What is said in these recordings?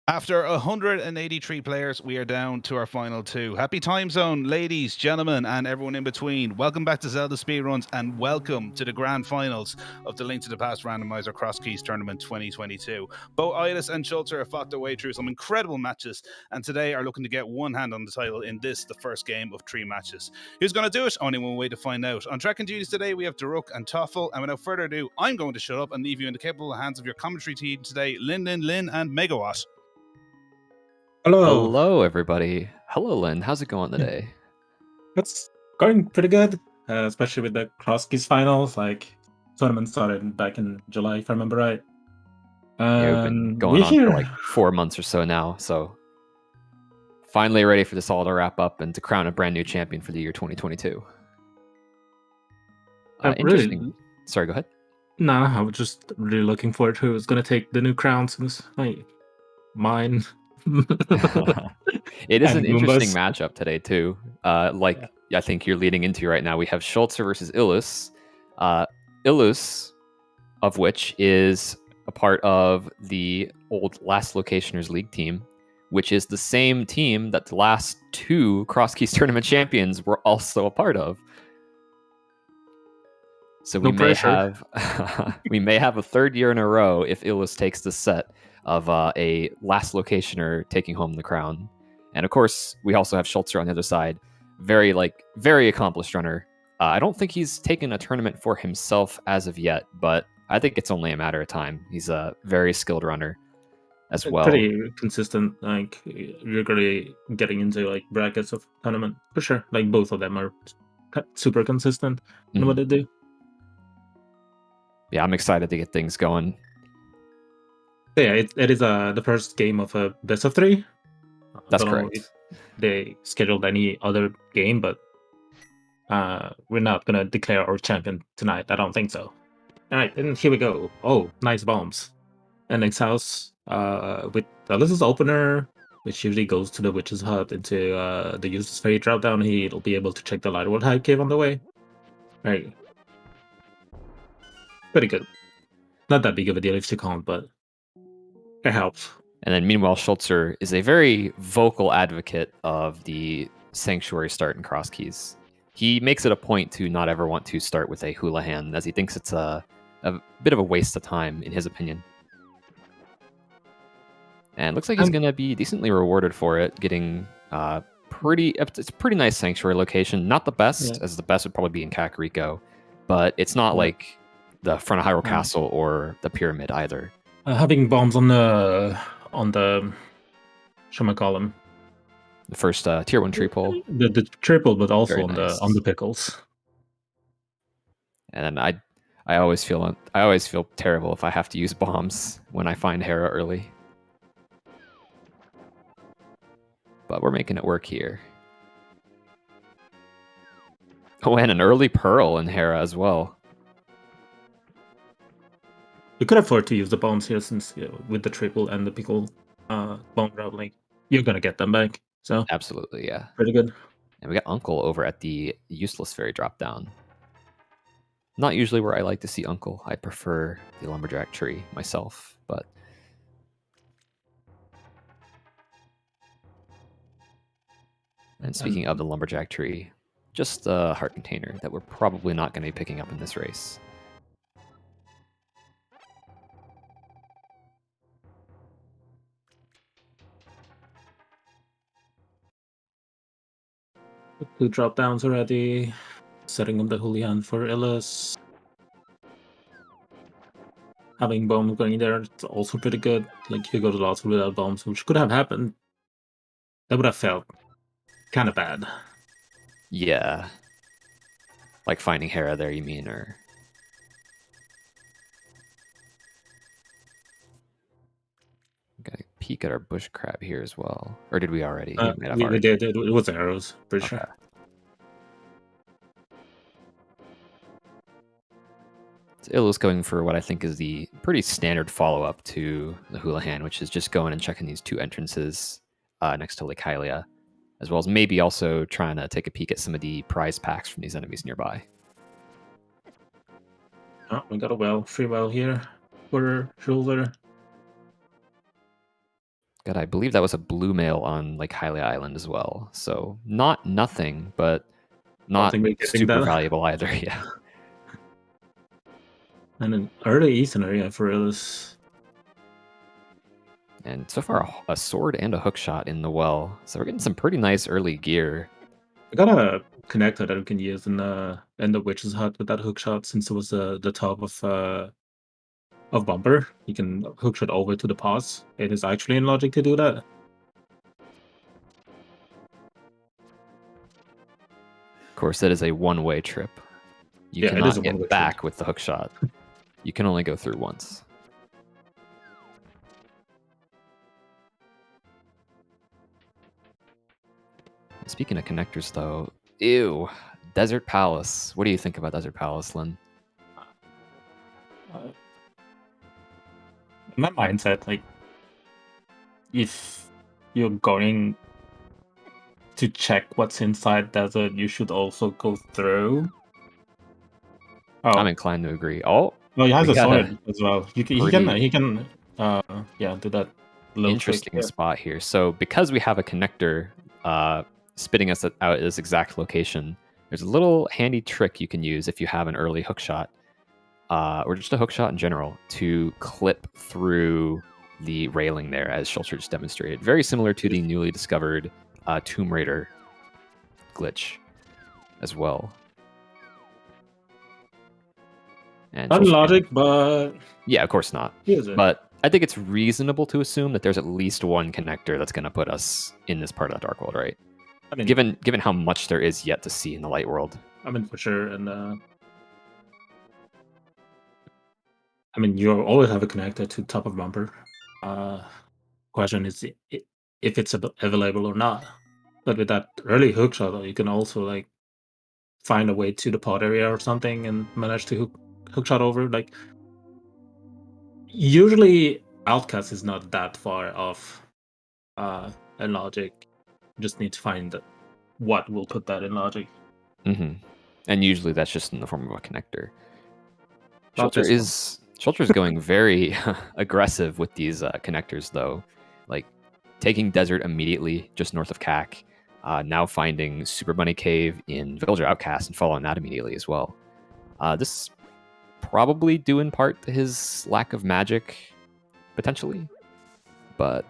After 183 players, we are down to our final two. Happy time zone, ladies, gentlemen, and everyone in between. Welcome back to Zelda Speedruns, and welcome to the grand finals of the Link to the Past Randomizer Crosskeys Tournament 2022. Both Illus and Schulzer have fought their way through some incredible matches, and today are looking to get one hand on the title in this, the first game of 3 matches. Who's going to do it? Only one way to find out. On track and duties today, we have Daruk and Toffel, and without further ado, I'm going to shut up and leave you in the capable hands of your commentary team today, Lin, and Megawatt. Hello, everybody. Hello, Lynn. How's it going today? It's going pretty good, especially with the Crosskeys finals. Like, tournament started back in July, if I remember right. Yeah, we've been going on for like 4 months or so now, so finally ready for this all to wrap up and to crown a brand new champion for the year 2022. Interesting. Sorry, go ahead. Nah, I was just really looking forward to who's going to take the new crown since mine. It is an interesting matchup today too. I think you're leading into right now. We have Schulzer versus Illus. Illus, of which is a part of the old Last Locationers League team, which is the same team that the last 2 Crosskeys tournament champions were also a part of. So we may have a third year in a row if Illus takes the set of a Last Locationer taking home the crown. And of course, we also have Schulzer on the other side. Very accomplished runner. I don't think he's taken a tournament for himself as of yet, but I think it's only a matter of time. He's a very skilled runner as well. Pretty consistent, like regularly getting into like brackets of tournament for sure. Like both of them are super consistent in what they do. Yeah, I'm excited to get things going. Yeah, it is the first game of a best of 3. That's correct. They scheduled any other game, but we're not gonna declare our champion tonight. I don't think so. All right, and here we go. Oh, nice bombs. And next house with this is opener, which usually goes to the Witch's Hut into the useless fairy drop down. He'll be able to check the Light World Hive Cave on the way. Right. Pretty good. Not that big of a deal if you can't, but it helps. And then meanwhile, Schulzer is a very vocal advocate of the Sanctuary start in Crosskeys. He makes it a point to not ever want to start with a hula hand, as he thinks it's a bit of a waste of time, in his opinion. And it looks like he's going to be decently rewarded for it, getting it's a pretty nice Sanctuary location. Not the best, as the best would probably be in Kakariko, but it's not like the front of Hyrule Castle or the Pyramid either. Having bombs on the shall the first tier 1 triple. The triple, but also on the pickles. And then I always feel terrible if I have to use bombs when I find Hera early. But we're making it work here. Oh, and an early Pearl in Hera as well. You could afford to use the bombs here since with the triple and the pickle bomb grab, like you're gonna get them back. So absolutely, yeah, pretty good. And we got Uncle over at the useless fairy drop down. Not usually where I like to see Uncle. I prefer the lumberjack tree myself, but and speaking of the lumberjack tree, just a heart container that we're probably not going to be picking up in this race. Two drop downs already. Setting up the Julian for Illus. Having bombs going there, it's also pretty good. Like you go to lots without bombs, which could have happened. That would have felt kind of bad. Yeah. Like finding Hera there, you mean, or... Got a peek at our bush crab here as well. Or did we already? We did. It was arrows, pretty sure. So Illus going for what I think is the pretty standard follow-up to the Houlihan, which is just going and checking these 2 entrances next to Lake Hylia, as well as maybe also trying to take a peek at some of the prize packs from these enemies nearby. Oh, we got a free well here for Schulzer. God, I believe that was a blue mail on like Hylia Island as well. So not nothing, but not think we're getting super that. valuable either. Yeah. And an early Eastern area for Illus. And so far, a sword and a hookshot in the well. So we're getting some pretty nice early gear. I got a connector that we can use in the Witch's Hut with that hookshot, since it was the top of bumper. You can hookshot over to the pause. It is actually in logic to do that. Of course, that is a one-way trip. You cannot get back with the hookshot. You can only go through once. Speaking of connectors, though, ew, Desert Palace. What do you think about Desert Palace, Lynn? My mindset, like, if you're going to check what's inside desert, you should also go through. Oh, I'm inclined to agree. Oh, he has a sword as well. He can do that. Interesting spot here. So because we have a connector spitting us out at this exact location, there's a little handy trick you can use if you have an early hookshot, or just a hookshot in general, to clip through the railing there, as Schulzer just demonstrated. Very similar to the newly discovered Tomb Raider glitch as well. And not logic, but yeah, of course not. But I think it's reasonable to assume that there's at least one connector that's going to put us in this part of the Dark World, right? I mean, given how much there is yet to see in the Light World. I mean, for sure. And I mean, you always have a connector to top of bumper. Question is if it's available or not. But with that early hookshot, you can also like find a way to the pod area or something and manage to hookshot over. Like, usually Outcast is not that far off in logic. You just need to find what will put that in logic. And usually that's just in the form of a connector. Schulzer is going very aggressive with these connectors, though. Like taking Desert immediately just north of CAC, now finding Super Bunny Cave in Villager Outcast and following that immediately as well. This probably due in part to his lack of magic, potentially, but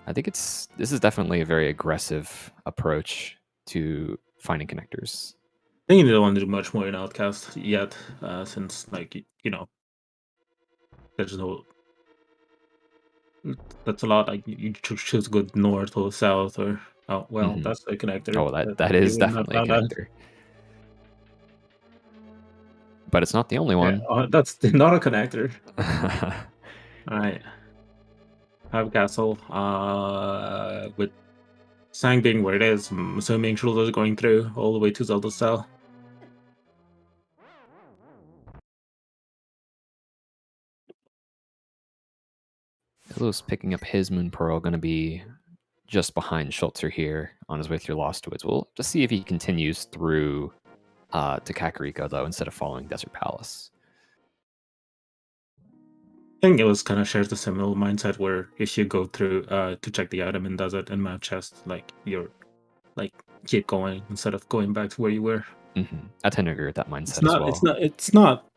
I think this is definitely a very aggressive approach to finding connectors. I think you don't want to do much more in Outcast yet, since, like, you know, there's no. That's a lot. Like, you choose to go north or south, or that's a connector. Oh, that is definitely a connector. But it's not the only one. Yeah, that's not a connector. All right. Have castle. With Sang being where it is, I'm assuming Schulzer is going through all the way to Zelda style. Illus picking up his Moon Pearl, going to be just behind Schulzer here on his way through Lost Woods. We'll just see if he continues through to Kakariko, though, instead of following Desert Palace. I think Illus kind of shares the similar mindset where if you go through to check the item in Desert and map chest, like, you're like keep going instead of going back to where you were. I tend to agree with that mindset as well. It's not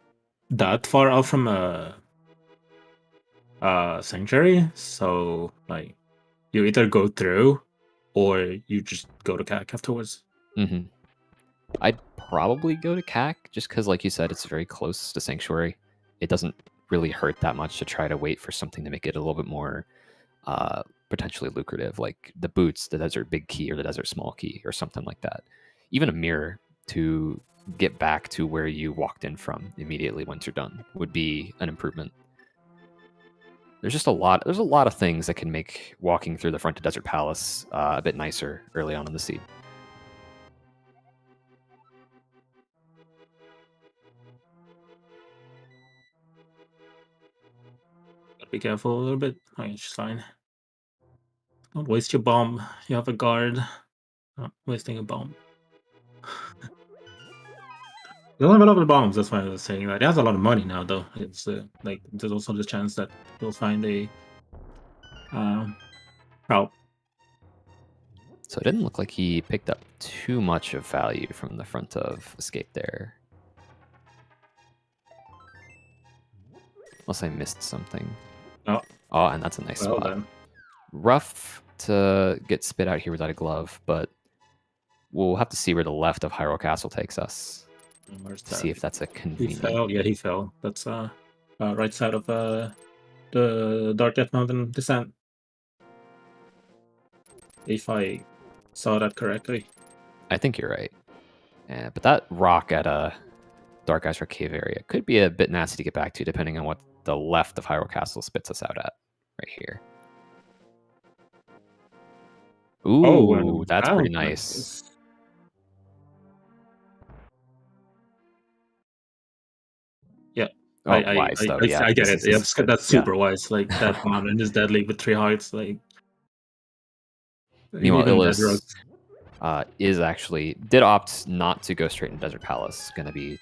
that far out from a sanctuary, so like you either go through or you just go to CAC afterwards. I'd probably go to CAC just because, like you said, it's very close to Sanctuary. It doesn't really hurt that much to try to wait for something to make it a little bit more potentially lucrative, like the boots, the Desert Big Key, or the Desert Small Key, or something like that. Even a mirror to get back to where you walked in from immediately once you're done would be an improvement. There's just a lot of things that can make walking through the front of Desert Palace a bit nicer early on in the seed. Be careful a little bit. It's fine. Don't waste your bomb. You have a guard. Not wasting a bomb. You don't have a lot of bombs. That's why I was saying that. He has a lot of money now, though. It's like there's also the chance that he'll find a route. So it didn't look like he picked up too much of value from the front of Escape there. Unless I missed something. Oh, and that's a nice well spot. then. Rough to get spit out here without a glove, but we'll have to see where the left of Hyrule Castle takes us. Where's To that? see if that's a He convenient. fell. Yeah, he fell. That's right side of the Dark Death Mountain descent. If I saw that correctly. I think you're right. But that rock at Dark Ice Rock Cave area could be a bit nasty to get back to, depending on what the left of Hyrule Castle spits us out at, right here. Ooh, that's pretty nice. Yeah. Oh, wise though. Yeah, I get it. Yeah, that's super yeah. wise. Like that mountain is deadly with 3 hearts. Like Meanwhile, even Illus did opt not to go straight into Desert Palace. Going to be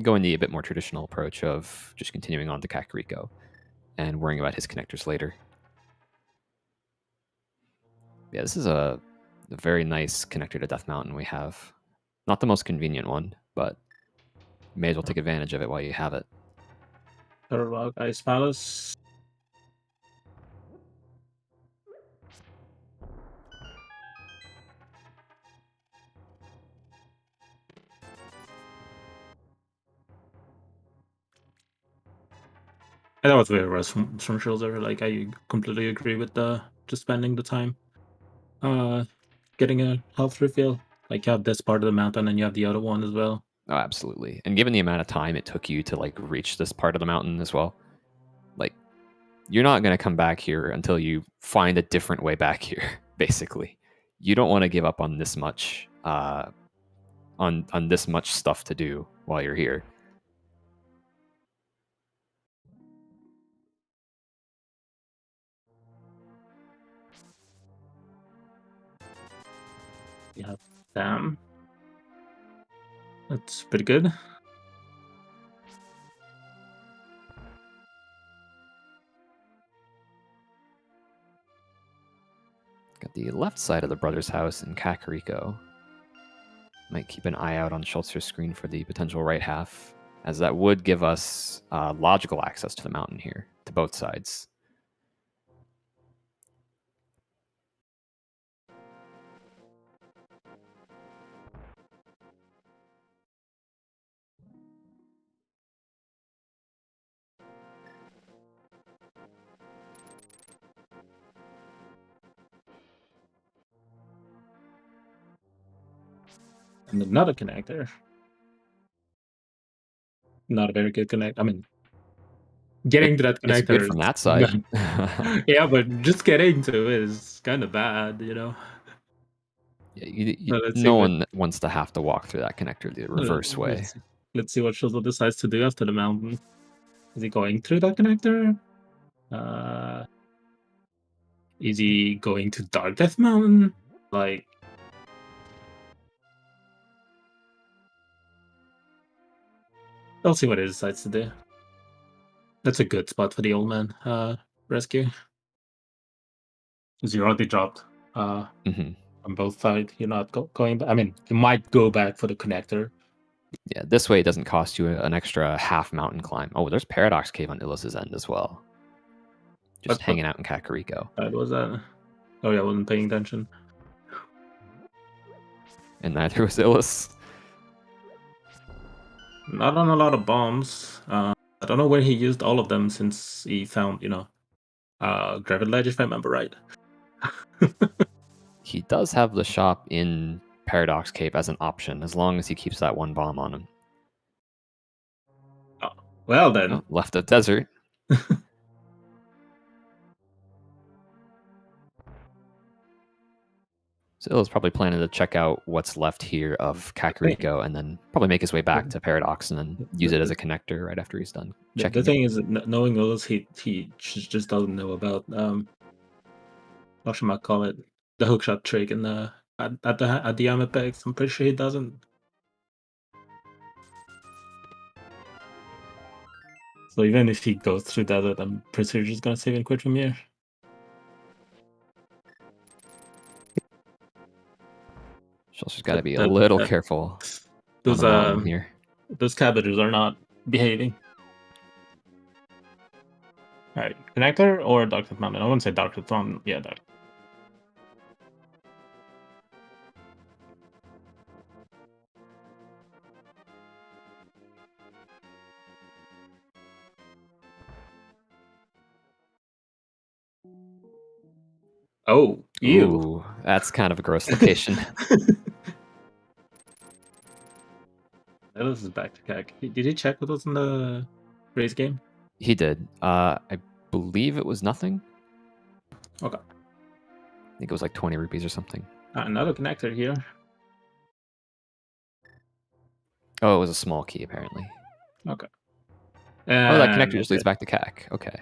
going the a bit more traditional approach of just continuing on to Kakariko and worrying about his connectors later. Yeah, this is a very nice connector to Death Mountain we have. Not the most convenient one, but you may as well take advantage of it while you have it. Rock Ice Palace. And that was very rest from Schulzer. Like I completely agree with just spending the time getting a health refill. Like you have this part of the mountain and you have the other one as well. Oh, absolutely. And given the amount of time it took you to like reach this part of the mountain as well, like you're not going to come back here until you find a different way back here, basically. You don't want to give up on this much on this much stuff to do while you're here. Yeah, damn. That's pretty good. Got the left side of the brother's house in Kakariko. Might keep an eye out on Schulzer's screen for the potential right half, as that would give us logical access to the mountain here, to both sides. And another connector. Not a very good connect. I mean, getting to that connector it's good from that side. yeah, but just getting to it is kind of bad, you know. Yeah, no one wants to have to walk through that connector the reverse way. Let's see what Schulzer decides to do after the mountain. Is he going through that connector? Is he going to Dark Death Mountain? Like, I'll see what he decides to do. That's a good spot for the old man rescue. Because you already dropped on both sides. You're not going back. I mean, you might go back for the connector. Yeah, this way it doesn't cost you an extra half mountain climb. Oh, there's Paradox Cave on Illus's end as well. Just hanging out in Kakariko. That was that. Oh yeah, I wasn't paying attention. And neither was Illus. Not on a lot of bombs. I don't know where he used all of them since he found, you know, Gravid Ledge, if I remember right. He does have the shop in Paradox Cave as an option, as long as he keeps that one bomb on him. Oh, well then. Oh, left of desert. So Il's probably planning to check out what's left here of Kakariko and then probably make his way back to Paradox and then use it as a connector right after he's done checking. The thing is, knowing Illus, he just doesn't know about what should I call it, the hookshot trick and at the Amepex. I'm pretty sure he doesn't. So even if he goes through that, I'm pretty sure he's just gonna save and quit from here. Schulzer's got to be a little careful on the mountain here. Those cabbages are not behaving. All right, connector or Dark Mountain? I wouldn't say Dark Mountain. Yeah, Dark. Oh, you. Ooh, that's kind of a gross location. Illus is back to CAC. Did he check what was in the race game? He did. I believe it was nothing. Okay. I think it was like 20 rupees or something. Another connector here. Oh, it was a small key, apparently. Okay. Oh, that connector just leads back to CAC. Okay.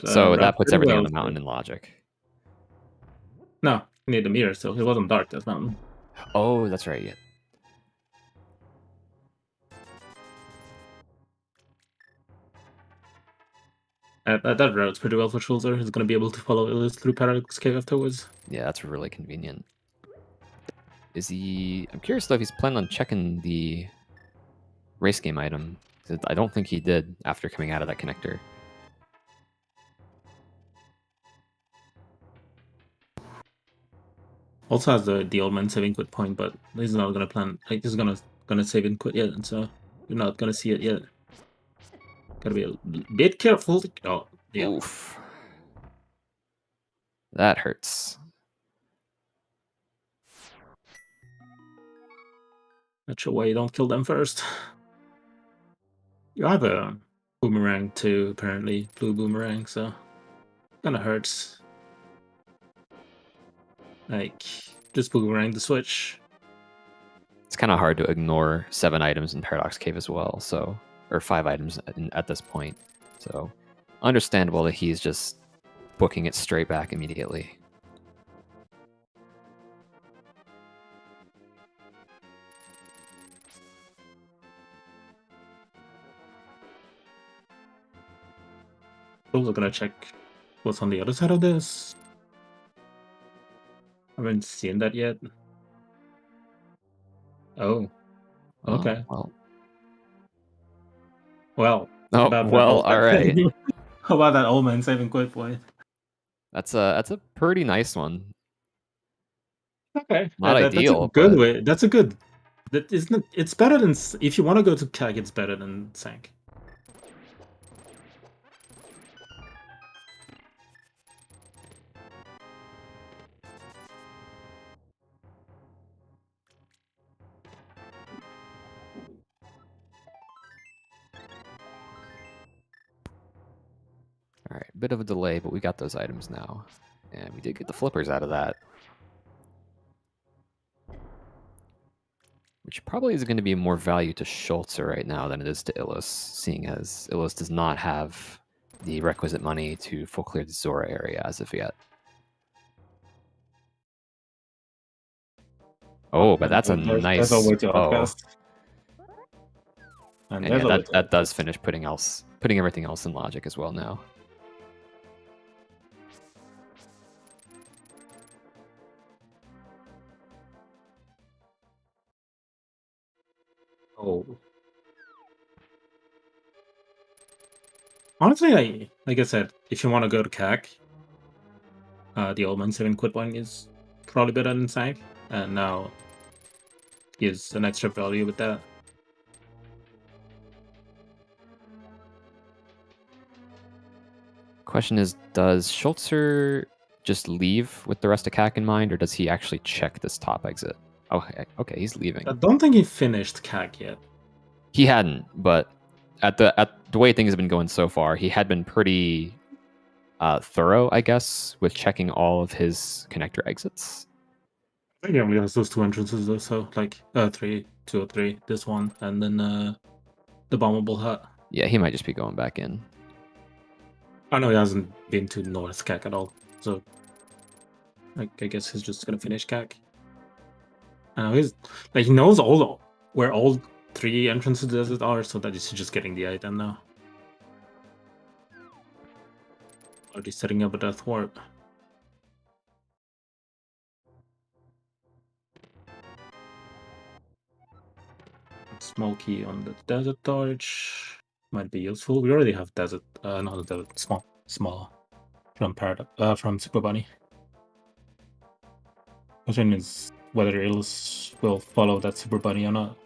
So that puts everything on the mountain in logic. No, you need the mirror, so it wasn't dark, that mountain. Oh, that's right, yeah. That routes pretty well for Schulzer. He's going to be able to follow Illus through Paradox Cave afterwards. Yeah, that's really convenient. Is he... I'm curious, though, if he's planning on checking the race game item. I don't think he did after coming out of that connector. Also has the old man saving quit point, but he's not going to plan... Like, he's gonna save and quit yet, and so you're not going to see it yet. Gotta be a bit careful. Oh, yeah. Oof. That hurts. Not sure why you don't kill them first. You have a boomerang too, apparently. Blue boomerang, so... Kinda hurts. Like, just boomerang the switch. It's kind of hard to ignore 7 items in Paradox Cave as well, so... Or 5 items at this point. So, understandable that he's just booking it straight back immediately. Also gonna check what's on the other side of this. I haven't seen that yet. Oh. Okay. Well. Well. Oh, well, all right. How about that old man saving quit point? That's a pretty nice one. Okay. Not ideal. That's a good but... way. That's a good... That isn't it, it's better than... If you want to go to CAG, it's better than Sank. All right, bit of a delay, but we got those items now. And we did get the flippers out of that. Which probably is going to be more value to Schulzer right now than it is to Illus, seeing as Illus does not have the requisite money to full clear the Zora area as of yet. Oh, but that's a nice bow. And yeah, that does finish putting everything else in logic as well now. Oh. Honestly, like I said, if you want to go to CAC, the old man 7 quit one is probably better than Sank, and now gives an extra value with that. Question is, does Schulzer just leave with the rest of CAC in mind, or does he actually check this top exit? Oh, okay, he's leaving. I don't think he finished CAC yet. He hadn't, but at the way things have been going so far, he had been pretty thorough, I guess, with checking all of his connector exits. I think he only has those 2 entrances though, so like 2 or 3, this one, and then the bombable hut. Yeah, he might just be going back in. I know he hasn't been to North CAC at all, so I guess he's just gonna finish CAC. He's like, he knows where all 3 entrances are, so that he's just getting the item now. Already setting up a death warp. small key on the desert torch might be useful. We already have desert, not a desert, small from Super Bunny. Question is whether Illus will follow that Super Bunny or not.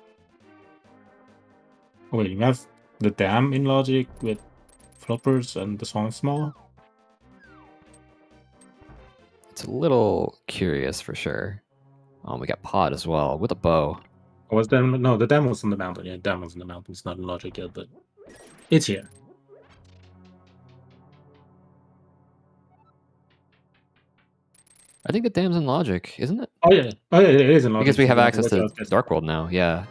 Oh, wait, you have the dam in logic with flippers and the swan small. It's a little curious for sure. We got Pod as well with a bow. Or was there no? The dam was in the mountain. Yeah, dam was in the mountain. It's not in logic yet, but it's here. I think the dam's in logic, isn't it? Oh yeah, it is in logic. Because we have So access to Outcast. Dark World now, yeah.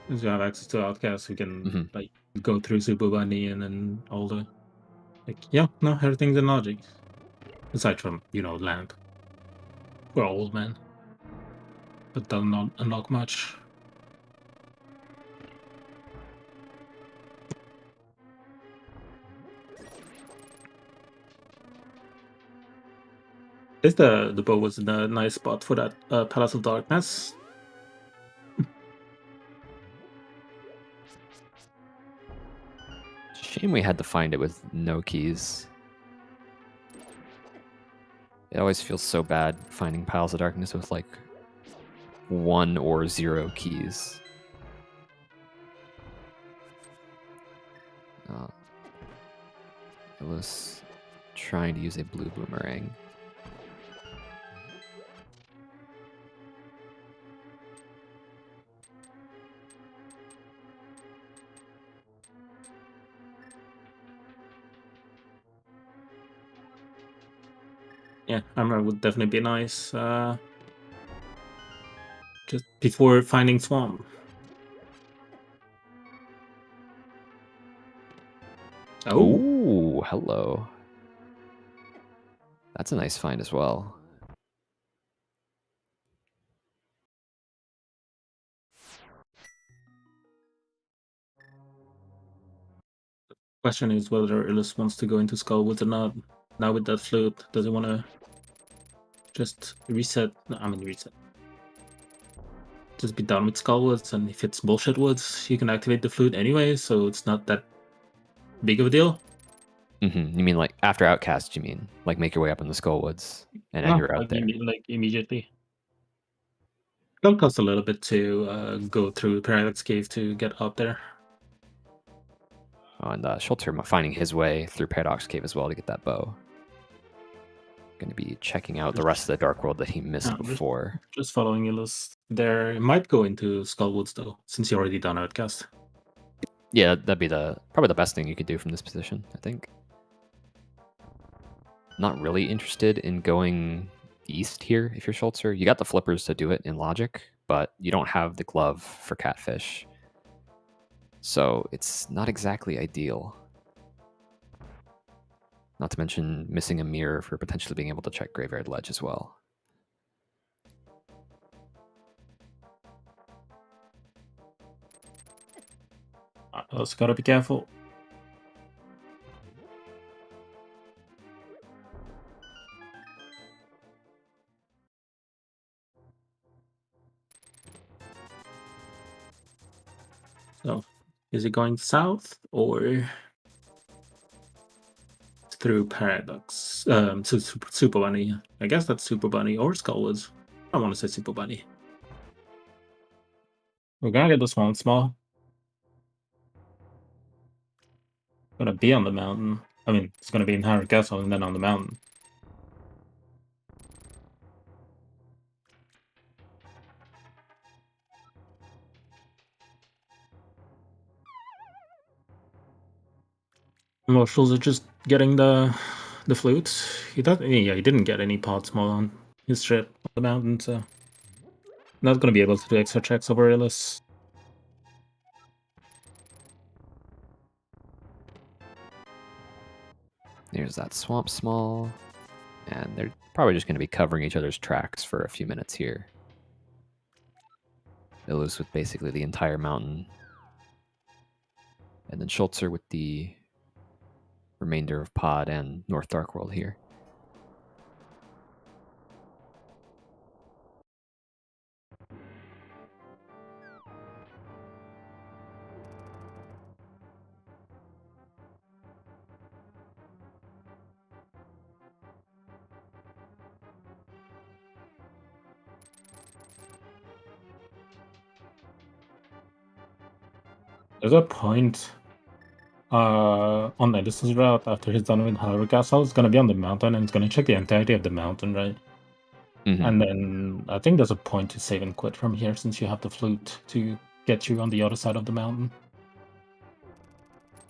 Since we have access to Outcast, we can Mhm. like go through Super Bunny and then all the everything's in logic. Aside from, land. We're old, man. But does not unlock much. Is the bow was in a nice spot for that Palace of Darkness. Shame we had to find it with no keys. It always feels so bad finding Piles of Darkness with like 1 or 0 keys. Illus trying to use a blue boomerang. Yeah, armor would definitely be nice. Just before finding Swamp. Oh, hello. That's a nice find as well. Question is whether Illus wants to go into Skullwoods or not. Now with that flute, does he want to just reset? No, I mean reset. Just be done with Skullwoods, and if it's bullshit woods, you can activate the flute anyway, so it's not that big of a deal. Mm-hmm. You mean like after Outcast? You mean like make your way up in the Skullwoods and then you're out there? Like immediately. It'll cost a little bit to go through Paradox Cave to get up there. Oh, and Schulzer finding his way through Paradox Cave as well to get that bow. Going to be checking out the rest of the Dark World that he missed before. Just following Illus there. It might go into Skullwoods though, since you already done Outcast. Yeah, that'd be probably the best thing you could do from this position, I think. Not really interested in going east here if you're Schulzer. You got the flippers to do it in logic, but you don't have the glove for catfish. So it's not exactly ideal. Not to mention missing a mirror for potentially being able to check Graveyard Ledge as well. Also gotta be careful. So, is it going south or through Paradox? To Super Bunny. I guess that's Super Bunny or Skullwoods. I want to say Super Bunny. We're gonna get this one small. Gonna be on the mountain. I mean, it's gonna be in Howard Castle and then on the mountain. Well, Schulzer just getting the flutes. He didn't get any pod small on his trip on the mountain, so not gonna be able to do extra checks over Illus. There's that Swamp Small, and they're probably just going to be covering each other's tracks for a few minutes here. Illus with basically the entire mountain, and then Schulzer with the remainder of Pod and North Dark World here. There's a point on Edison's route after he's done with Hyrule Castle. It's gonna be on the mountain and it's gonna check the entirety of the mountain, right? And then I think there's a point to save and quit from here since you have the flute to get you on the other side of the mountain.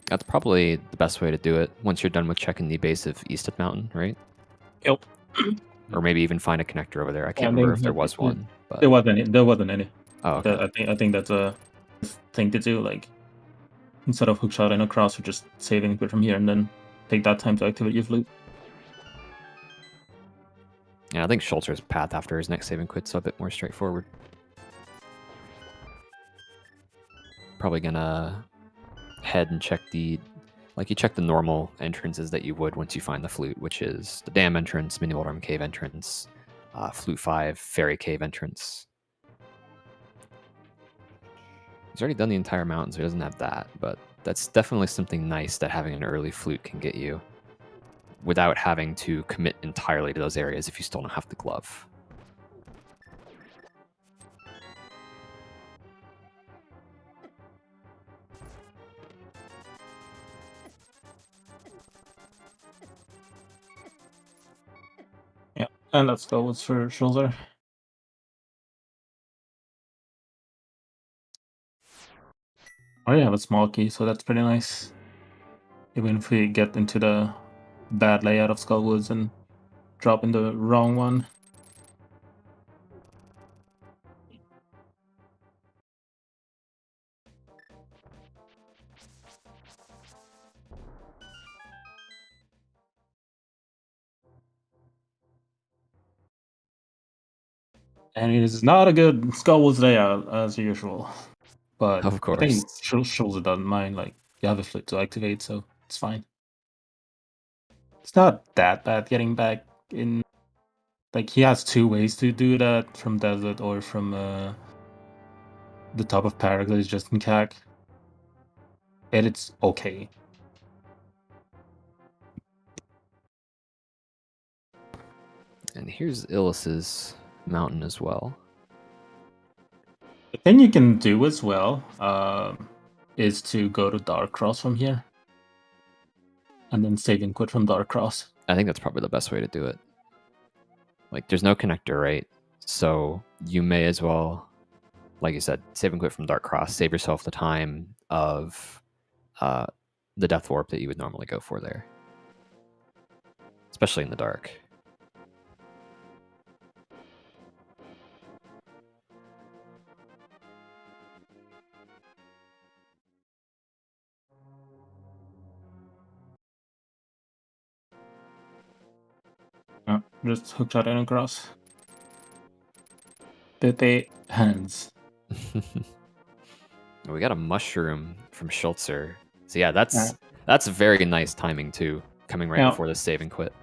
That's probably the best way to do it once you're done with checking the base of East of Mountain, right? Yep. Or maybe even find a connector over there. I can't remember if there was one. But... There wasn't any. Oh, okay. I think that's a thing to do. Like, instead of hookshot and across, you're just saving quit from here and then take that time to activate your flute. Yeah, I think Schulzer's path after his next save and quit's a bit more straightforward. Probably gonna head and check you check the normal entrances that you would once you find the flute, which is the dam entrance, mini Waldorm cave entrance, flute 5, fairy cave entrance. He's already done the entire mountain, so he doesn't have that, but that's definitely something nice that having an early flute can get you without having to commit entirely to those areas if you still don't have the glove. Yeah, and let's go with for Schulzer. I already have a small key, so that's pretty nice. Even if we get into the bad layout of Skullwoods and drop in the wrong one. And it is not a good Skullwoods layout as usual. But Of course. I think Schulzer doesn't mind, like, you have a flute to activate, so it's fine. It's not that bad getting back in. Like, he has 2 ways to do that, from Desert or from the top of Paraglide, just in CAC. And it's okay. And here's Illus's mountain as well. The thing you can do as well is to go to Dark Cross from here. And then save and quit from Dark Cross. I think that's probably the best way to do it. Like, there's no connector, right? So you may as well, like you said, save and quit from Dark Cross, save yourself the time of the Death Warp that you would normally go for there. Especially in the dark. Just hookshot and across. Pepe hands. We got a mushroom from Schulzer. So yeah, that's very nice timing too, coming right before the save and quit.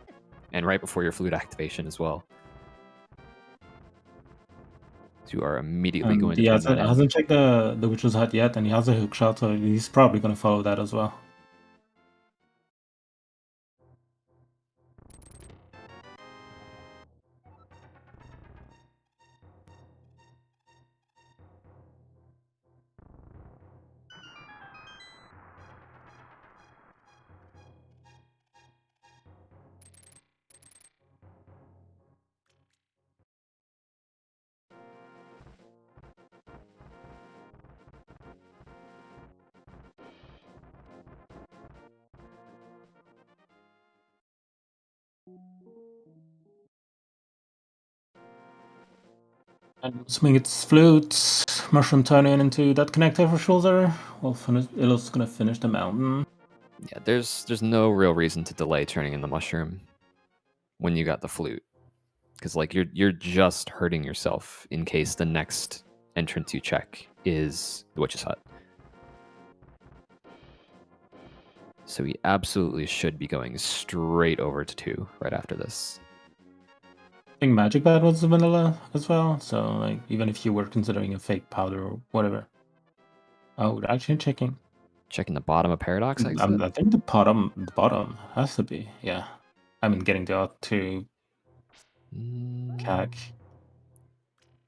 And right before your flute activation as well. So you are immediately going to he hasn't checked the Witch's Hut yet, and he has a hookshot, so he's probably going to follow that as well. I'm assuming it's flutes, mushroom turning into that connector for Schulzer. Illus gonna finish the mountain. Yeah, there's no real reason to delay turning in the mushroom when you got the flute, because like you're just hurting yourself in case the next entrance you check is the Witch's Hut. So we absolutely should be going straight over to 2 right after this. I think Magic Bat was the vanilla as well, so like even if you were considering a fake powder or whatever. Oh, we're actually checking. Checking the bottom of Paradox exit? I think the bottom has to be, yeah. I mean, getting the out to CAC.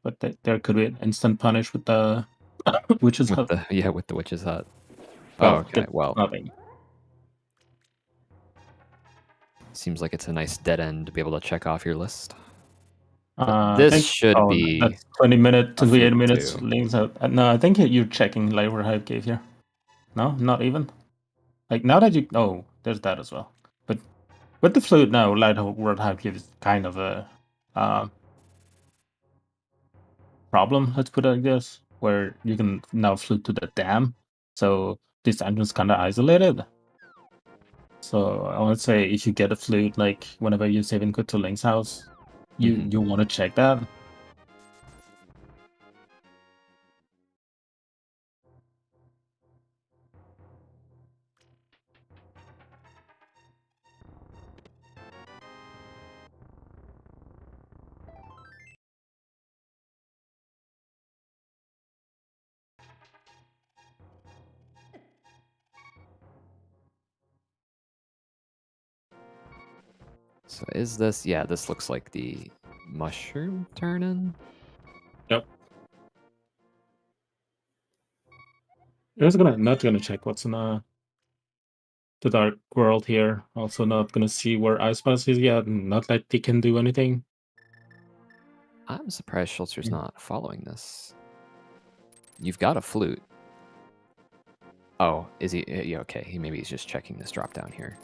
But there could be an instant punish with the Witch's Hut. With the Witch's Hut. Well, okay. Well, nothing. seems like it's a nice dead end to be able to check off your list. This should be. That's 20 minutes, 28 flute minutes. too. Links out. No, I think you're checking Labor Hype Cave here. No, not even. Like now that you. Oh, there's that as well. But with the flute now, Light World Hype Cave is kind of a problem. Let's put it like this, where you can now flute to the dam. So this dungeon's kind of isolated. So I would say if you get a flute, like whenever you save input to Link's house, you want to check that. So is this? Yeah, this looks like the mushroom turn-in. Yep. I was not gonna check what's in the dark world here. Also not gonna see where Ice Pass is yet. Not that they can do anything. I'm surprised Schulzer's not following this. You've got a flute. Oh, is he? Yeah, okay. Maybe he's just checking this drop down here.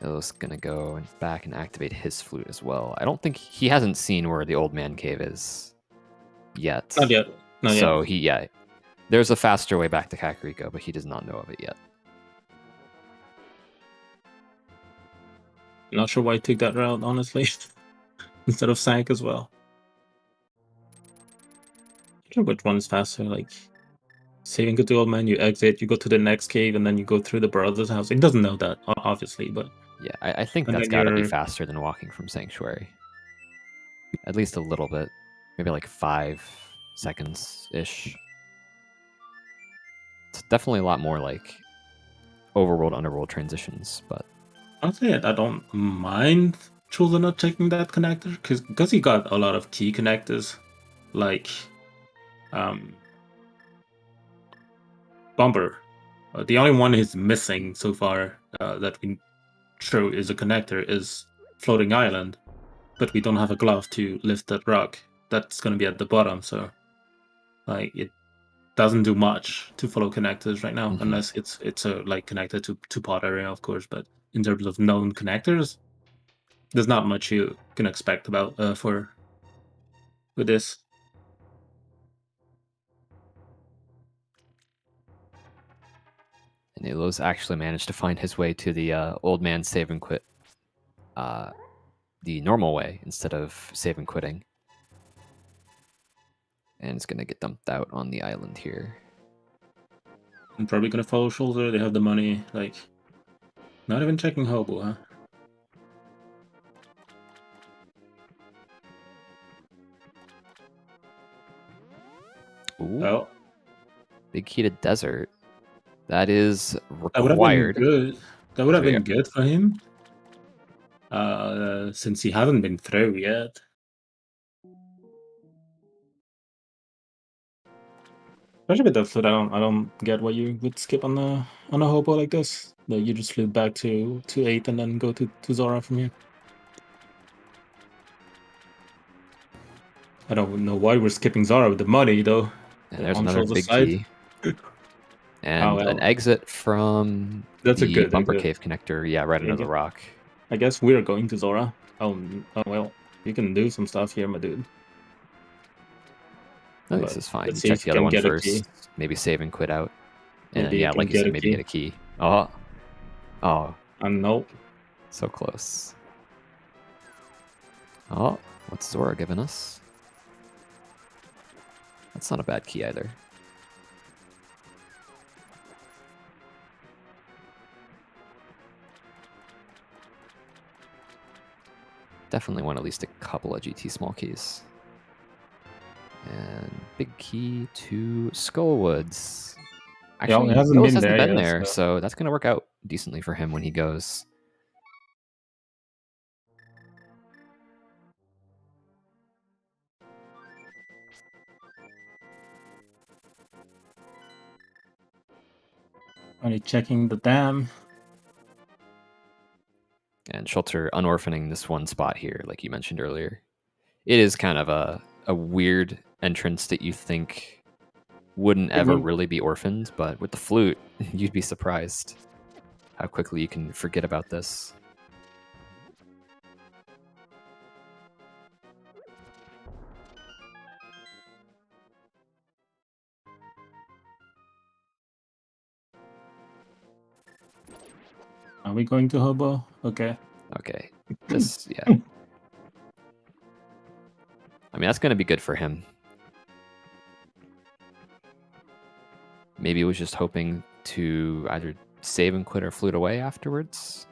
Illus gonna go back and activate his flute as well. I don't think he hasn't seen where the old man cave is yet. Not yet. Not yet. So there's a faster way back to Kakariko, but he does not know of it yet. Not sure why I took that route, honestly, instead of Sank as well. I don't know which one is faster. Like saving to the old man, you exit, you go to the next cave, and then you go through the brother's house. It doesn't know that, obviously, but yeah, I think that's got to be faster than walking from Sanctuary. At least a little bit, maybe like 5 seconds ish. It's definitely a lot more like overworld underworld transitions, but honestly, I don't mind Schulzer not checking that connector because he got a lot of key connectors, like Bumper. The only one he's missing so far that we show is a connector is Floating Island, but we don't have a glove to lift that rock. That's going to be at the bottom, so like it doesn't do much to follow connectors right now, unless it's a like connected to pot area, of course. But in terms of known connectors, there's not much you can expect about with this. And Illus actually managed to find his way to the old man save and quit the normal way instead of save and quitting. And it's going to get dumped out on the island here. I'm probably going to follow Schulzer. They have the money. Like, not even checking Hobo, huh? Ooh. Oh. Big heated desert. That is required. That would have been good. That would have been good for him. Since he hasn't been through yet. Especially with that flute, I don't get why you would skip on a hobo like this. That you just flute back to 8 and then go to Zora from here. I don't know why we're skipping Zora with the money though. And there's another big key. And an exit from the bumper cave connector. Yeah, right under the rock. I guess we're going to Zora. Oh well, you can do some stuff here, my dude. No, this is fine. Check the other one first. Maybe save and quit out. And yeah, like you said, maybe get a key. Oh. Nope. So close. Oh, what's Zora giving us? That's not a bad key either. Definitely want at least a couple of GT small keys. And big key to Skullwoods. Actually, he hasn't been there, so that's going to work out decently for him when he goes. Only checking the dam. And Schulzer unorphaning this one spot here, like you mentioned earlier. It is kind of a weird entrance that you think wouldn't ever really be orphaned, but with the flute, you'd be surprised how quickly you can forget about this. Are we going to Hobo? Okay. Okay, this, yeah. I mean, that's going to be good for him. Maybe he was just hoping to either save and quit or flute away afterwards,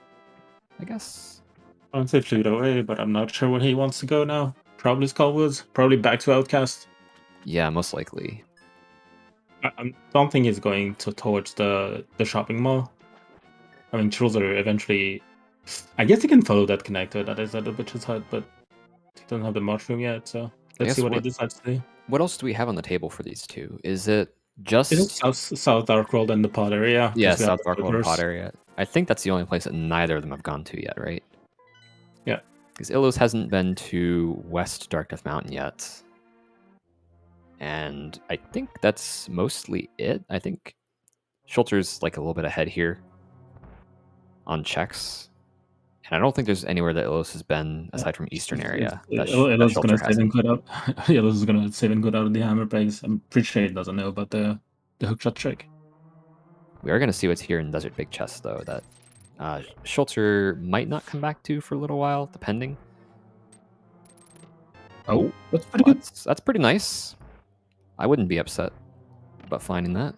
I guess. I would say flute away, but I'm not sure where he wants to go now. Probably Skullwoods. Probably back to Outcast. Yeah, most likely. I don't think he's going towards the shopping mall. I mean, Schulzer eventually... I guess he can follow that connector that is at the Witch's Hut, but he doesn't have the mushroom yet, so let's see what he decides to do. What else do we have on the table for these two? Is it just... It is South Dark World and the Pod area. Yeah, South Dark World and Pod area. I think that's the only place that neither of them have gone to yet, right? Yeah. Because Illus hasn't been to West Dark Death Mountain yet. And I think that's mostly it. I think Schulzer's like a little bit ahead here on checks. And I don't think there's anywhere that Illus has been aside from Eastern area. Illus is going to save and quit up. Illus is going to save and quit out of the hammer base. I'm pretty sure he doesn't know about the hookshot trick. We are going to see what's here in Desert Big Chest, though, that Schulzer might not come back to for a little while, depending. Oh, that's pretty good. That's pretty nice. I wouldn't be upset about finding that.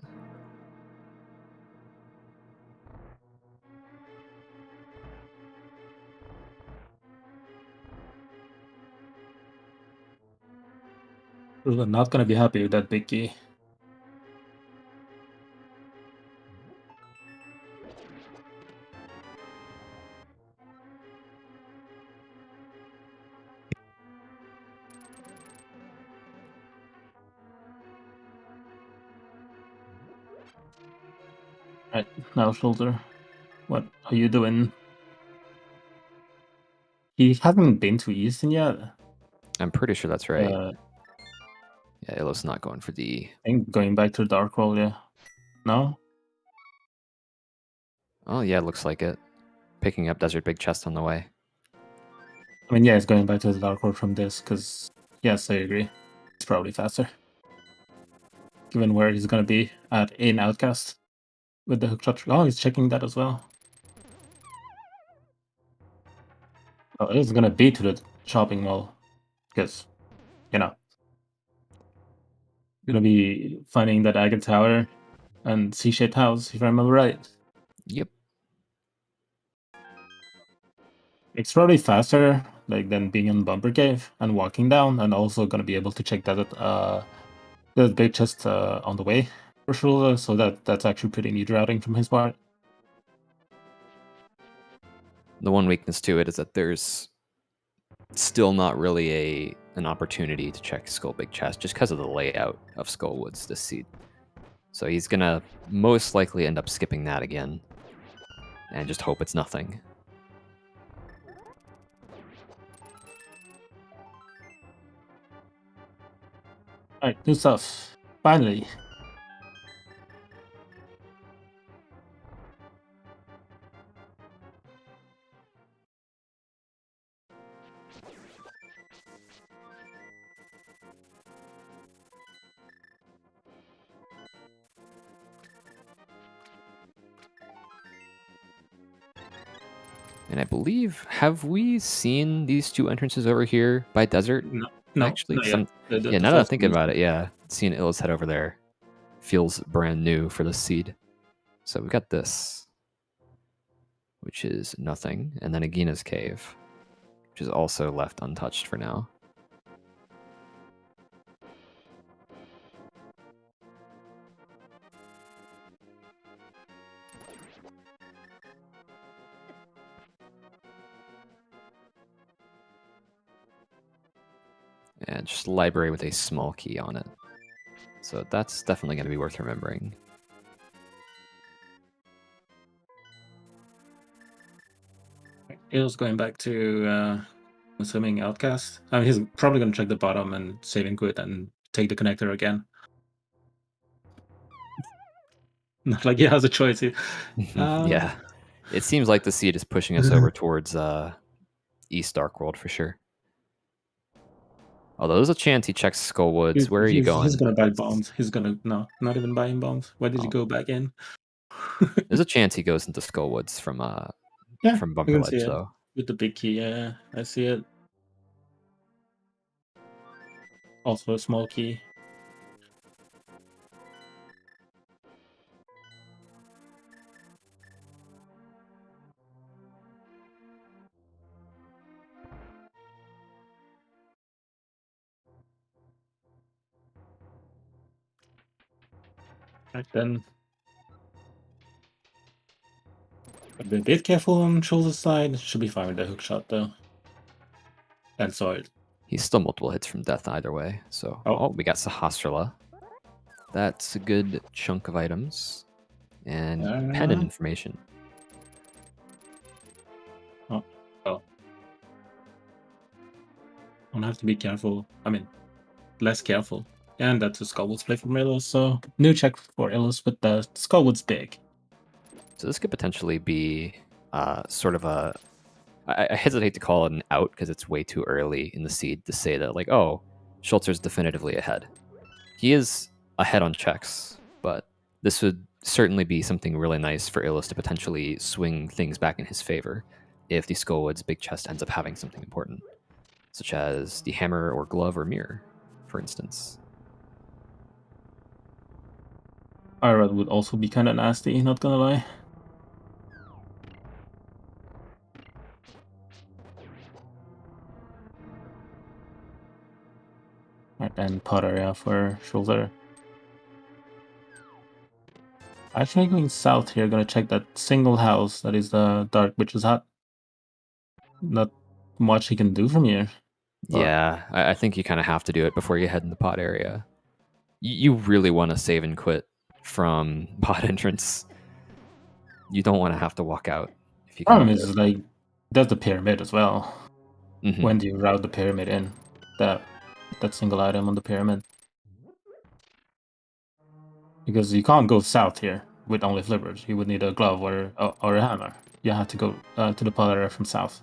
We're not going to be happy with that big key. Right, now Schulzer, what are you doing? He hasn't been to Easton yet. I'm pretty sure that's right. Yeah, Illus not going for the... I think going back to the Dark World, yeah. No? Oh, yeah, looks like it. Picking up Desert Big Chest on the way. I mean, yeah, it's going back to the Dark World from this, because, yes, I agree. It's probably faster. Given where he's going to be at in Outcast with the hookshot. Oh, he's checking that as well. Oh, it's going to be to the shopping mall, because, you know, going to be finding that Agate Tower and C-shaped house, if I remember right. Yep. It's probably faster, like, than being in Bumper Cave and walking down, and also going to be able to check that the big chest on the way for sure. So that's actually pretty neat routing from his part. The one weakness to it is that there's still not really an opportunity to check Skull Big Chest just because of the layout of Skullwoods this seed. So he's gonna most likely end up skipping that again and just hope it's nothing. Alright, new stuff. Finally. And I believe, have we seen these two entrances over here by Desert? No, actually. yeah, now that I'm thinking about it, yeah, seeing Illus head over there feels brand new for the seed. So we got this, which is nothing, and then Agina's Cave, which is also left untouched for now. And just a library with a small key on it. So that's definitely going to be worth remembering. Illus going back to assuming Outcast. I mean, he's probably going to check the bottom and save and quit and take the connector again. Not like he has a choice. Yeah. It seems like the seed is pushing us over towards East Dark World for sure. Although there's a chance he checks Skullwoods. Where are you going? He's going to buy bombs. He's going to... No, not even buying bombs. Why did you go back in? There's a chance he goes into Skullwoods from Bumper Ledge, though. With the big key, yeah. I see it. Also a small key. Right then. Be a bit careful on Schulzer's side. Should be fine with the hook shot though. And sword. He's still multiple hits from death either way. So we got Sahasrara. That's a good chunk of items. And pen and information. I'm gonna have to be careful. I mean, less careful. And that's a Skullwoods play from Illus, so new check for Illus with the Skullwoods big. So this could potentially be sort of a... I hesitate to call it an out because it's way too early in the seed to say that, like, oh, Schulzer's definitively ahead. He is ahead on checks, but this would certainly be something really nice for Illus to potentially swing things back in his favor if the Skullwoods big chest ends up having something important, such as the hammer or glove or mirror, for instance. Irad would also be kind of nasty, not gonna lie. Right, and pot area for Schulzer. Actually going south here, gonna check that single house that is the Dark Witch's Hut. Not much he can do from here. Yeah, I think you kind of have to do it before you head in the pot area. You really want to save and quit from pot entrance. You don't want to have to walk out. If you can. Problem is, like, there's the pyramid as well. When do you route the pyramid in? That single item on the pyramid. Because you can't go south here with only flippers. You would need a glove or a hammer. You have to go to the pot area from south.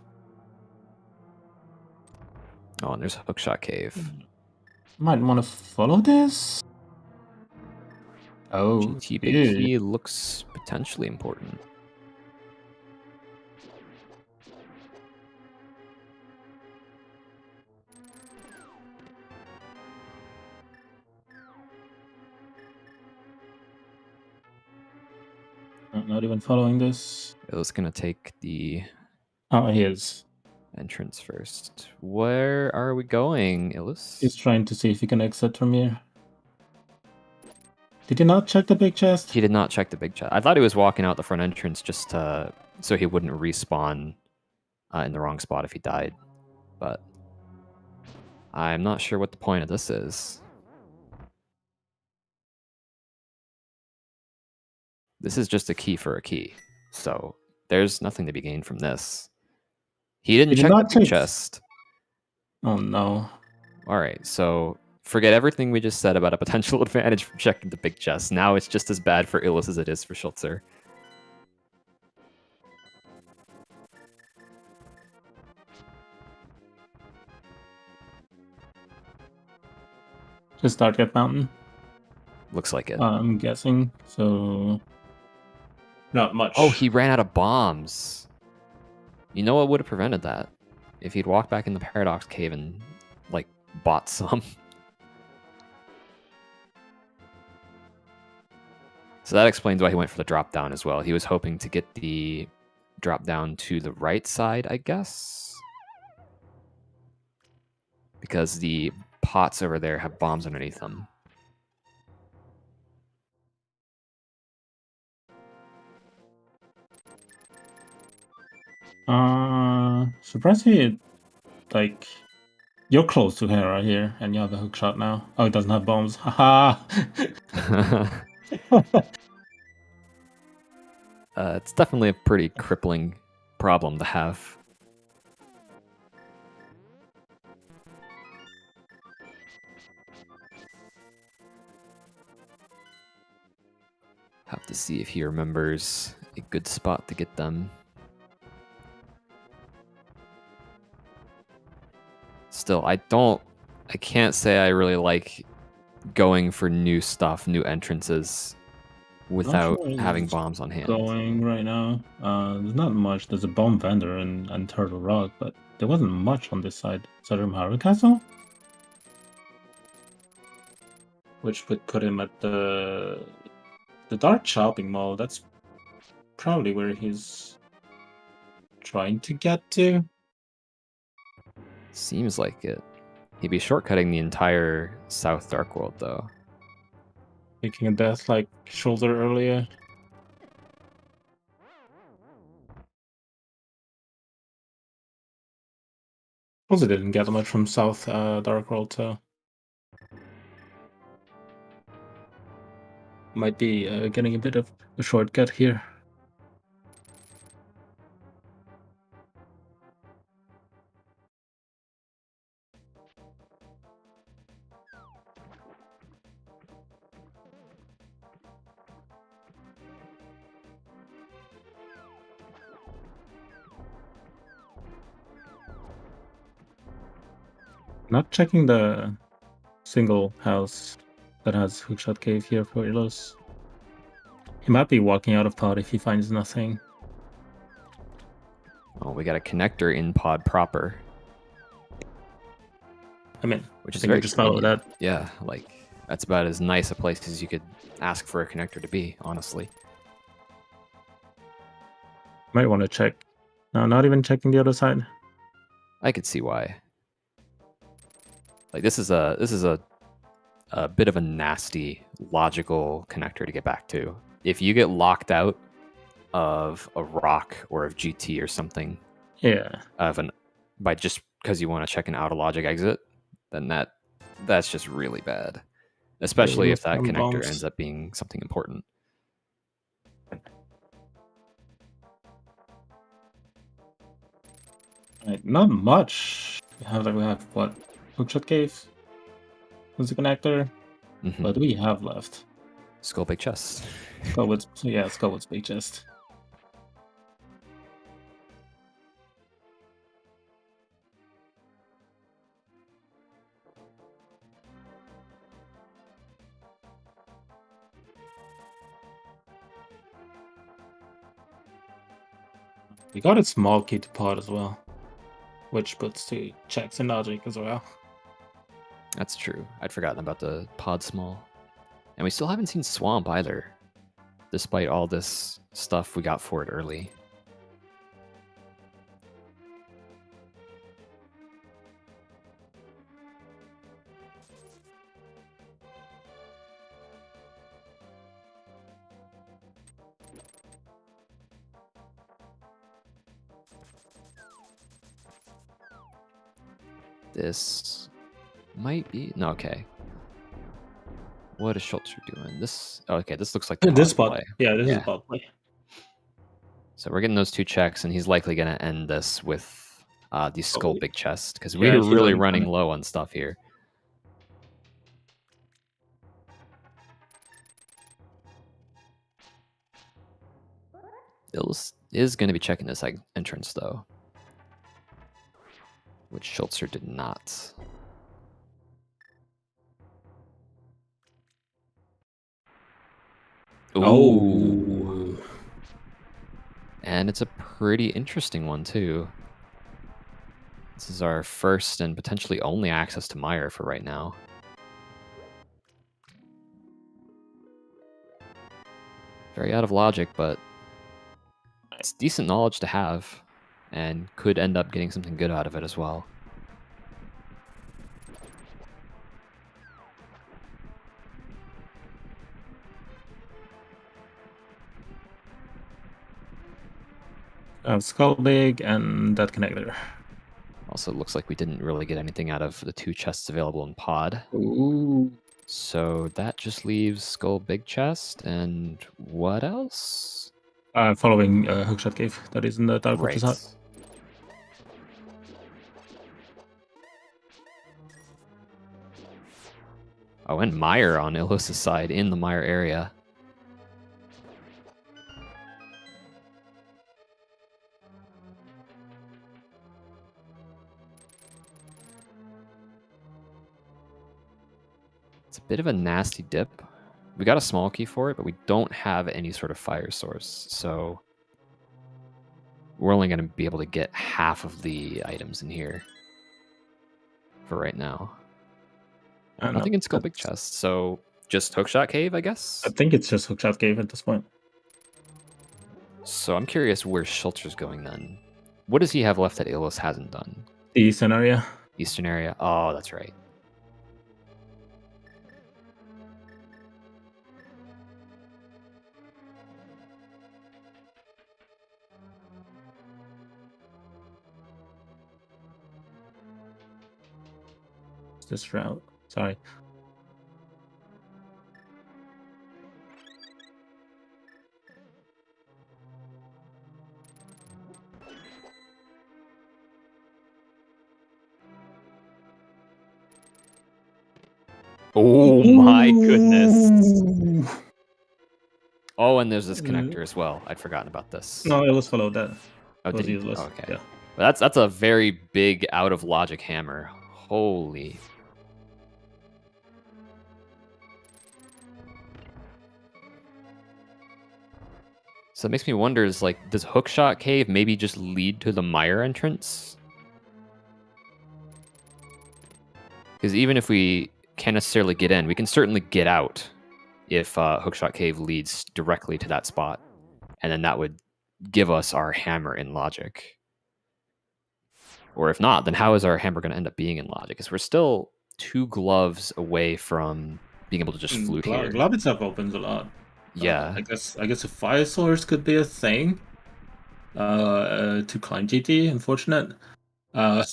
Oh, and there's a hookshot cave. Might want to follow this. Oh, GT big key looks potentially important. Not even following this. It was gonna take the... Oh, he is. Entrance first. Where are we going, Illus? He's trying to see if he can exit from here. Did he not check the big chest? He did not check the big chest. I thought he was walking out the front entrance just so he wouldn't respawn in the wrong spot if he died. But I'm not sure what the point of this is. This is just a key for a key. So there's nothing to be gained from this. He didn't check the big chest. Oh no. Alright, so forget everything we just said about a potential advantage from checking the big chest. Now it's just as bad for Illus as it is for Schulzer. Just Dark Mountain? Looks like it. I'm guessing, so... Not much. Oh, he ran out of bombs. You know what would have prevented that? If he'd walked back in the Paradox Cave and, like, bought some. So that explains why he went for the drop down as well. He was hoping to get the drop down to the right side, I guess. Because the pots over there have bombs underneath them. Surprisingly, like, you're close to her right here, and you have a hook shot now. Oh, it doesn't have bombs. Haha! It's definitely a pretty crippling problem to have. Have to see if he remembers a good spot to get them. Still, I can't say I really like going for new stuff, new entrances, without having bombs on hand. Going right now. There's not much. There's a bomb vendor and Turtle Rock, but there wasn't much on this side. Southern Haru Castle? Which would put him at the Dark Shopping Mall. That's probably where he's trying to get to. Seems like it. He'd be shortcutting the entire South Dark World, though. Making a death like Schulzer earlier. Also didn't get much from South Dark World, so might be getting a bit of a shortcut here. Not checking the single house that has Hookshot Cave here for Illus. He might be walking out of pod if he finds nothing. Oh, we got a connector in pod proper. I mean, which is I very just follow that. Yeah, like that's about as nice a place as you could ask for a connector to be, honestly. Might want to check. No, not even checking the other side. I could see why. Like this is a bit of a nasty logical connector to get back to. If you get locked out of a rock or of GT or something, yeah, by just because you want to check an out of logic exit, then that's just really bad. Especially if that connector ends up being something important. Right, not much. We have what? Hookshot Cave was the connector. Mm-hmm. What do we have left? Skull Big Chest. Skullwood's Big Chest. We got a small key to pod as well, which puts 2 checks in logic as well. That's true. I'd forgotten about the pod small. And we still haven't seen Swamp either, despite all this stuff we got for it early. This might be... No, okay. What is Schulzer doing? This... Oh, okay, this looks like the this spot. play. Yeah, this is pod play. So we're getting those 2 checks, and he's likely going to end this with the Skull Big Chest, because we're really running low on stuff here. Illus is going to be checking this entrance, though, which Schulzer did not. Ooh. And it's a pretty interesting one, too. This is our first and potentially only access to Meyer for right now. Very out of logic, but it's decent knowledge to have, and could end up getting something good out of it as well. Skull Big and that connector. Also, it looks like we didn't really get anything out of the 2 chests available in pod. Ooh. So that just leaves Skull Big Chest, and what else? Following Hookshot Cave, that is in the Dark Witch's Hut. Oh, and Meyer on Illus's side in the Meyer area. Bit of a nasty dip. We got a small key for it, but we don't have any sort of fire source, so we're only going to be able to get half of the items in here for right now. Nothing in Skull Big Chest, so just Hookshot Cave, I guess? I think it's just Hookshot Cave at this point. So I'm curious where Schulzer's going then. What does he have left that Illus hasn't done? The eastern area. Eastern area? Oh, that's right. This route. Sorry. Oh my goodness. Oh, and there's this connector as well. I'd forgotten about this. No, Illus followed that. Oh, did he? Illus. Okay. Yeah. Well, that's a very big out of logic hammer. Holy. So it makes me wonder, is like, does Hookshot Cave maybe just lead to the mire entrance? Because even if we can't necessarily get in, we can certainly get out if Hookshot Cave leads directly to that spot. And then that would give us our hammer in logic. Or if not, then how is our hammer going to end up being in logic? Because we're still 2 gloves away from being able to just flute here. Glove itself opens a lot. Yeah. I guess a fire source could be a thing. To climb GT, unfortunate. That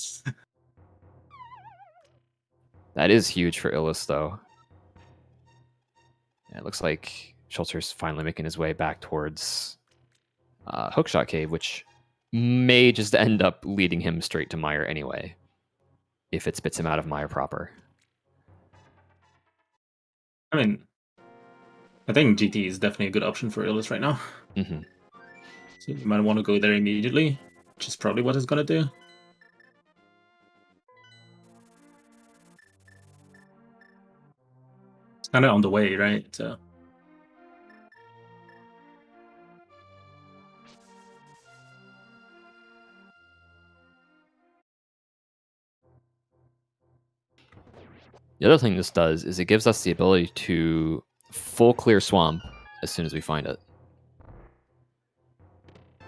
is huge for Illus, though. And it looks like Schulzer's finally making his way back towards Hookshot Cave, which may just end up leading him straight to Mire anyway, if it spits him out of Mire proper. I mean, I think GT is definitely a good option for Illus right now. Mm-hmm. So you might want to go there immediately, which is probably what it's going to do. It's kind of on the way, right? So. The other thing this does is it gives us the ability to full clear swamp as soon as we find it.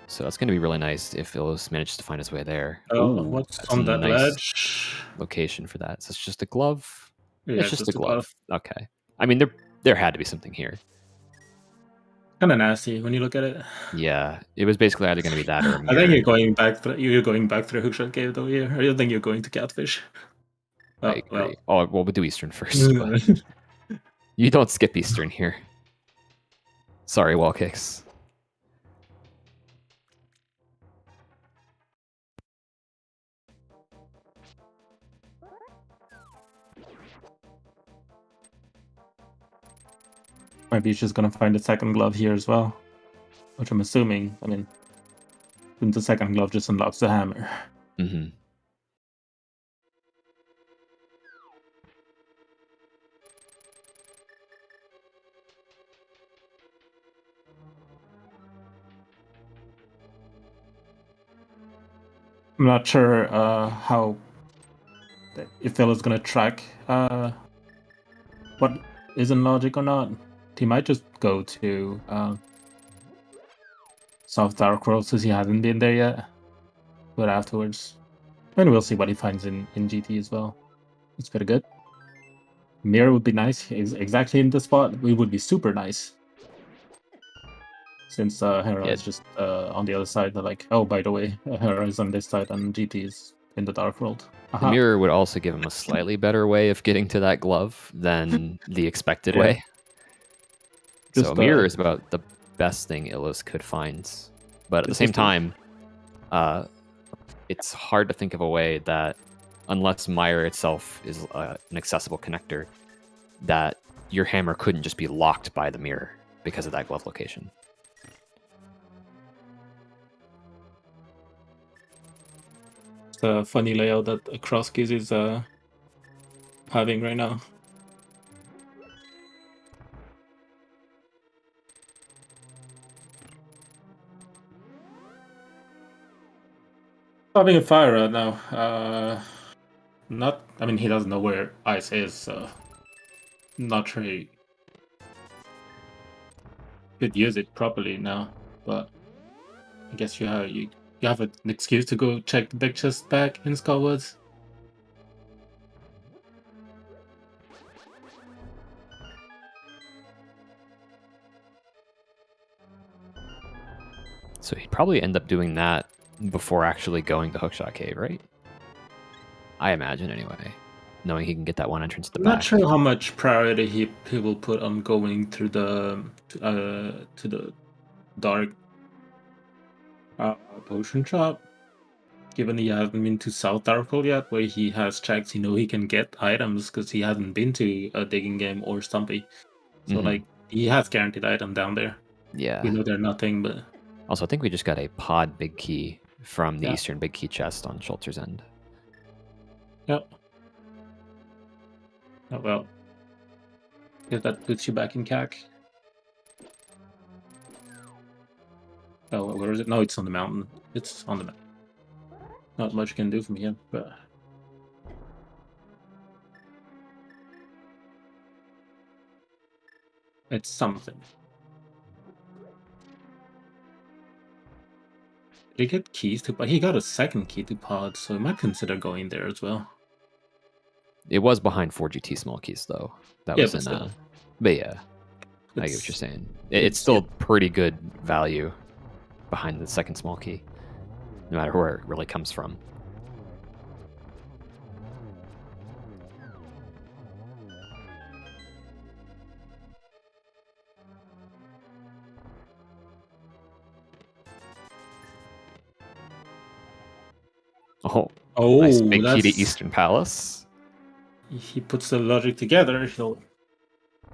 So that's going to be really nice if Illus manages to find his way there. Oh, what's on that ledge? Location for that. So it's just a glove. Yeah, it's just a glove. Okay. I mean, there had to be something here. Kind of nasty when you look at it. Yeah, it was basically either going to be that or a mirror. I think you're going back. You're going back through Hookshot Cave though. Here, I don't think you're going to Catfish. I agree. Well, we'll do Eastern first. But you don't skip Eastern here. Sorry, wall kicks. Maybe he's just gonna find a second glove here as well, which I'm assuming. I mean, the second glove just unlocks the hammer. Mm-hmm. I'm not sure how if Phil is gonna track what is in logic or not. He might just go to South Dark World since he hasn't been there yet. But afterwards, and we'll see what he finds in GT as well. It's pretty good. Mirror would be nice. Exactly in the spot, it would be super nice. Since Hera is just on the other side, they're like, oh, by the way, Hera is on this side and GT is in the Dark World. The mirror would also give him a slightly better way of getting to that glove than the expected way. So a mirror is about the best thing Illus could find. But at the same time, it's hard to think of a way that, unless Mire itself is an accessible connector, that your hammer couldn't just be locked by the mirror because of that glove location. It's a funny layout that Crosskeys is having right now. Having a fire right now. Not. I mean, he doesn't know where ice is, so not sure he could use it properly now. But I guess you have an excuse to go check the big chest back in Skullwoods. So he'd probably end up doing that before actually going to Hookshot Cave, right? I imagine, anyway. Knowing he can get that one entrance to the I'm back. not sure how much priority he will put on going through to the dark potion shop, given he hasn't been to South Darkhold yet, where he has checked, he can get items because he hasn't been to a digging game or Stumpy. So like he has guaranteed item down there. Yeah. We know they're nothing, but also I think we just got a pod big key from the Eastern big key chest on Schulzer's end. Yep. Oh well. Guess that puts you back in CAC. Oh, where is it? No, it's on the mountain. It's on the mountain. Not much you can do from here, but it's something. Did he get keys to pod? He got a second key to pod, so he might consider going there as well. It was behind 4GT small keys though. That was in but yeah. I get what you're saying. It's still pretty good value behind the second small key, no matter where it really comes from. Oh, nice big key to Eastern Palace. He puts the logic together, he'll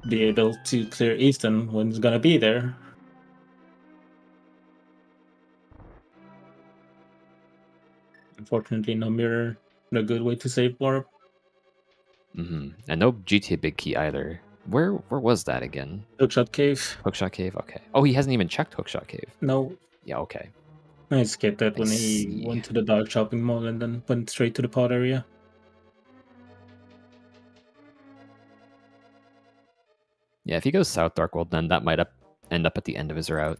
be able to clear Eastern when it's gonna be there. Unfortunately, no mirror, no good way to save warp. And no GTA big key either. Where was that again? Hookshot Cave. Hookshot Cave, okay. Oh, he hasn't even checked Hookshot Cave. No. Yeah, okay. I skipped that when he went to the dark shopping mall and then went straight to the pod area. Yeah, if he goes South Darkworld, then that might end up at the end of his route.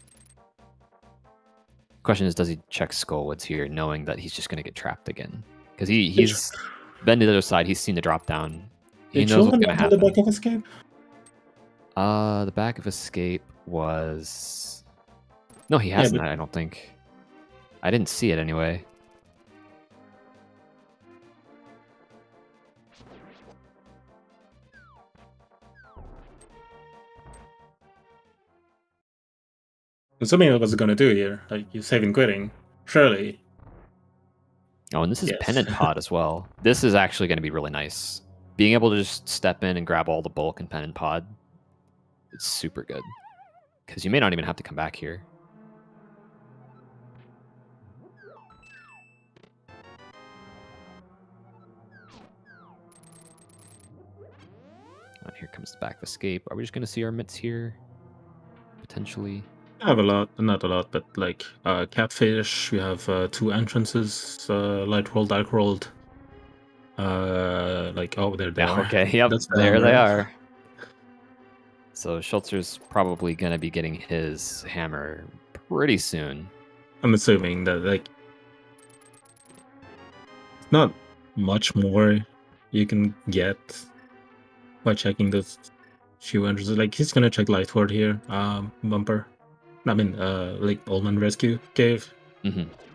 Question is, does he check Skullwoods here, knowing that he's just going to get trapped again? Because he's been to the other side, he's seen the drop down. He knows what's going to happen. The back of escape? The back of escape was... No, he hasn't, I don't think. I didn't see it anyway. Assuming what was it going to do here? Like, you're saving quitting. Surely. Oh, and this is Pennant Pod as well. This is actually going to be really nice. Being able to just step in and grab all the bulk in Pennant Pod, it's super good. Because you may not even have to come back here. And here comes the back of escape. Are we just going to see our mitts here? Potentially. I have a lot, not a lot, but like Catfish, we have 2 entrances, Light World, Dark World. Like, oh, there they are. Okay, yep, there they are. So Schulzer's probably going to be getting his hammer pretty soon. I'm assuming that, like, not much more you can get by checking those few entrances. Like, he's going to check Light World here, Bumper. I mean, like Oldman Rescue Cave,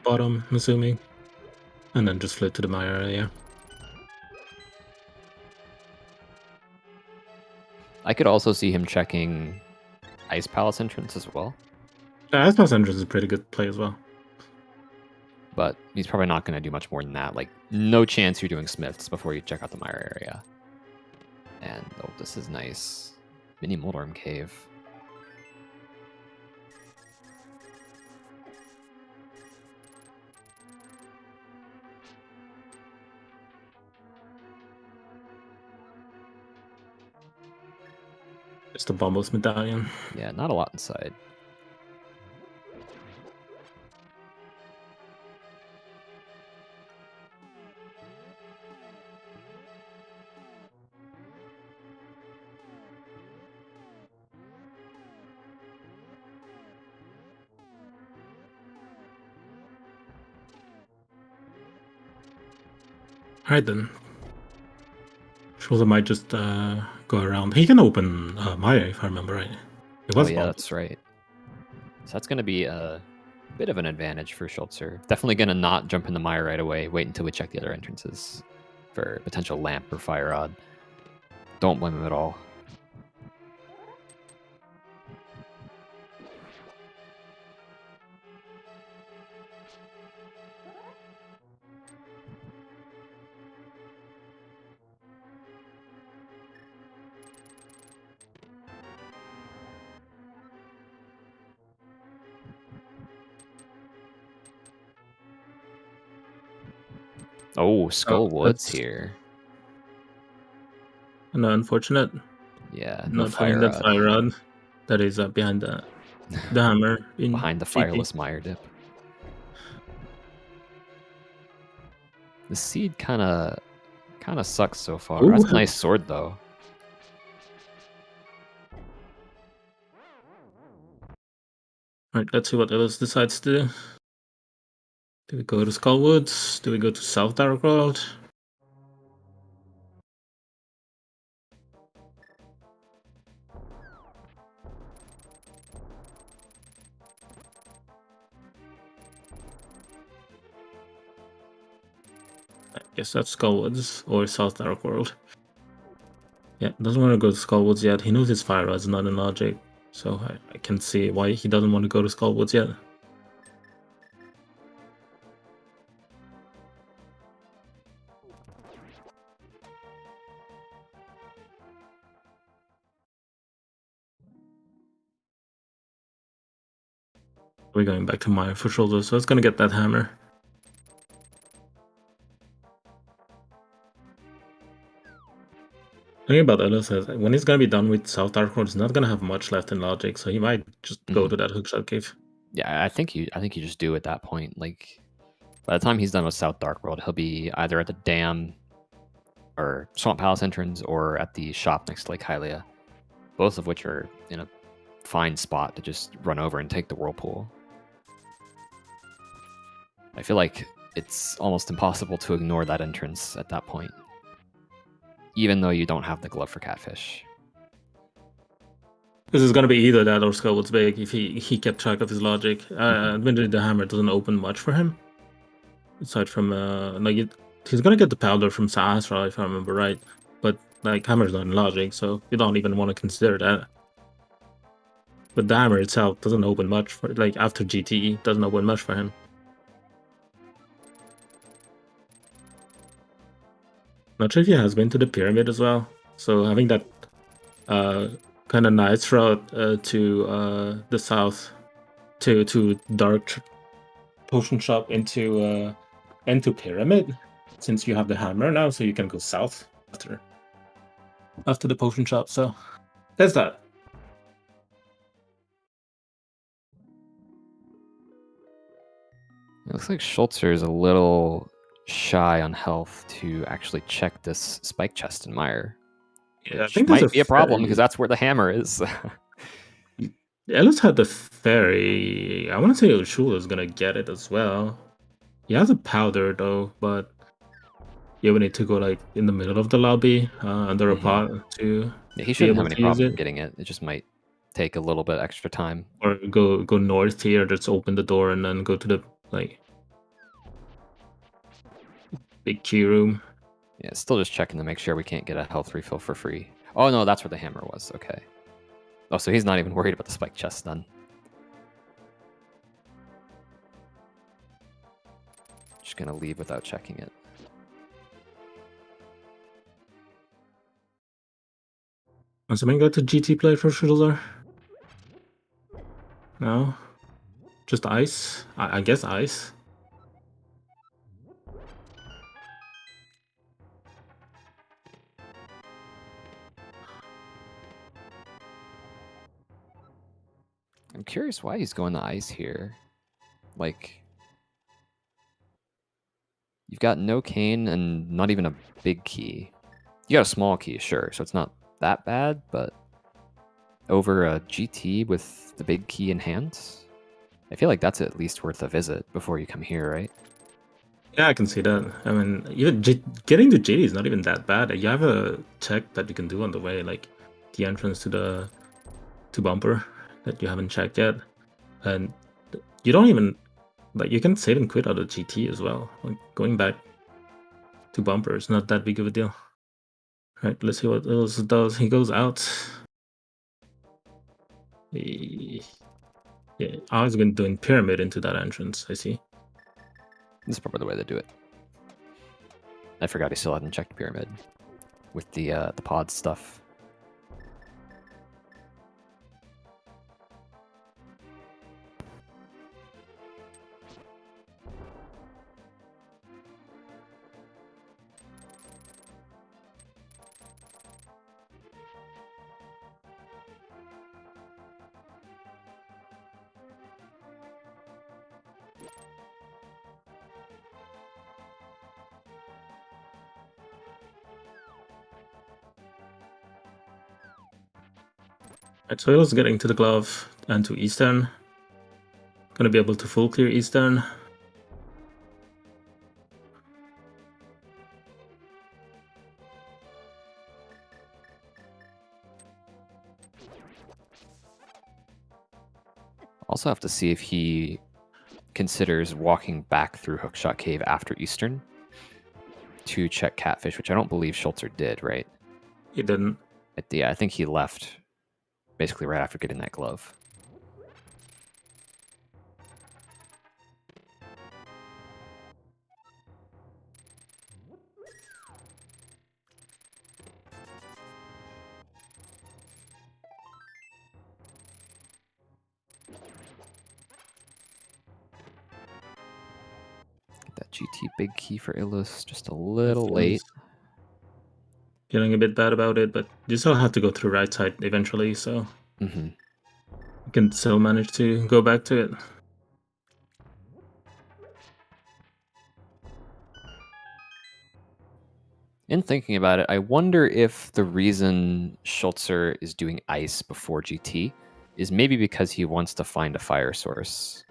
bottom, I'm assuming, and then just flip to the Maya area. I could also see him checking Ice Palace entrance as well. Ice Palace entrance is a pretty good play as well. But he's probably not going to do much more than that. Like, no chance you're doing Smiths before you check out the Mire area. And, oh, this is nice. Mini Moldorm Cave. Just a Bombos medallion. Yeah, not a lot inside. Alright then. Schulzer might just go around. He can open Maya, if I remember right. It was yeah, bombed. that's right. So that's going to be a bit of an advantage for Schulzer. Definitely going to not jump in the mire right away. Wait until we check the other entrances for potential lamp or fire rod. Don't blame him at all. Oh, Skull Woods here. No, unfortunate. Yeah, no Not fire having that rod. fire rod that is behind the hammer in Behind the GT. fireless mire dip. The seed kind of sucks so far. Ooh. That's a nice sword though. Right, let's see what Illus decides to do. Do we go to Skullwoods? Do we go to South Dark World? I guess that's Skullwoods or South Dark World. Yeah, doesn't want to go to Skullwoods yet. He knows his fire rod's not in logic, so I can see why he doesn't want to go to Skullwoods yet. We're going back to Maya for Schulzer, so it's gonna get that hammer. The thing about Illus is when he's gonna be done with South Dark World, he's not gonna have much left in logic, so he might just go to that hookshot cave. Yeah, I think you just do at that point. Like by the time he's done with South Dark World, he'll be either at the dam or Swamp Palace entrance or at the shop next to Lake Hylia, both of which are in a fine spot to just run over and take the whirlpool. I feel like it's almost impossible to ignore that entrance at that point, even though you don't have the glove for catfish. This is gonna be either that or Skullwoods Big if he kept track of his logic. Admittedly, the hammer doesn't open much for him, aside from he's gonna get the powder from Sahasra if I remember right, but like hammer's not in logic, so you don't even want to consider that. But the hammer itself doesn't open much for after GT doesn't open much for him. Not sure if he has been to the pyramid as well, so having that kind of nice route to the south to dark potion shop into pyramid, since you have the hammer now, so you can go south after the potion shop. So there's that. It looks like Schulzer is a little shy on health to actually check this spike chest in Mire. Yeah, I think might be a problem because that's where the hammer is. Illus had the fairy. I want to say Ushul is gonna get it as well. He has a powder though, but you would need to go in the middle of the lobby under a pot to. Yeah, he shouldn't have any problem getting it. It just might take a little bit extra time. Or go north here, just open the door and then go to the big key room. Yeah, still just checking to make sure we can't get a health refill for free. Oh no, that's where the hammer was. Okay. Oh, so he's not even worried about the spike chest then. Just gonna leave without checking it. Has something got to GT play for Schulzer? No? Just ice? I guess ice. I'm curious why he's going to ice here. Like, you've got no cane and not even a big key. You got a small key, sure, so it's not that bad, but over a GT with the big key in hand, I feel like that's at least worth a visit before you come here, right? Yeah, I can see that. I mean, even getting to JD is not even that bad. You have a check that you can do on the way, like the entrance to the bumper that you haven't checked yet, and you don't even like you can save and quit out of GT as well. Like going back to bumper is not that big of a deal. Right, let's see what Illus does. He goes out. Yeah, I was been doing pyramid into that entrance. I see. This is probably the way they do it. I forgot he still hadn't checked pyramid with the pod stuff. Right, so Illus getting to the glove and to Eastern. Gonna be able to full clear Eastern. Also have to see if he considers walking back through Hookshot Cave after Eastern to check Catfish, which I don't believe Schulzer did, right? He didn't. Yeah, I think he left basically right after getting that glove. Get that GT big key for Illus, just a little late. Feeling a bit bad about it, but you still have to go through right side eventually, so you can still manage to go back to it. In thinking about it, I wonder if the reason Schulzer is doing ice before GT is maybe because he wants to find a fire source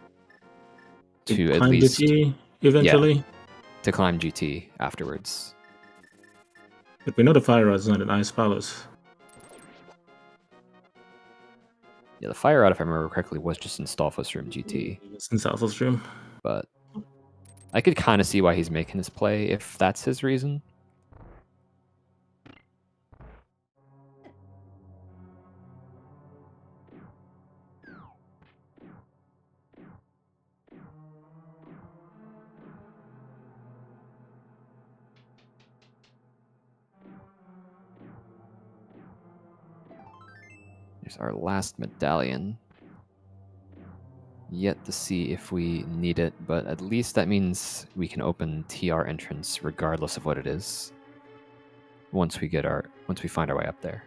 to at climb least GT eventually. to climb GT afterwards. But we know the fire rod is not an ice palace. Yeah, the fire rod, if I remember correctly, was just in Stolfos room GT. It's in Southwest room. But I could kind of see why he's making this play if that's his reason. Here's our last medallion. Yet to see if we need it, but at least that means we can open TR entrance regardless of what it is. Once we find our way up there.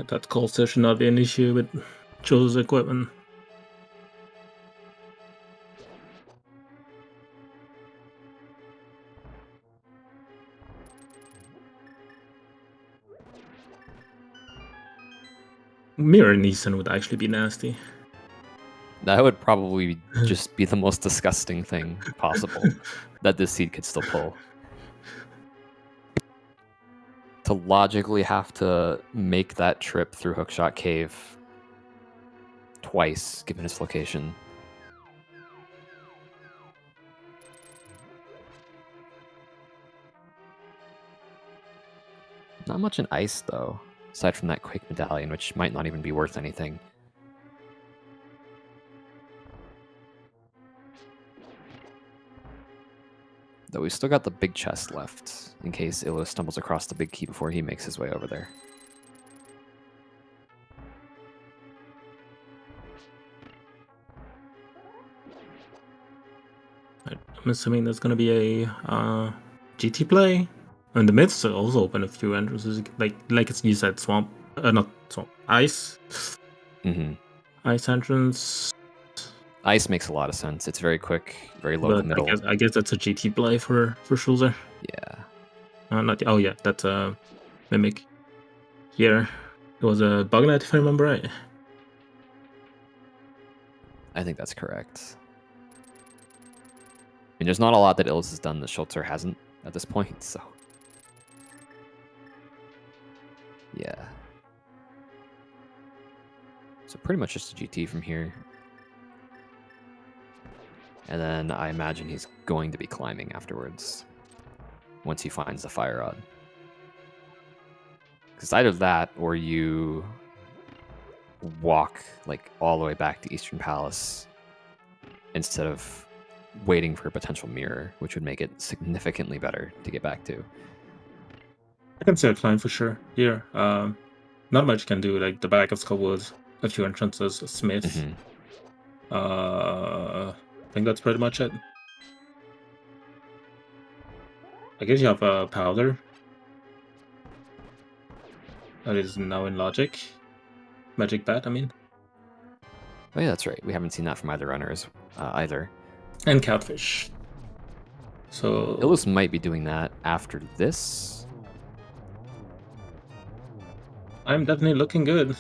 That culture should not be an issue with Joe's equipment. Mirror Neeson would actually be nasty. That would probably just be the most disgusting thing possible that this seed could still pull. To logically have to make that trip through Hookshot Cave twice, given its location. Not much in ice, though, aside from that quick medallion, which might not even be worth anything. Though we've still got the big chest left, in case Illus stumbles across the big key before he makes his way over there. I'm assuming there's going to be a GT play. And the mids also open a few entrances, like you said, swamp, not swamp, ice. Ice entrance. Ice makes a lot of sense. It's very quick, very low But middle. I guess that's a GT play for Schulzer. Yeah. Not. Oh yeah, that's a mimic. Here, it was a bug net if I remember right. I think that's correct. I mean, there's not a lot that Illus has done that Schulzer hasn't at this point, so. Yeah. So pretty much just a GT from here. And then I imagine he's going to be climbing afterwards once he finds the fire rod. Because either that or you walk like all the way back to Eastern Palace instead of waiting for a potential mirror, which would make it significantly better to get back to. I can say a climb for sure here. Not much you can do, like the back of Skullwood, a few entrances, Smith. I think that's pretty much it. I guess you have a powder. That is now in Logic. Magic Bat, I mean. Oh yeah, that's right. We haven't seen that from either runners either. And Catfish. So Illus might be doing that after this. I'm definitely looking good.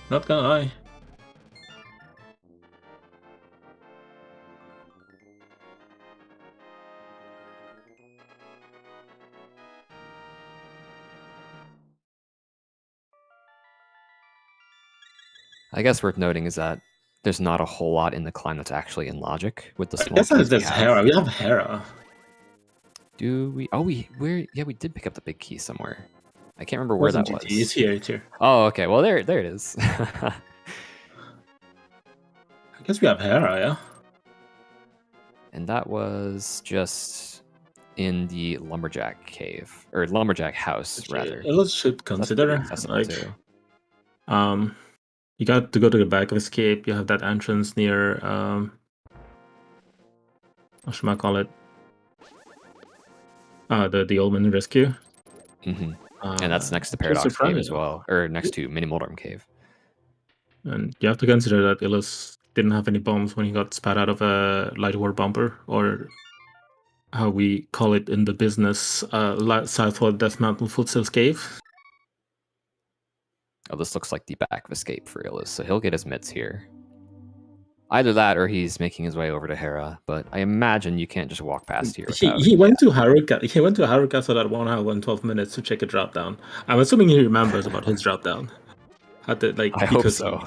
Not gonna lie. I guess worth noting is that there's not a whole lot in the climb that's actually in Logic with the small. I guess there's Hera. We have Hera. Do we? Oh, we did pick up the big key somewhere. I can't remember where that was. It's here, it's here. Oh, okay. Well, there it is. I guess we have Hera, yeah. And that was just in the lumberjack cave or lumberjack house, rather. Illus should consider like, you got to go to the back of Escape. You have that entrance near what should I call it? The Old Man Rescue. And that's next to Paradox Cave as well, or next to Mini Moldorm Cave. And you have to consider that Illus didn't have any bombs when he got spat out of a light war bumper, or how we call it in the business, Southward Death Mountain Footsteps Cave. Oh, this looks like the back of Escape for Illus, so he'll get his mitts here. Either that or he's making his way over to Hera, but I imagine you can't just walk past here. He went to Haruka. He went to Haruka for that 1 hour and 12 minutes to check a drop down. I'm assuming he remembers about his drop down. I hope so.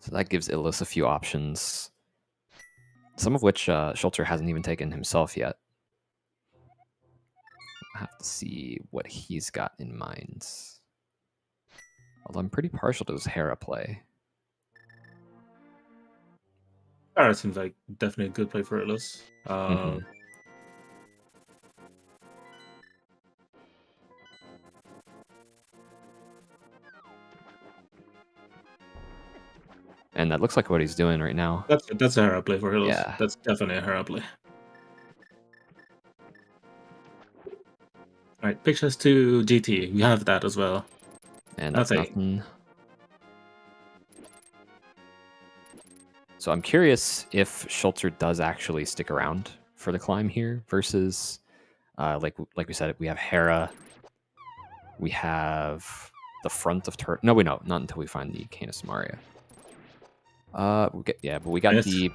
So that gives Illus a few options, some of which Schulzer hasn't even taken himself yet. I'll have to see what he's got in mind. Although I'm pretty partial to his Hera play. Hera seems like definitely a good play for Illus. And that looks like what he's doing right now. That's a Hera play for Illus. Yeah. That's definitely a Hera play. Alright, pictures to GT. We have that as well. And that's nothing. So I'm curious if Schulzer does actually stick around for the climb here versus, like we said, we have Hera. We have the front of Turret. No, not until we find the Canis Maria. But we got Smith.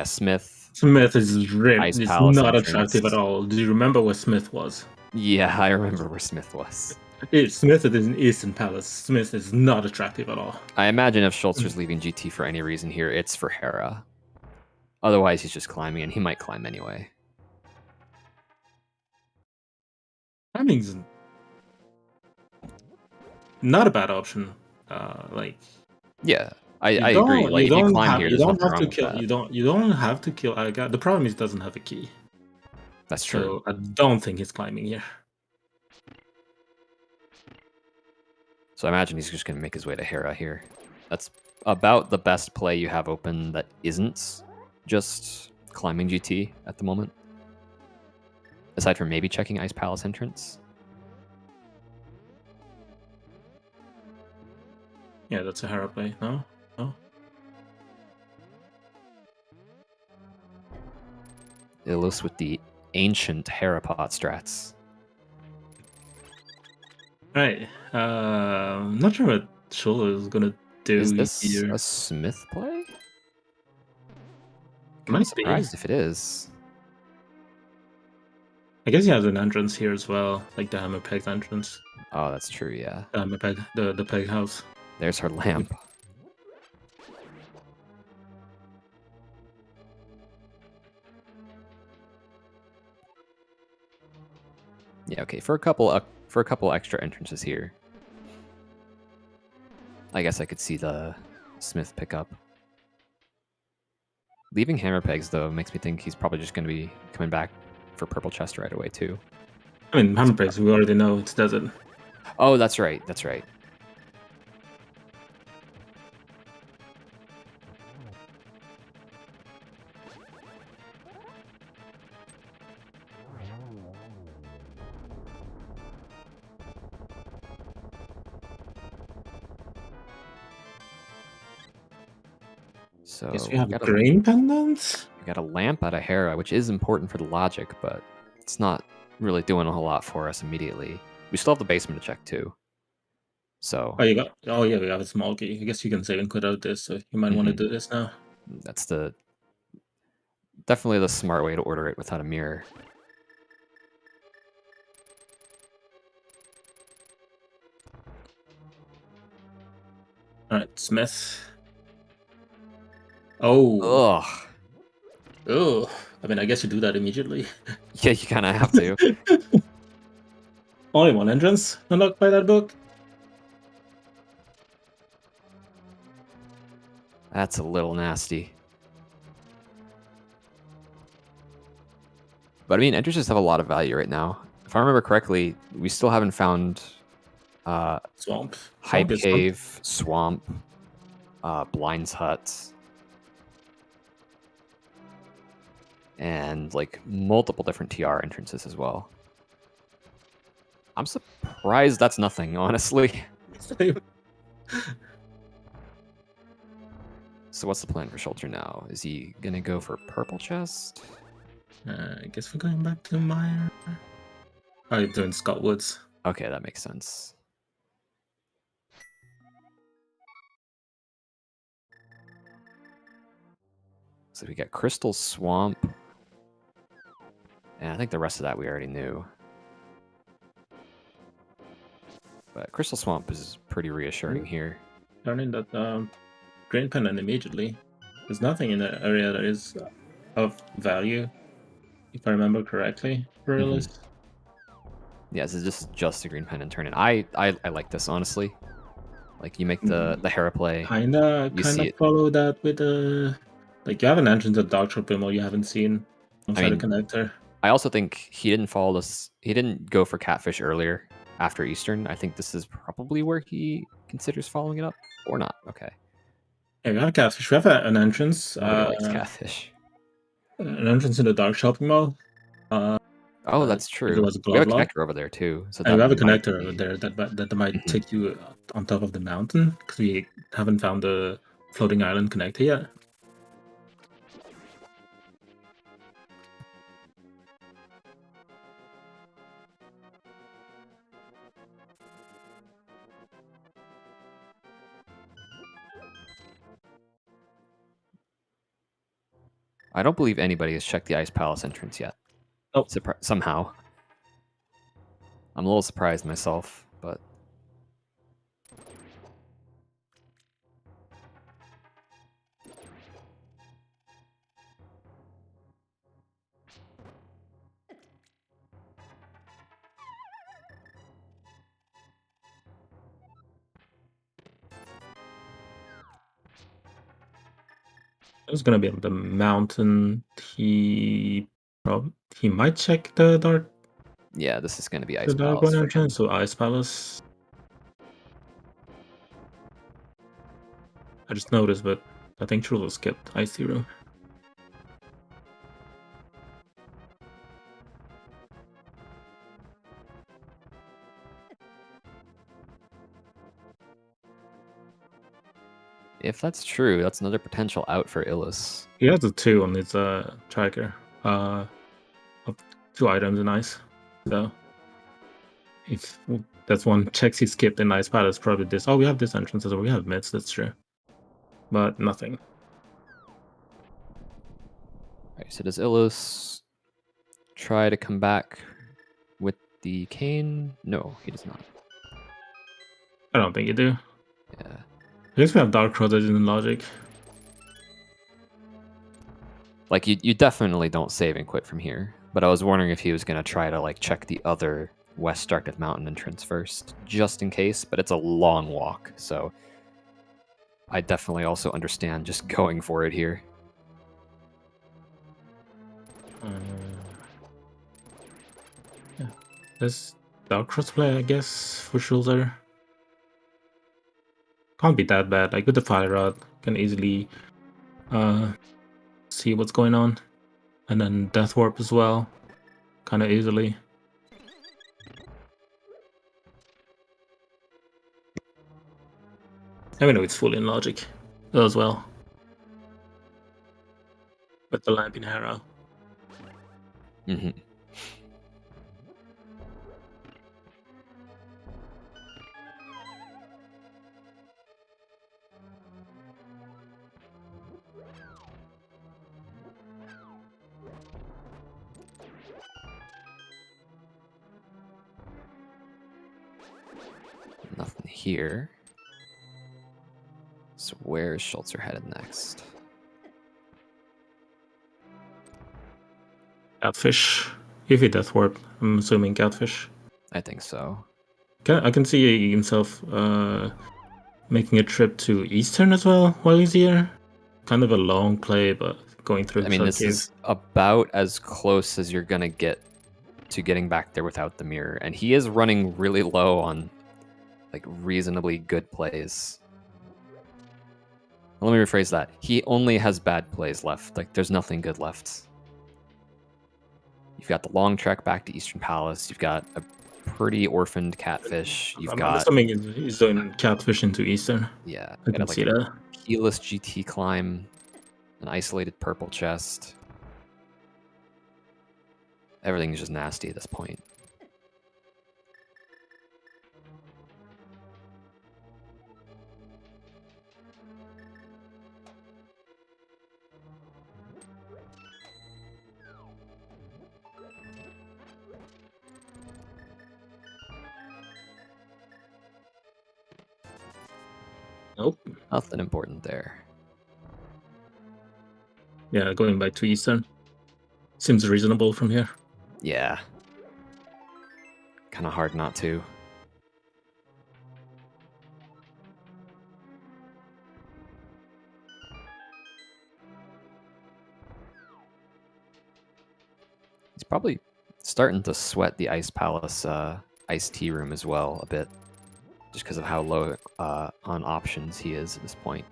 Smith. Smith is ripped. It's not entrance. attractive at all. Do you remember where Smith was? Yeah, I remember where Smith was. Smith is in Eastern Palace. Smith is not attractive at all. I imagine if Schulzer's leaving GT for any reason here, it's for Hera. Otherwise, he's just climbing, and he might climb anyway. Climbing's not a bad option. Yeah, I agree. Like if you climb here, you there's don't nothing have wrong to with kill. that. You don't have to kill Aga. The problem is it doesn't have a key. That's true. So I don't think he's climbing here. So I imagine he's just going to make his way to Hera here. That's about the best play you have open that isn't just climbing GT at the moment. Aside from maybe checking Ice Palace entrance. Yeah, that's a Hera play. No? No? Illus with the ancient Herapot strats. Right. I'm not sure what Schulzer is gonna do Is this here. a Smith play? I'm Might be. surprised if it is. I guess he has an entrance here as well, like the Hammer Peg's entrance. Oh, that's true, yeah. The Hammer Peg, the Peg house. There's her lamp. Yeah, okay, for a couple extra entrances here. I guess I could see the Smith pickup. Leaving hammer pegs though makes me think he's probably just going to be coming back for purple chest right away too. I mean, Hammer Pegs, we already know it doesn't. Oh, that's right. That's right. So Guess we have a green pendant. We got a lamp out of Hera, which is important for the logic, but it's not really doing a whole lot for us immediately. We still have the basement to check too. So Oh, you got. Oh yeah, we have a small key. I guess you can save and quit out this, so you might want to do this now. That's definitely the smart way to order it without a mirror. All right, Smith. Oh. Ugh. Oh. I mean, I guess you do that immediately. Yeah, you kind of have to. Only one entrance unlocked by that book. That's a little nasty. But I mean, entrances have a lot of value right now. If I remember correctly, we still haven't found Swamp. Hype Cave, Swamp, Blind's Hut, and like multiple different TR entrances as well. I'm surprised that's nothing, honestly. So what's the plan for Schulzer now? Is he gonna go for purple chest? I guess we're going back to Meyer. Oh, you're doing Scott Woods. Okay, that makes sense. So we got Crystal Swamp. And I think the rest of that we already knew. But Crystal Swamp is pretty reassuring here. Turning that green pendant immediately. There's nothing in the area that is of value, if I remember correctly, for Illus. Yeah, this is just a green pendant turn. And I like this, honestly. Like, you make the Hera play. Kinda follow that with like, you have an entrance at Dark Shop Bimmel you haven't seen inside the connector. I also think he didn't follow this. He didn't go for Catfish earlier after Eastern. I think this is probably where he considers following it up, or not. Okay. Yeah, we have Catfish. We have an entrance. Nobody likes Catfish. An entrance in the Dark Shopping Mall. Oh, that's true. We have a connector over there too. So we have a connector over there that might take you on top of the mountain, because we haven't found the floating island connector yet. I don't believe anybody has checked the Ice Palace entrance yet. Oh, somehow. I'm a little surprised myself, but It's gonna be on the mountain. He might check the dark Yeah, this is gonna be Ice the dark Palace one for him. entrance, so Ice Palace. I just noticed, but I think Schulzer skipped Icy Room. If that's true, that's another potential out for Illus. He has a 2 on his tracker. Of 2 items in ice. So if that's one checks he skipped in Ice Palace, probably this. Oh, we have this entrance as well. We have mids, that's true. But nothing. Alright, so does Illus try to come back with the cane? No, he does not. I don't think you do. Yeah. I guess we have Dark Crossed in logic. Like, you definitely don't save and quit from here. But I was wondering if he was going to try to, like, check the other West Darkest Mountain entrance first, just in case. But it's a long walk, so I definitely also understand just going for it here. Yeah. There's Dark Crossplay, I guess, for Schulzer. Can't be that bad. Like with the Fire Rod, can easily see what's going on. And then Death Warp as well, kind of easily. I mean, it's fully in logic as well. With the lamp in Harrow. Mm-hmm. Nothing here. So where is Schulzer headed next? Catfish. If he Death Warp, I'm assuming Catfish. I think so. I can see himself making a trip to Eastern as well while he's here. Kind of a long play, but going through. I mean, this is about as close as you're gonna get to getting back there without the mirror, and he is running really low on like reasonably good plays. Well, let me rephrase that. He only has bad plays left. Like, there's nothing good left. You've got the long trek back to Eastern Palace. You've got a pretty orphaned Catfish. You've got... I'm assuming he's doing Catfish into Eastern. Yeah. I can see that. Keyless GT climb. An isolated purple chest. Everything's just nasty at this point. Nope. Nothing important there. Yeah, going back to Eastern. Seems reasonable from here. Yeah. Kind of hard not to. He's probably starting to sweat the Ice Palace iced tea room as well a bit. Just because of how low on options he is at this point.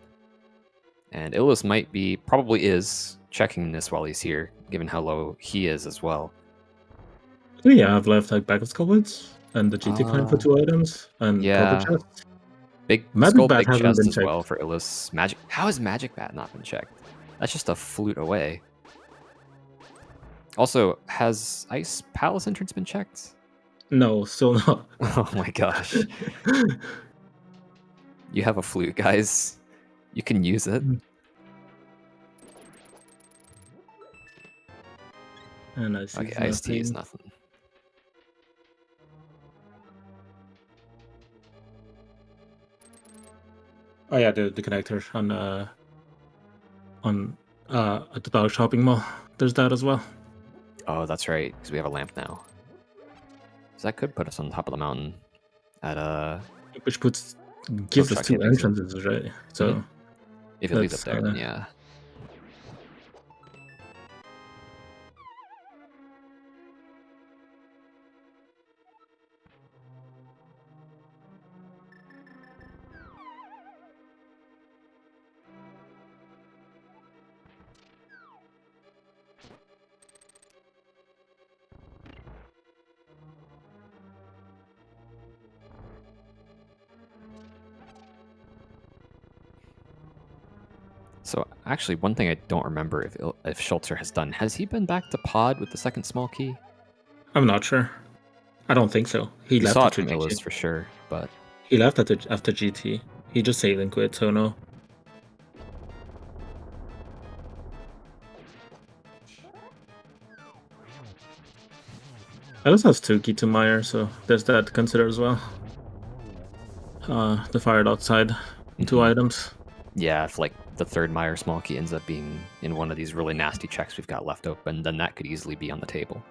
And Illus probably is checking this while he's here, given how low he is as well. Yeah, I have left like backup skullheads and the GT climb for 2 items and yeah. purple chest. Big Magic skull, Bat big hasn't chest been as checked. well for Illus. How has Magic Bat not been checked? That's just a flute away. Also, has Ice Palace entrance been checked? No, still not. Oh my gosh. You have a flute, guys. You can use it. And I see Okay, Ice Tea is nothing. Oh yeah, the connector at the Dollar Shopping Mall. There's that as well. Oh, that's right, because we have a lamp now. So that could put us on top of the mountain at which gives us 2 entrances, right? So if it leads up there, then yeah. So actually, one thing I don't remember if Schulzer has done, has he been back to pod with the second small key? I'm not sure. I don't think so. He We left saw it after from Illus GT. for sure, but He left after GT. He just saved and quit, so no. Illus has 2 key to Meyer, so there's that to consider as well. The fired outside 2 items. Yeah, if like the third Meyer small key ends up being in one of these really nasty checks we've got left open, then that could easily be on the table.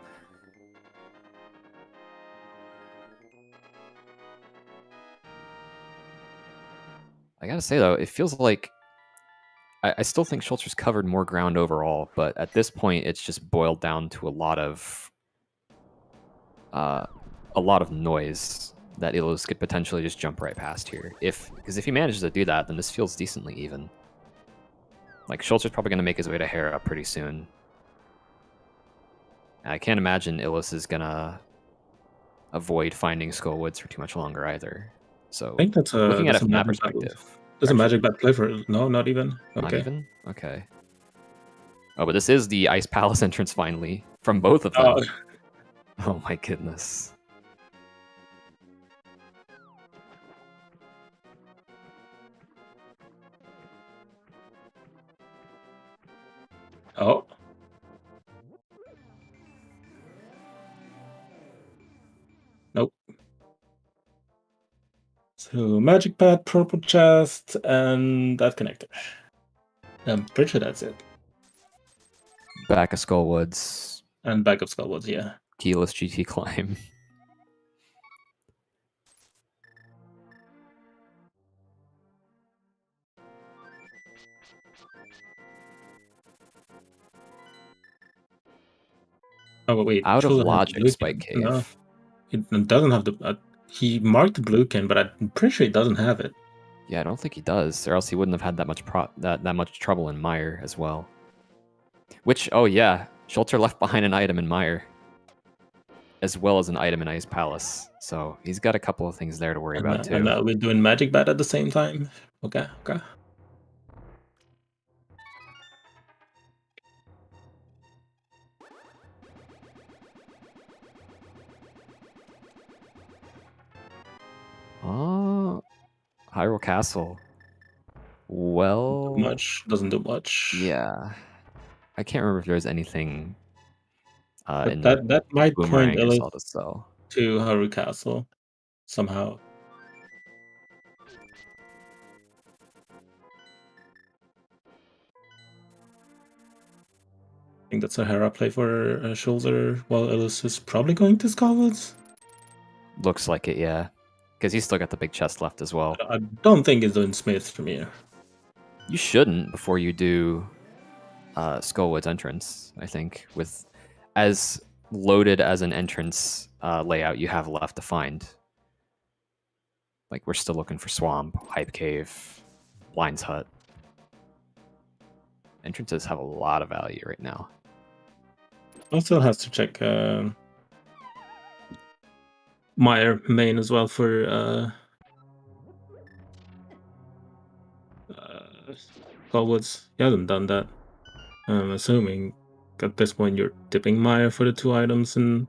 I gotta say though, it feels like I still think Schulzer's covered more ground overall, but at this point it's just boiled down to a lot of noise that Illus could potentially just jump right past here. Because if he manages to do that, then this feels decently even. Like, Schulzer's probably going to make his way to Hera pretty soon. And I can't imagine Illus is going to avoid finding Skullwoods for too much longer either. So, I think that's looking at it a from that magic perspective. There's a magic bat play for no, not even. Okay. Not even? Okay. Oh, but this is the Ice Palace entrance finally from both of them. Oh my goodness. Oh. Nope. So magic pad, purple chest, and that connector. I'm pretty sure that's it. Back of Skullwoods. And back of Skullwoods, yeah. Keyless GT climb. Oh, but wait. Out of Schulzer has the logic, blue Spike can. Cave. No, it doesn't have the. He marked the blue can, but I'm pretty sure he doesn't have it. Yeah, I don't think he does, or else he wouldn't have had that much that much trouble in Meyer as well. Which, oh yeah, Schulzer left behind an item in Meyer, as well as an item in Ice Palace. So he's got a couple of things there to worry about too. And now we're doing magic bat at the same time. Okay, okay. Oh, Hyrule Castle. Well, Doesn't do much. Yeah, I can't remember if there's anything. But that might point Illus to Hyrule Castle somehow. I think that's a Hera play for Schulzer, while Illus is probably going to Skullwoods. Looks like it, yeah. Because he's still got the big chest left as well. I don't think he's doing Smith from here. You shouldn't before you do Skullwood's entrance, I think. With as loaded as an entrance layout you have left to find. Like, we're still looking for Swamp, Hype Cave, Blind's Hut. Entrances have a lot of value right now. Also has to check Meyer main as well for Skullwoods. He hasn't done that. I'm assuming at this point you're dipping Meyer for the 2 items in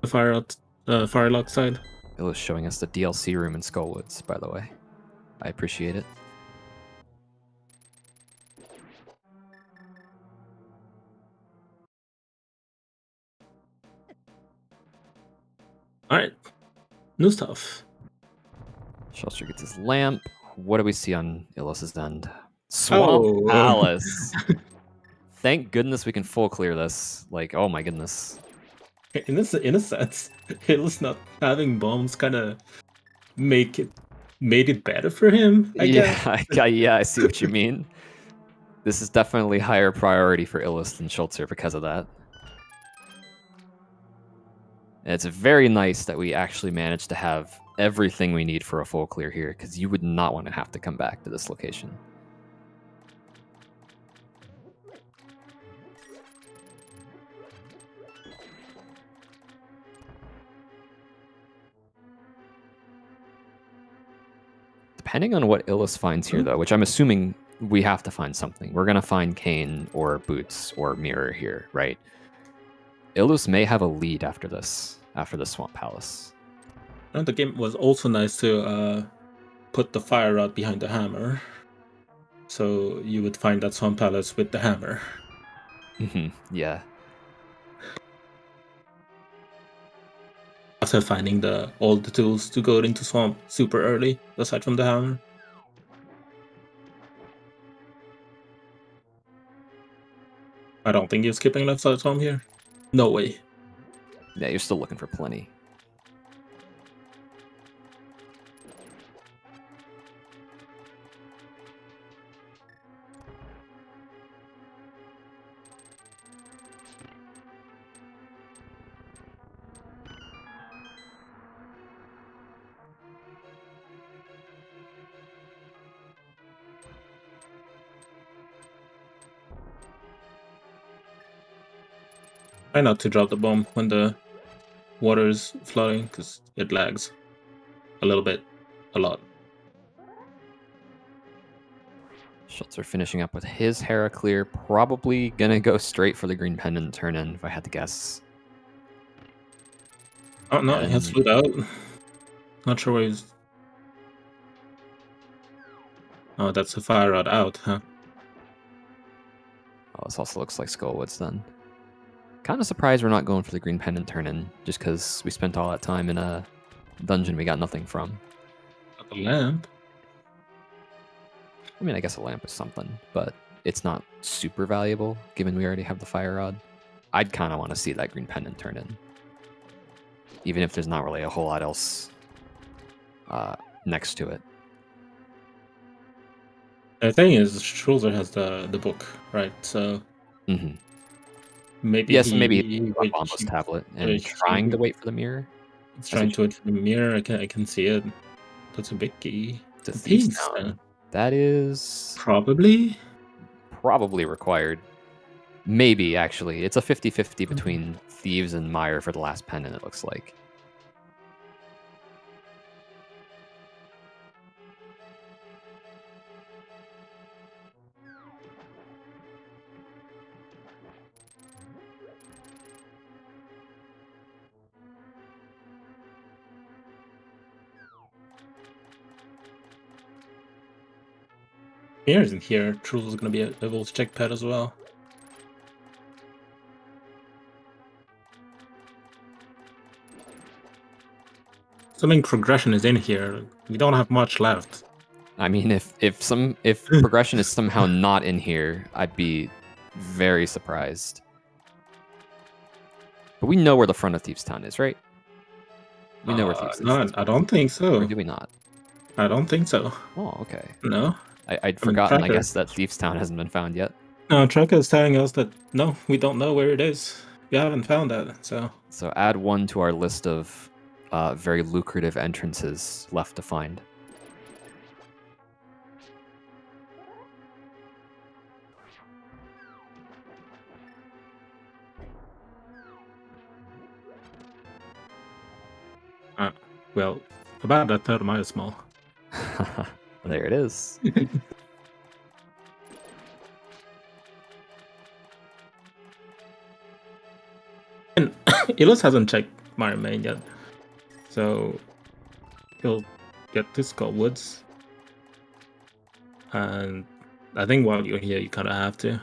the Firelock side. It was showing us the DLC room in Skullwoods, by the way. I appreciate it. Alright. New stuff. Schulzer gets his lamp. What do we see on Illus's end? Swamp Palace. Thank goodness we can full clear this. Like, oh my goodness. In a sense, Illus not having bombs kind of made it better for him, I guess. Yeah, I see what you mean. This is definitely higher priority for Illus than Schulzer because of that. And it's very nice that we actually managed to have everything we need for a full clear here, because you would not want to have to come back to this location. Depending on what Illus finds here, though, which I'm assuming we have to find something. We're gonna find Kane or Boots or Mirror here, right? Illus may have a lead after this Swamp Palace. And the game was also nice to put the fire rod behind the hammer, so you would find that Swamp Palace with the hammer. Yeah. After finding all the tools to go into Swamp super early, aside from the hammer. I don't think you're skipping left side Swamp here. No way. Yeah, you're still looking for plenty. Try not to drop the bomb when the water is flooding, because it lags a little bit, a lot. Schulzer finishing up with his Heraclear, probably gonna go straight for the green pendant turn in, if I had to guess. Oh no, he has flew out. Not sure where he's... Oh, that's a fire rod out, huh? Oh, this also looks like Skullwoods then. Kind of surprised we're not going for the green pendant turn in, just because we spent all that time in a dungeon we got nothing from. Got the lamp. I mean, I guess a lamp is something, but it's not super valuable, given we already have the fire rod. I'd kind of want to see that green pendant turn in. Even if there's not really a whole lot else next to it. The thing is, Schulzer has the book, right? So maybe maybe he's up on this tablet and trying to wait for the mirror. He's trying to wait for the mirror. I can see it. That's a big key. The Thieves Town. That is probably required. Maybe, actually. It's a 50-50 between Thieves and Mire for the last pendant, it looks like. Mirror isn't here. Truls is going to be able to check pad as well. Something progression is in here. We don't have much left. I mean, if progression is somehow not in here, I'd be very surprised. But we know where the front of Thieves Town is, right? We know where Thieves is. I don't think so. Or do we not? I don't think so. Oh, okay. No. I'd forgotten, I guess, that Thieves Town hasn't been found yet. No, Tracker is telling us that, no, we don't know where it is. We haven't found that, so... So add one to our list of very lucrative entrances left to find. Well, about a third mile small. There it is. And Illus hasn't checked my main yet, so he'll get to Skullwoods. And I think while you're here, you kind of have to.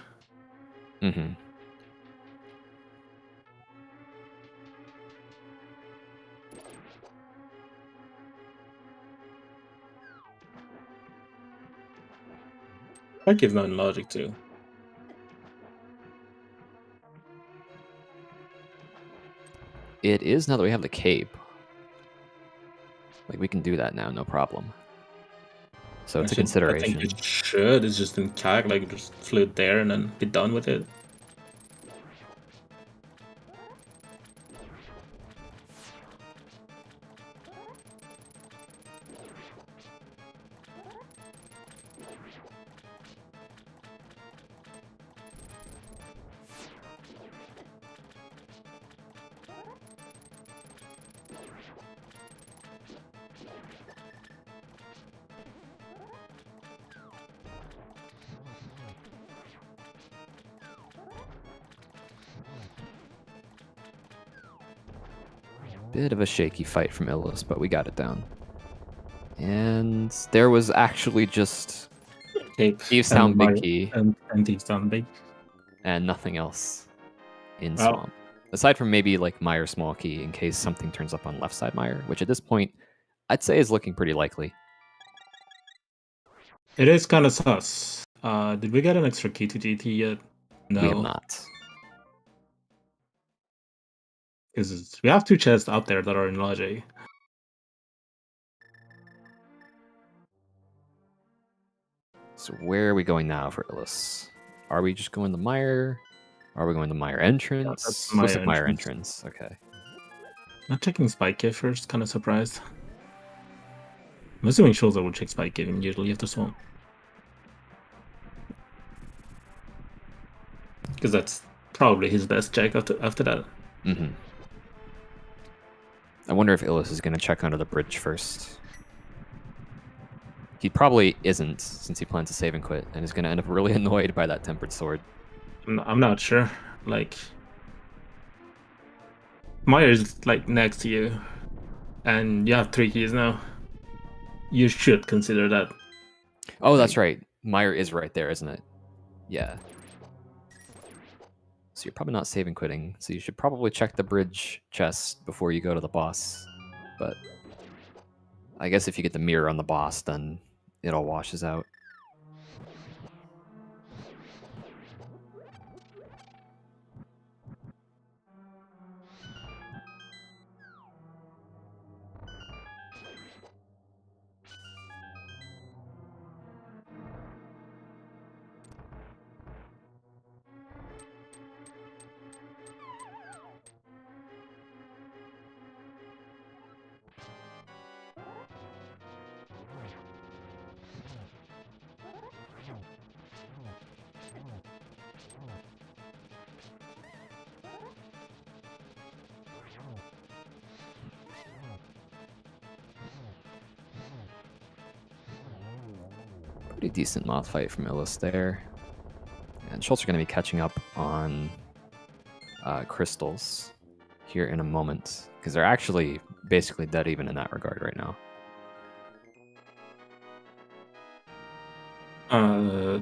That gives no logic too. It is now that we have the cape. Like, we can do that now, no problem. So it's a consideration. I think it should. It's just in CAG, like, just float there and then be done with it. Bit of a shaky fight from Illus, but we got it down. And there was actually just Cape Thieves Town Big Key and Thieves Town Big. and nothing else in Wow. Swamp. Aside from maybe like Mire Small Key in case something turns up on left side Mire, which at this point I'd say is looking pretty likely. It is kind of sus. Did we get an extra key to GT yet? No. We have not. Because we have 2 chests out there that are in Logic. So where are we going now for Illus? Are we just going the Mire? Are we going the Mire entrance? that's Looks Mire like Mire entrance. entrance. Okay. Not checking Spike Cave first, kind of surprised. I'm assuming Schulzer will check Spike Cave immediately after Swamp. Because that's probably his best check after that. Mm-hmm. I wonder if Illus is going to check under the bridge first. He probably isn't, since he plans to save and quit, and is going to end up really annoyed by that Tempered Sword. I'm not sure. Like, Mire's like next to you, and you have 3 keys now. You should consider that. Oh, that's right. Mire is right there, isn't it? Yeah. So you're probably not saving quitting, so you should probably check the bridge chest before you go to the boss. But I guess if you get the mirror on the boss, then it all washes out. Pretty decent moth fight from Illus there. And Schultz are going to be catching up on crystals here in a moment, because they're actually basically dead even in that regard right now.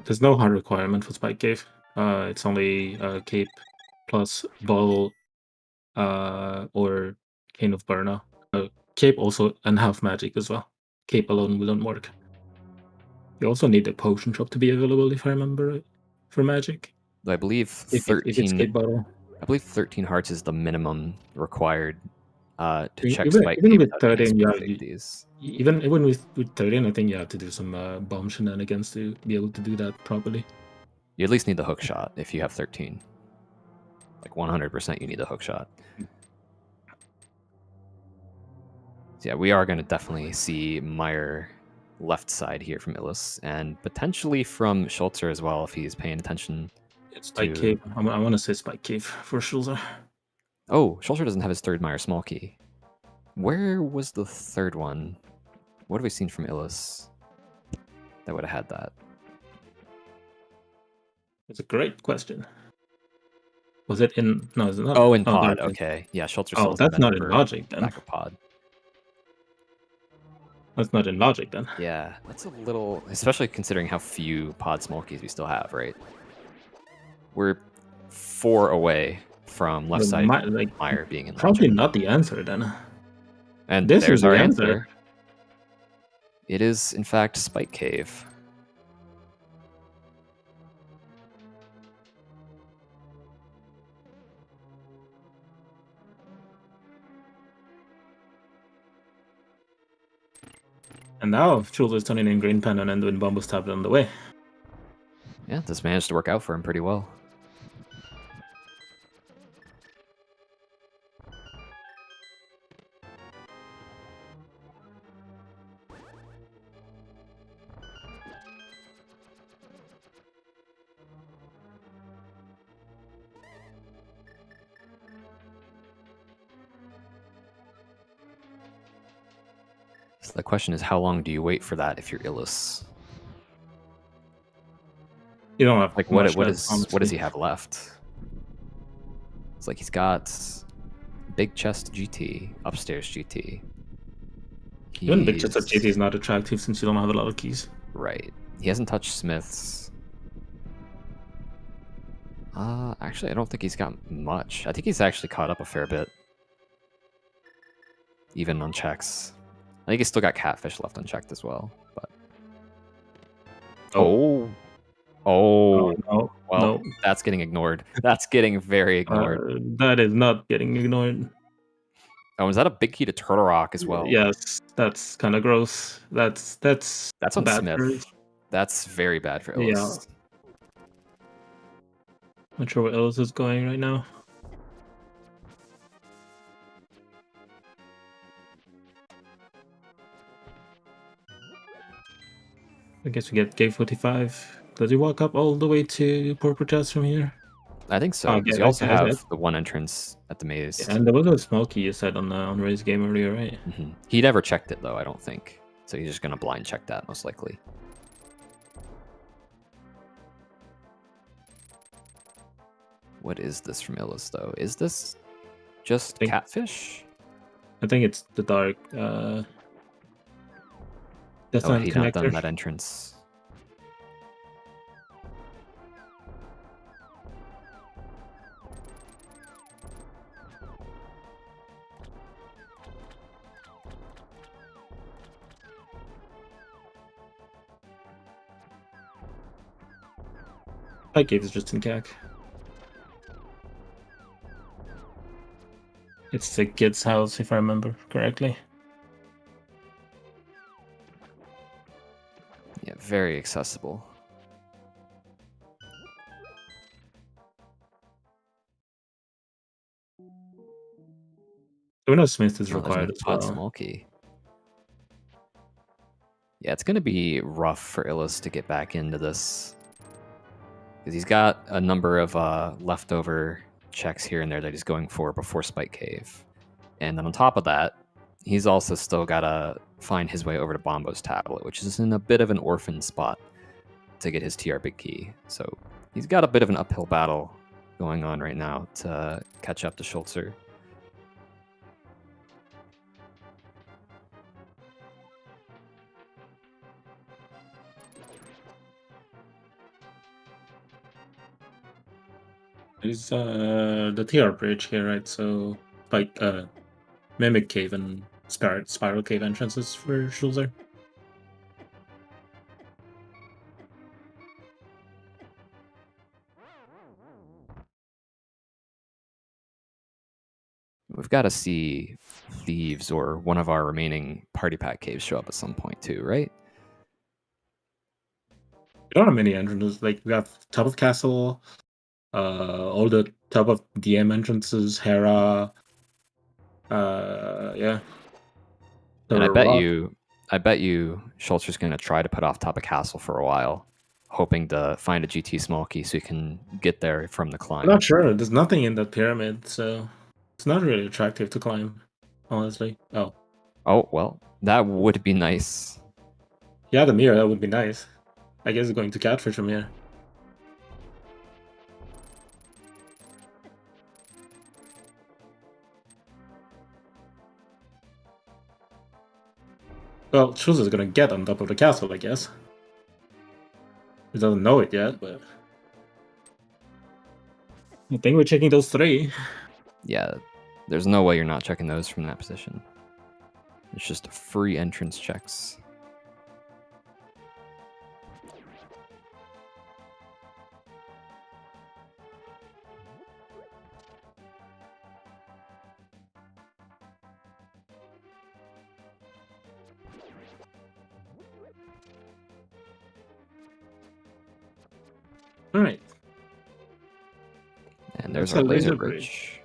There's no hard requirement for Spike Cave. It's only Cape plus Ball or Cane of Burna. Cape also and half magic as well. Cape alone wouldn't work. You also need a potion shop to be available, if I remember right, for magic. I believe If it's Cape bottle. I believe 13 hearts is the minimum required to check Even, Spike even Cave with without getting 13, yeah, specific these. even with 13, I think you have to do some bomb shenanigans to be able to do that properly. You at least need the hook shot if you have 13. Like 100% you need the hook shot. So yeah, we are going to definitely see Mire left side here from Illus, and potentially from Schulzer as well if he's paying attention. It's Spike Cave. I want to say Spike Cave for Schulzer. Oh, Schulzer doesn't have his third Mire small key. Where was the third one? What have we seen from Illus that would have had that? It's a great question. Was it in? No, is it not? Oh, in pod. Okay, yeah, Schulzer. Oh, that's not in Logic then. Back of pod. That's not in Logic then. Yeah, that's a little, especially considering how few pod small keys we still have, right? We're 4 away from left side Mire being in probably Logic. not the answer then. And this there's is our the answer. It is, in fact, Spike Cave. And now Schulzer is turning in Green Pen and doing Bombo Stab on the way. Yeah, this managed to work out for him pretty well. So the question is, how long do you wait for that if you're Illus? You don't have like what does he have left? It's like he's got Big Chest GT, Upstairs GT. Even Big Chest GT is not attractive since you don't have a lot of keys. Right. He hasn't touched Smiths. Actually, I don't think he's got much. I think he's actually caught up a fair bit. Even on checks. I think he's still got Catfish left unchecked as well. But Oh, No, well, no. that's getting ignored. That's getting very ignored. That is not getting ignored. Oh, is that a big key to Turtle Rock as well? Yes, that's kind of gross. That's on bad Smith. for... That's very bad for Illus. Yeah. Not sure where Illus is going right now. I guess we get gate 45. Does he walk up all the way to Port Protest from here? I think so, because you also have the one entrance at the maze. Yeah, and there was a small key you said on Ray's game earlier, right? Mm-hmm. He never checked it, though, I don't think. So he's just going to blind check that, most likely. What is this from Illus, though? Is this just Catfish? I think it's the dark... That's not he not done that entrance. That gate is just in CAC. It's the kid's house, if I remember correctly. Yeah, very accessible. We know Smith is required as well. Small key. Yeah, it's going to be rough for Illus to get back into this. Because he's got a number of leftover checks here and there that he's going for before Spike Cave. And then on top of that, he's also still got to find his way over to Bombo's tablet, which is in a bit of an orphan spot to get his TR big key. So he's got a bit of an uphill battle going on right now to catch up to Schulzer. There's the TR bridge here, right? So like Mimic Cave and Spiral Cave entrances for Schulzer. We've got to see Thieves or one of our remaining party pack caves show up at some point too, right? We don't have many entrances. Like we have top of castle, all the top of DM entrances, Hera. Yeah. And I bet you Schulzer's going to try to put off top of castle for a while, hoping to find a GT small key so he can get there from the climb. I'm not sure. There's nothing in that pyramid, so it's not really attractive to climb, honestly. Oh, well, that would be nice. Yeah, the mirror, that would be nice. I guess going to Catfish from here. Well, Schulzer's gonna get on top of the castle, I guess. He doesn't know it yet, but I think we're checking those three. Yeah, there's no way you're not checking those from that position. It's just free entrance checks. All right. And there's our laser bridge.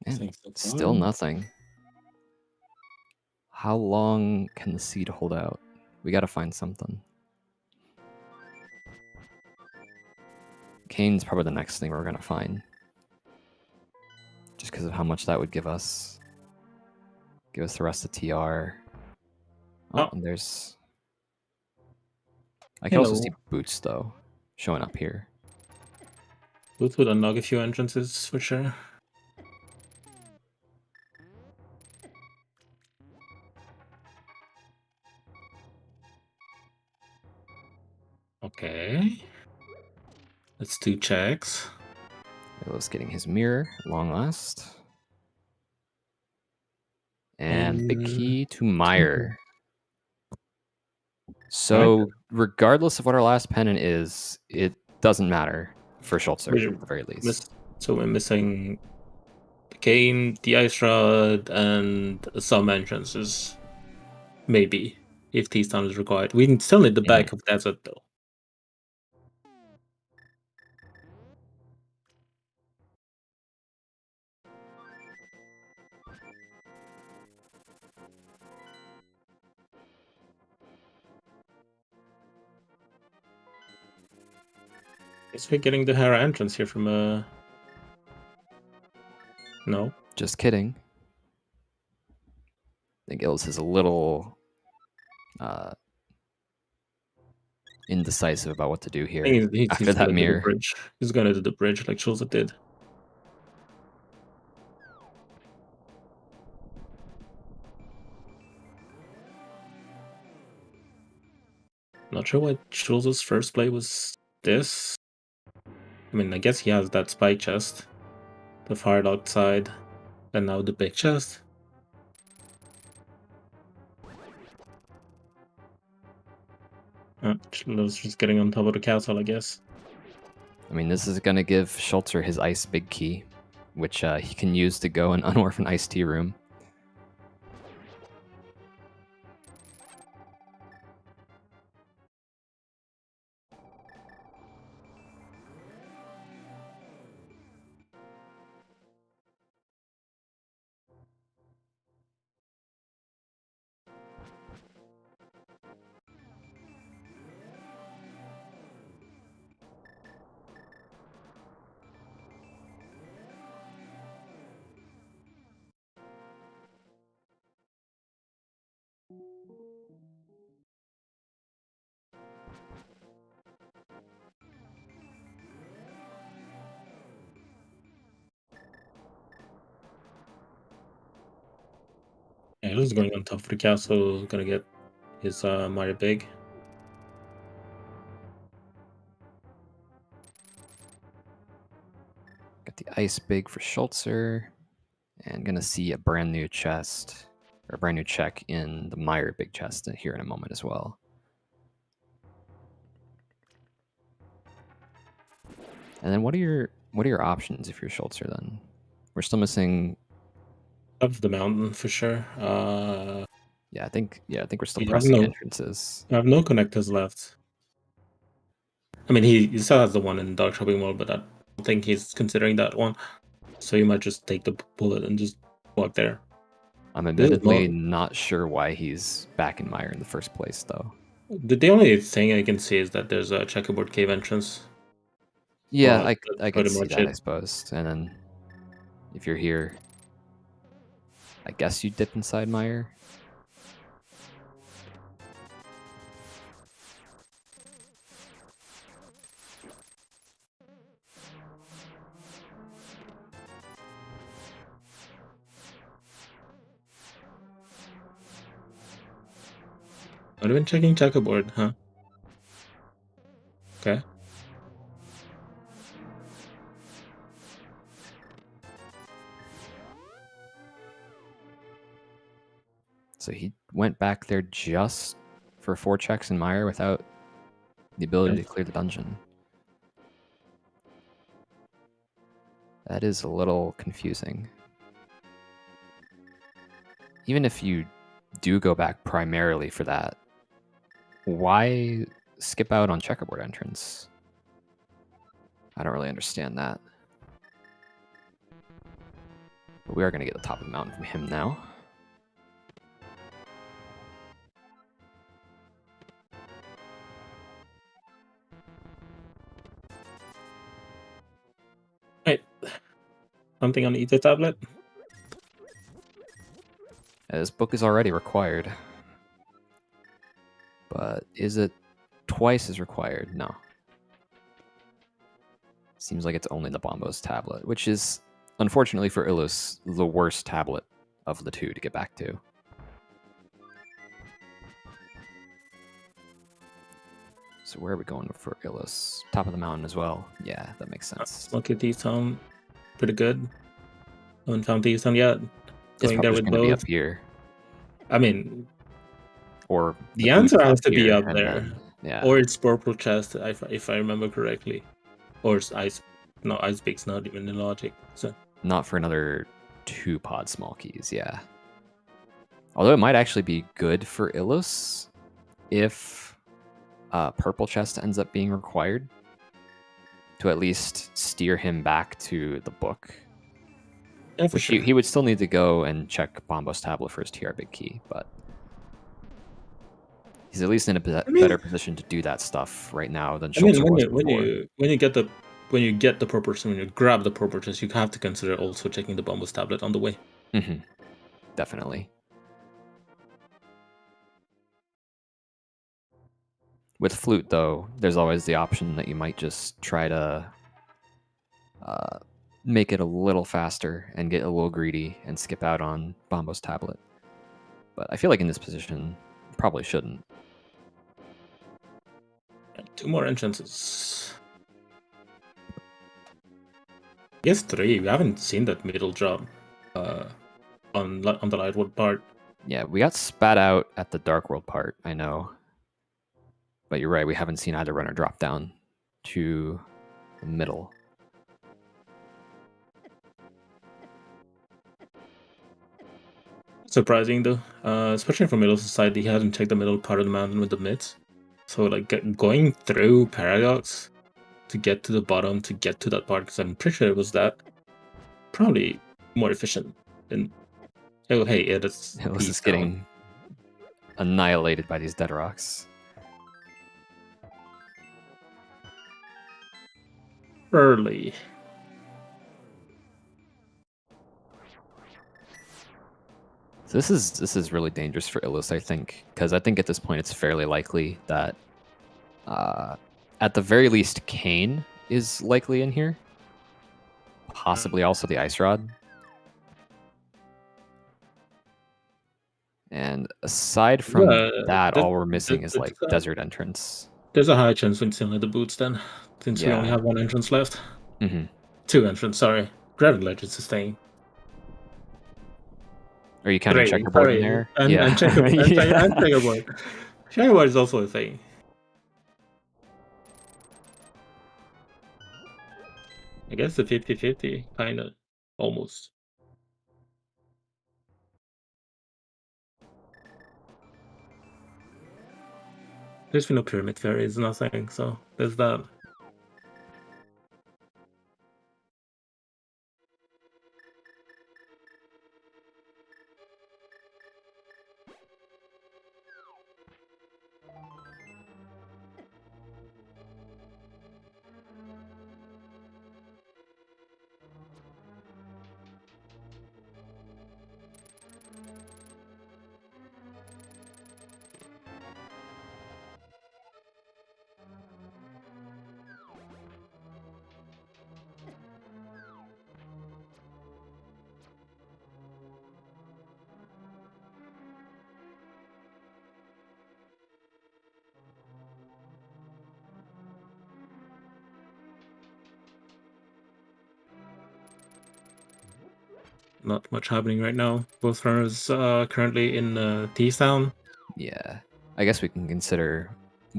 And still nothing. How long can the seed hold out? We gotta find something. Cane's probably the next thing we're gonna find. Just because of how much that would give us. Give us the rest of TR. Oh, and there's... I can also see Boots, though, showing up here. Boots would unlock a few entrances, for sure. Okay. Let's do checks. Illus getting his mirror at long last. And big key to Meyer. So, regardless of what our last pennant is, it doesn't matter for Schulzer at the very least. So we're missing the cane, the ice rod, and some entrances. Maybe, if T-Stone is required. We still need the back of Desert, though. Guess we're getting the Hera entrance here from No. Just kidding. I think Illus is a little indecisive about what to do here after that mirror. He's gonna do the bridge like Schulzer did. Not sure why Schulzer's first play was this. I mean, I guess he has that spike chest, the fire dog side, and now the big chest. Schulzer's just getting on top of the castle, I guess. I mean, this is going to give Schulzer his ice big key, which he can use to go in Unorphan Ice Tea Room. Yeah, Illus going on top of the castle, gonna get his Mario Big. Got the ice big for Schulzer, and gonna see a brand new chest, or a brand new check in the Meyer big chest here in a moment as well. And then what are your options if you're Schulzer then? We're still missing Up the mountain for sure. I think we're still pressing entrances. I have no connectors left. I mean, he still has the one in Dark Shopping Mall, but I don't think he's considering that one. So you might just take the bullet and just walk there. I'm admittedly not sure why he's back in Meyer in the first place, though. The only thing I can see is that there's a checkerboard cave entrance. Yeah, I can see that, I suppose. And then if you're here, I guess you dip inside Meyer. Not even checking checkerboard, huh? Okay. So he went back there just for 4 checks in Meyer without the ability to clear the dungeon. That is a little confusing. Even if you do go back primarily for that, why skip out on checkerboard entrance? I don't really understand that. But we are going to get the top of the mountain from him now. something on either tablet. This book is already required. But is it twice as required? No. Seems like it's only the Bombos tablet, which is, unfortunately for Illus, the worst tablet of the two to get back to. So where are we going for Illus? Top of the mountain as well. Yeah, that makes sense. Look at these town, pretty good. Haven't found these town yet. It's Going there probably with going to be both. up here. I mean, Or the answer has to be here, up and there. then- yeah. Or it's purple chest, if I remember correctly. Or it's ice. No, ice peak's not even in logic. So Not for another 2 pod small keys, yeah. Although it might actually be good for Illus if purple chest ends up being required to at least steer him back to the book. yeah, for Which sure. he would still need to go and check Bombo's tablet for his TR big key, but he's at least in a better position to do that stuff right now than I mean, Schulzer was when before. you get the purple, when you grab the purple chest, you have to consider also checking the Bombos tablet on the way. Mm-hmm. Definitely. With flute, though, there's always the option that you might just try to make it a little faster and get a little greedy and skip out on Bombo's tablet. But I feel like in this position, probably shouldn't. 2 more entrances. Yes, 3. We haven't seen that middle drop on the Lightwood part. Yeah, we got spat out at the Dark World part, I know. But you're right, we haven't seen either runner drop down to the middle. Surprising though, especially from Illus' side, he hadn't checked the middle part of the mountain with the mids. So like going through Paradox to get to the bottom, to get to that part, because I'm pretty sure it was that, probably more efficient than, oh hey, it is Illus is getting annihilated by these dead rocks. early. So this is really dangerous for Illus, I think, because I think at this point it's fairly likely that, at the very least, Kane is likely in here. Possibly also the Ice Rod. And aside from that, all we're missing is like Desert Entrance. There's a high chance we still need the boots then, since we only have 1 entrance left. Mm-hmm. 2 entrance, sorry. Gravity Legends is staying. Are you counting checkerboard in there? And checkerboard. And checkerboard. Checkerboard is also a thing. I guess the 50-50, kind of, almost. There's been no Pyramid Fairies, nothing, so there's that. Not much happening right now. Both runners currently in T-Town. Yeah. I guess we can consider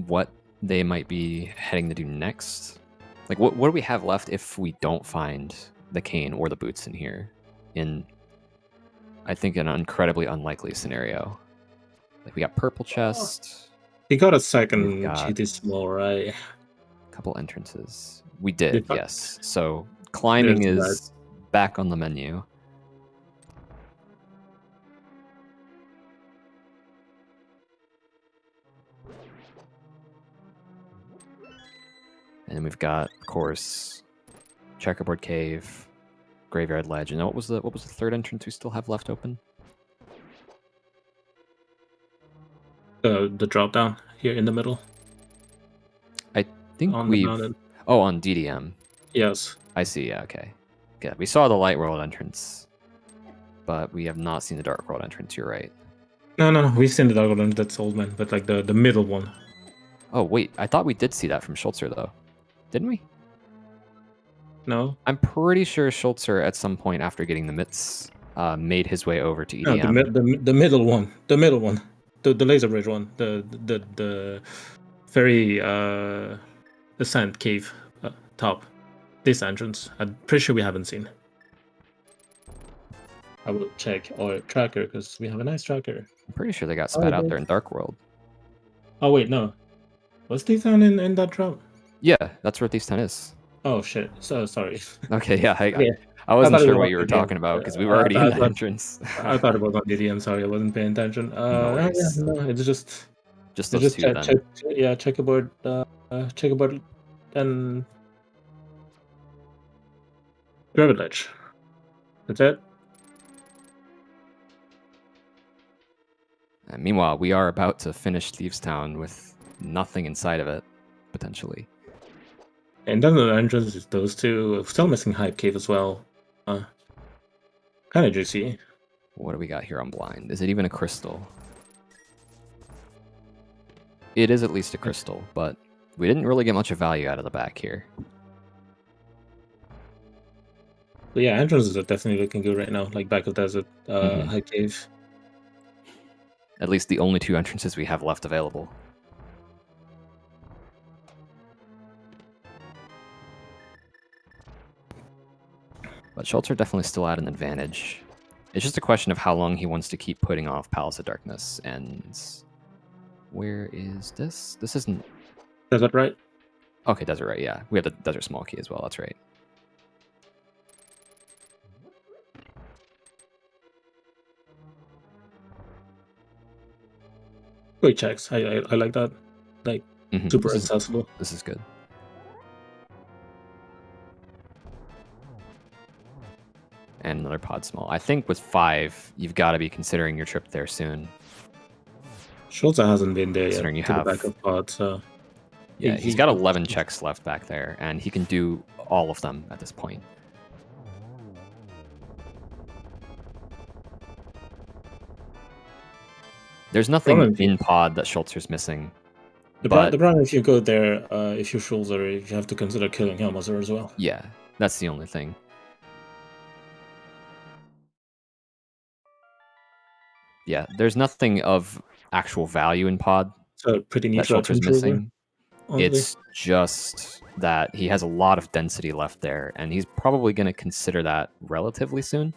what they might be heading to do next. Like, what do we have left if we don't find the cane or the boots in here? In, I think, an incredibly unlikely scenario. Like, we got purple chest. He got a second GT small, right? A couple entrances. We did, yes. So climbing is back on the menu. And then we've got, of course, Checkerboard Cave, Graveyard Ledge. And what was the third entrance we still have left open? The drop down here in the middle. I think on we've... the mountain. Oh, on DDM. Yes. I see, yeah, okay. Yeah, we saw the Light World entrance, but we have not seen the Dark World entrance, you're right. No. We've seen the Dark World, that's Old Man, but like the middle one. Oh, wait, I thought we did see that from Schulzer, though. Didn't we? No? I'm pretty sure Schulzer, at some point after getting the mitts, made his way over to EDM. No, the middle one. The middle one. The laser bridge one. The very ascent cave top. This entrance. I'm pretty sure we haven't seen. I will check our tracker because we have a nice tracker. I'm pretty sure they got spat out there in Dark World. Oh wait, no. Was this down in that drop? Yeah, that's where Thief's 10 is. Oh shit. So sorry. Okay, yeah, Yeah. I wasn't thought it sure was what on you were DDM. talking about because we were already in the entrance. I thought it was on DDM. Sorry, I wasn't paying attention. No worries. Yeah, no, it's just those two then. checkerboard, checkerboard, and Gravity Ledge. That's it. And meanwhile, we are about to finish Thieves Town with nothing inside of it, potentially. And then the entrance is those two. Still missing Hype Cave as well. Kind of juicy. What do we got here on blind? Is it even a crystal? It is at least a crystal, but we didn't really get much of value out of the back here. But yeah, entrances are definitely looking good right now. Like Back of Desert, Hype Cave. At least the only two entrances we have left available. But Schulzer definitely still at an advantage. It's just a question of how long he wants to keep putting off Palace of Darkness. And where is this? This isn't... Desert right? Okay, Desert right, yeah. We have the Desert Small Key as well, that's right. Quick checks. I like that. Like, super accessible. This is good. And another pod small. I think with 5, you've got to be considering your trip there soon. Schulzer hasn't been there yet. Considering you to have the backup pod, so yeah, he's got 11 checks left back there, and he can do all of them at this point. There's nothing in pod that Schulzer's missing. The problem if you go there, if you're Schulzer, you have to consider killing Helmazer as well. Yeah, that's the only thing. Yeah, there's nothing of actual value in pod So pretty neat that Schulzer's missing. Honestly. It's just that he has a lot of density left there, and he's probably going to consider that relatively soon,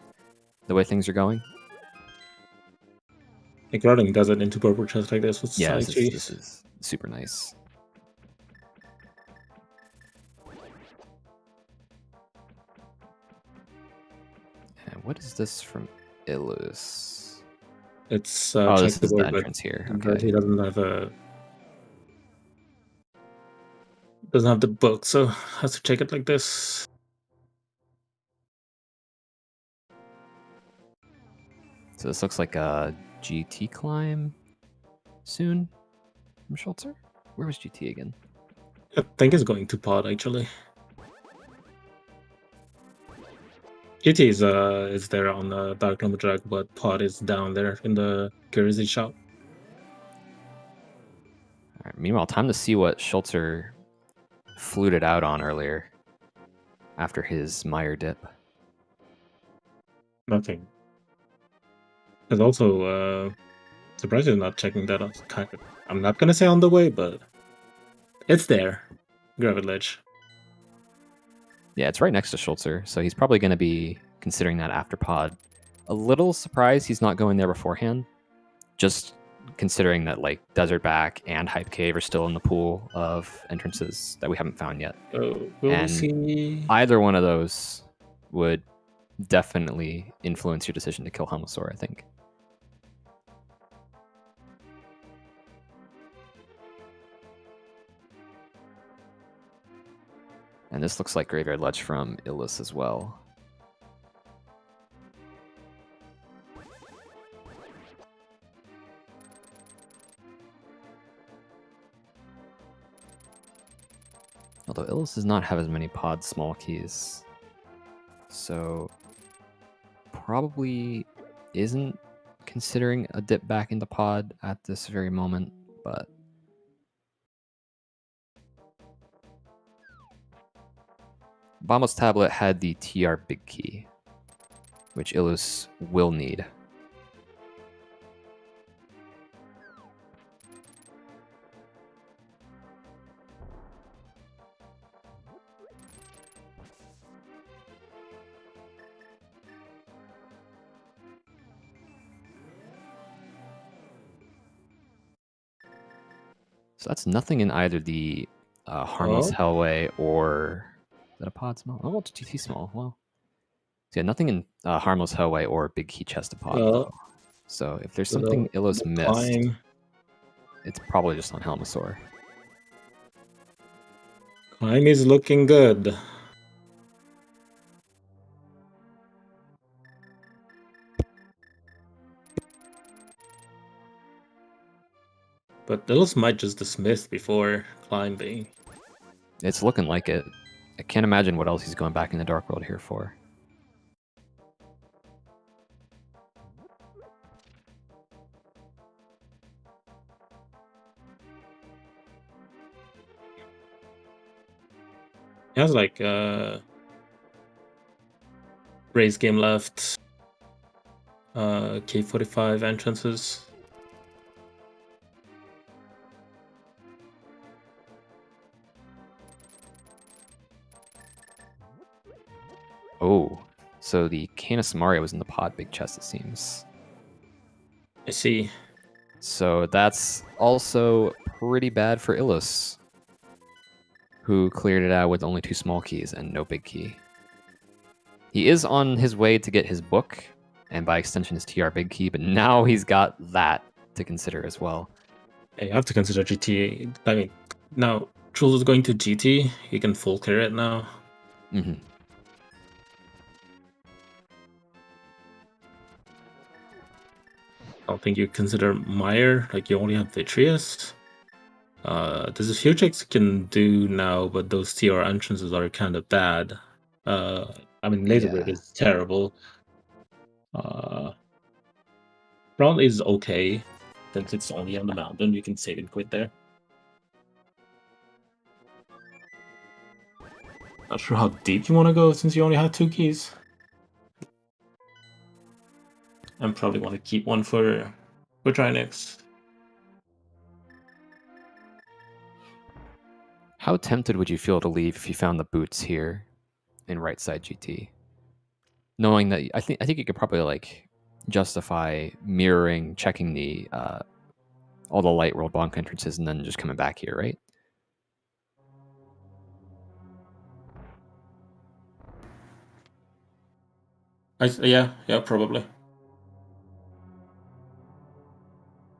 the way things are going. Like running does it into purple chest like this with Yeah, side this is super nice. And what is this from Illus? It's oh, this is the board, entrance here. but Okay. he doesn't have the book, so has to check it like this. So this looks like a GT climb soon from Schulzer. Where was GT again? I think it's going to pod actually. GT is there on the Dark Lumberjack, but pod is down there in the Curiosity shop. All right, meanwhile, time to see what Schulzer fluted out on earlier after his Meyer dip. Nothing. There's also surprised you're not checking that out. Kind of, I'm not gonna say on the way, but it's there. Gravity Ledge. Yeah, it's right next to Schulzer, so he's probably going to be considering that after pod. A little surprised he's not going there beforehand, just considering that like Desert Back and Hype Cave are still in the pool of entrances that we haven't found yet. Oh, we'll see. Either one of those would definitely influence your decision to kill Helmasaur, I think. And this looks like Graveyard Ledge from Illus as well. Although Illus does not have as many pod small keys. So probably isn't considering a dip back into pod at this very moment, but Bombo's tablet had the TR big key, which Illus will need. So that's nothing in either the harmless Hellway or is that a pod small? Oh, it's GT small. Well, so yeah, nothing in harmless Hellway or big key chest of pod. Though. So if there's something Illus missed, it's probably just on Helmasaur. Climb is looking good. But Illus might just dismiss before climbing. It's looking like it. I can't imagine what else he's going back in the Dark World here for. He has like race game left. K45 entrances. Oh, so the Canis Mario was in the pod big chest, it seems. I see. So that's also pretty bad for Illus, who cleared it out with only 2 small keys and no big key. He is on his way to get his book, and by extension his TR big key, but now he's got that to consider as well. Hey, you have to consider GT. I mean, now Schulzer going to GT, he can full clear it now. Mm-hmm. I don't think you consider Meyer, like you only have Vitreous. There's a few checks you can do now, but those TR entrances are kind of bad. I mean, Laser Bird is terrible. Brown is okay, since it's only on the mountain, you can save and quit there. Not sure how deep you want to go, since you only have 2 keys. And probably want to keep one for try next. How tempted would you feel to leave if you found the boots here in right side GT? Knowing that I think you could probably like justify mirroring, checking the all the light world bonk entrances and then just coming back here, right? Yeah, probably.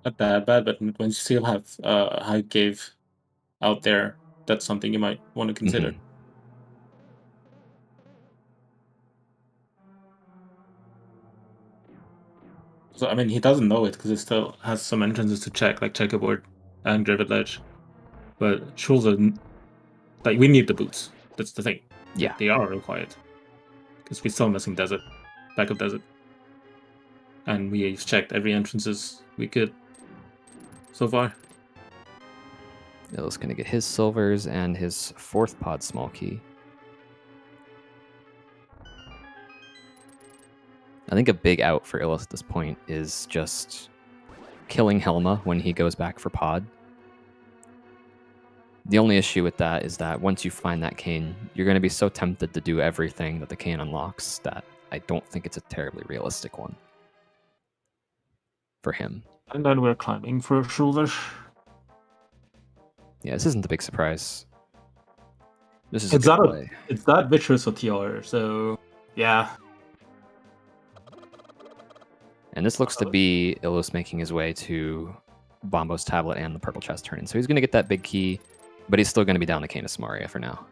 Not that bad, but when you still have high cave out there, that's something you might want to consider. Mm-hmm. So, I mean, he doesn't know it because he still has some entrances to check, like Checkerboard and Drivet Ledge. But Schulzer, like, we need the boots. That's the thing. Yeah. They are required. Because we're still missing Desert, backup Desert. And we've checked every entrances we could so far. Illus gonna get his silvers and his 4th pod small key. I think a big out for Illus at this point is just killing Helma when he goes back for pod. The only issue with that is that once you find that cane, you're going to be so tempted to do everything that the cane unlocks that I don't think it's a terribly realistic one for him. And then we're climbing for Schulzer. Yeah, this isn't a big surprise. This is It's a good play. It's that Vitreous or TR, so yeah. And this looks to be Illus making his way to Bombo's tablet and the purple chest turn-in. So he's going to get that big key, but he's still going to be down to Canis Maria for now.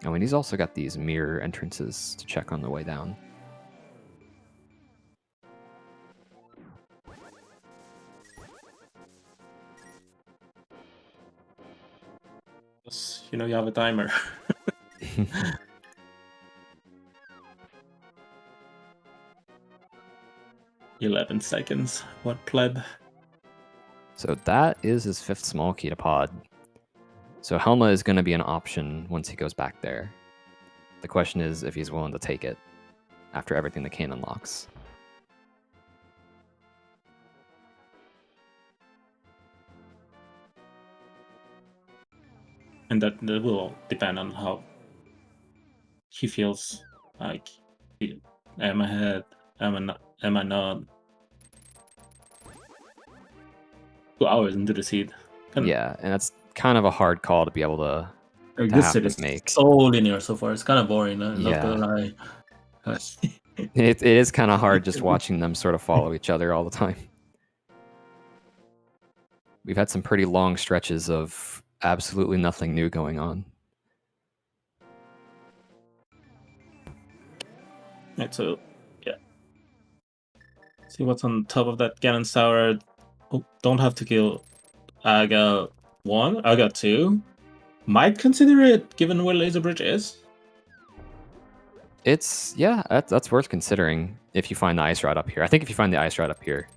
Oh, and he's also got these mirror entrances to check on the way down. You know you have a timer. 11 seconds. What pleb? So that is his 5th small key to pod. So Helma is going to be an option once he goes back there. The question is if he's willing to take it after everything the cane unlocks. And that will depend on how he feels. Like, am I ahead? Am I not? 2 hours into the seed. Yeah, and that's kind of a hard call to be able to This have seed to is make. so linear so far. It's kind of boring. I'm not Yeah. gonna lie. It is kind of hard just watching them sort of follow each other all the time. We've had some pretty long stretches of absolutely nothing new going on. Right, so yeah. See what's on top of that Ganon Tower. Oh, don't have to kill. I got 1. I got 2. Might consider it given where Laser Bridge is. It's, yeah, that's worth considering if you find the ice rod up here. I think if you find the ice rod up here,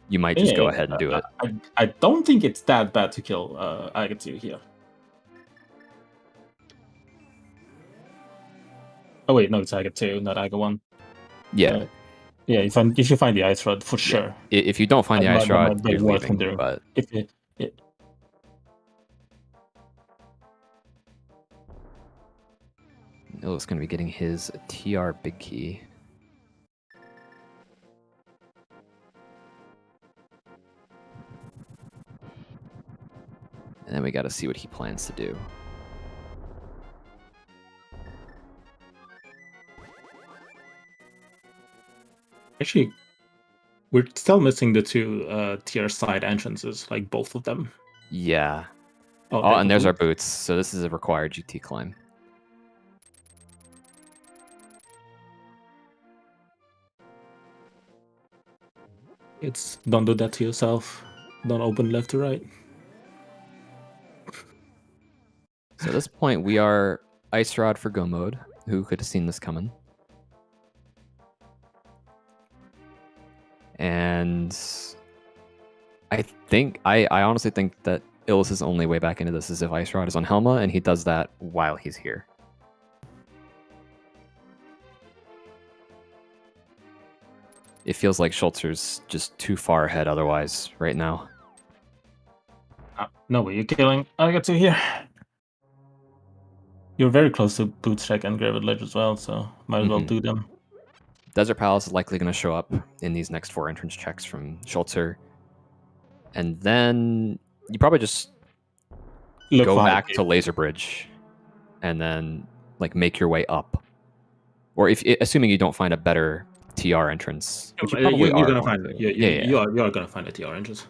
you might just go ahead and do it. I don't think it's that bad to kill Aga 2 here. Oh wait, no, it's Aga 2, not Aga 1. Yeah. Yeah, if you find the ice rod, for sure. If you don't find the ice rod, you're leaving. But if Illus going to be getting his TR big key. And then we got to see what he plans to do. Actually, we're still missing the 2 tier side entrances, like both of them. Yeah. Oh, and there's our boots. So this is a required GT climb. Don't do that to yourself. Don't open left to right. So at this point, we are Ice Rod for Go mode. Who could have seen this coming? And I honestly think that Illus's only way back into this is if Ice Rod is on Helma, and he does that while he's here. It feels like Schulzer's just too far ahead otherwise right now. No way, you're killing. I got 2 here. You're very close to Boots Check and Gravid Ledge as well, so might as well do them. Desert Palace is likely going to show up in these next 4 entrance checks from Schulzer. And then you probably just go back to Laser Bridge and then like make your way up. Or assuming you don't find a better TR entrance, which you probably you're are gonna find it. You are gonna find a TR entrance.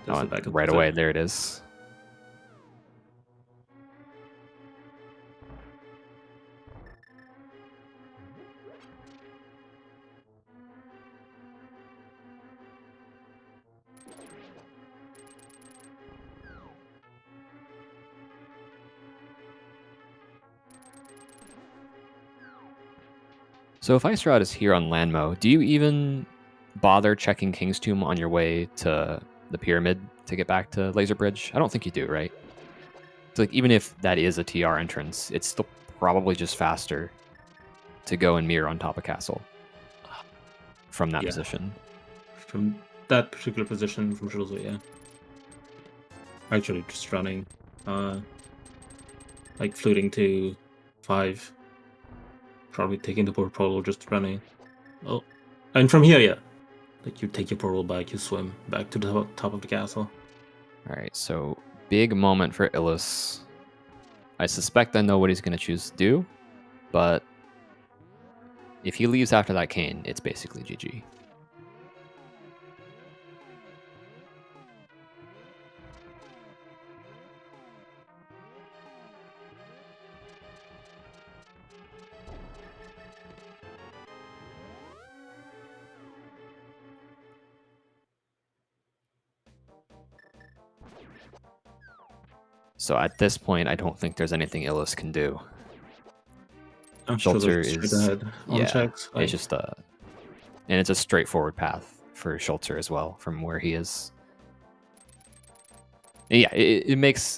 Oh, right away, there it is. So if Ice Rod is here on Landmo, do you even bother checking King's Tomb on your way to the pyramid to get back to Laser Bridge? I don't think you do, right? So like even if that is a TR entrance, it's still probably just faster to go and mirror on top of Castle from that position. From that particular position from Schulzer, yeah. Actually just running like fluting to 5. Probably taking the portal, just running. Oh, and from here, yeah. Like you take your portal back, you swim back to the top of the castle. All right, so big moment for Illus. I suspect I know what he's going to choose to do, but if he leaves after that cane, it's basically GG. So at this point, I don't think there's anything Illus can do. I'm sure Schulzer straight is ahead on checks. It's just and it's a straightforward path for Schulzer as well from where he is. And yeah, it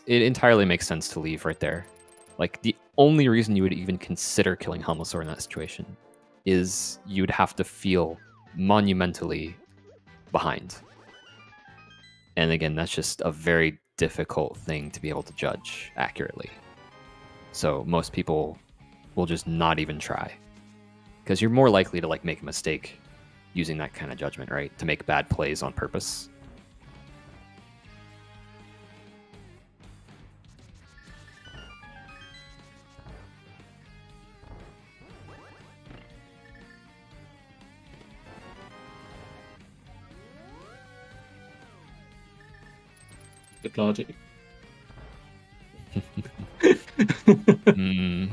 entirely makes sense to leave right there. Like the only reason you would even consider killing Helmosaur in that situation is you'd have to feel monumentally behind. And again, that's just a very difficult thing to be able to judge accurately. So most people will just not even try, because you're more likely to like make a mistake using that kind of judgment, right? To make bad plays on purpose. Good logic. Mm.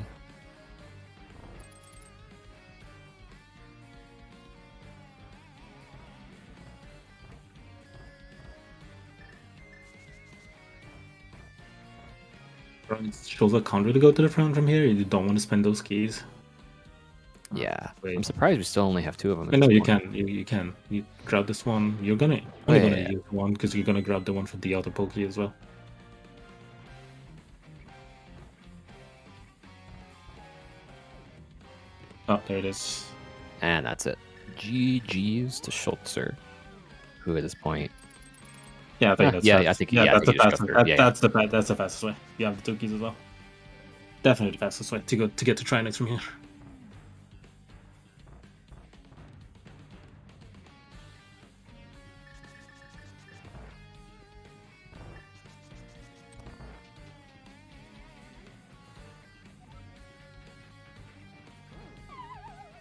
Schulzer can't really go to the front from here. You don't want to spend those keys. Yeah, Wait. I'm surprised we still only have 2 of them. I know you can. You can. You grab this one. You're only gonna yeah. use one because you're gonna grab the one from the other pokey as well. Oh, there it is. And that's it. GG's to Schulzer, who at this point. Yeah, I think that's yeah, fast. I think that's the you just fastest. go through. That's the fastest way. You have the 2 keys as well. Definitely the fastest way to get to Trinex from here.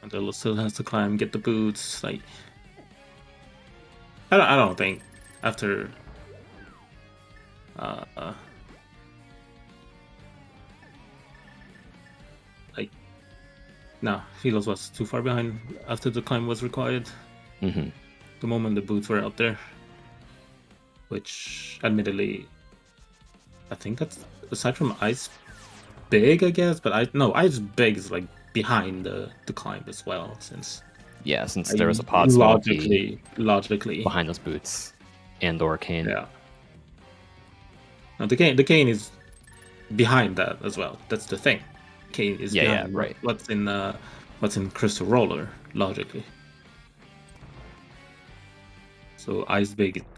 And Illus still has to climb, get the boots. Like, I don't think after like, no, Illus was too far behind after the climb was required. Mm-hmm. The moment the boots were up there, which admittedly, I think that's aside from Ice Big, I guess, but Ice Big is like behind the climb as well, since there was a pod logically behind those boots and or Cane. Yeah. No, the cane is behind that as well. That's the thing. Cane is behind right. what's in Crystal Roller logically. So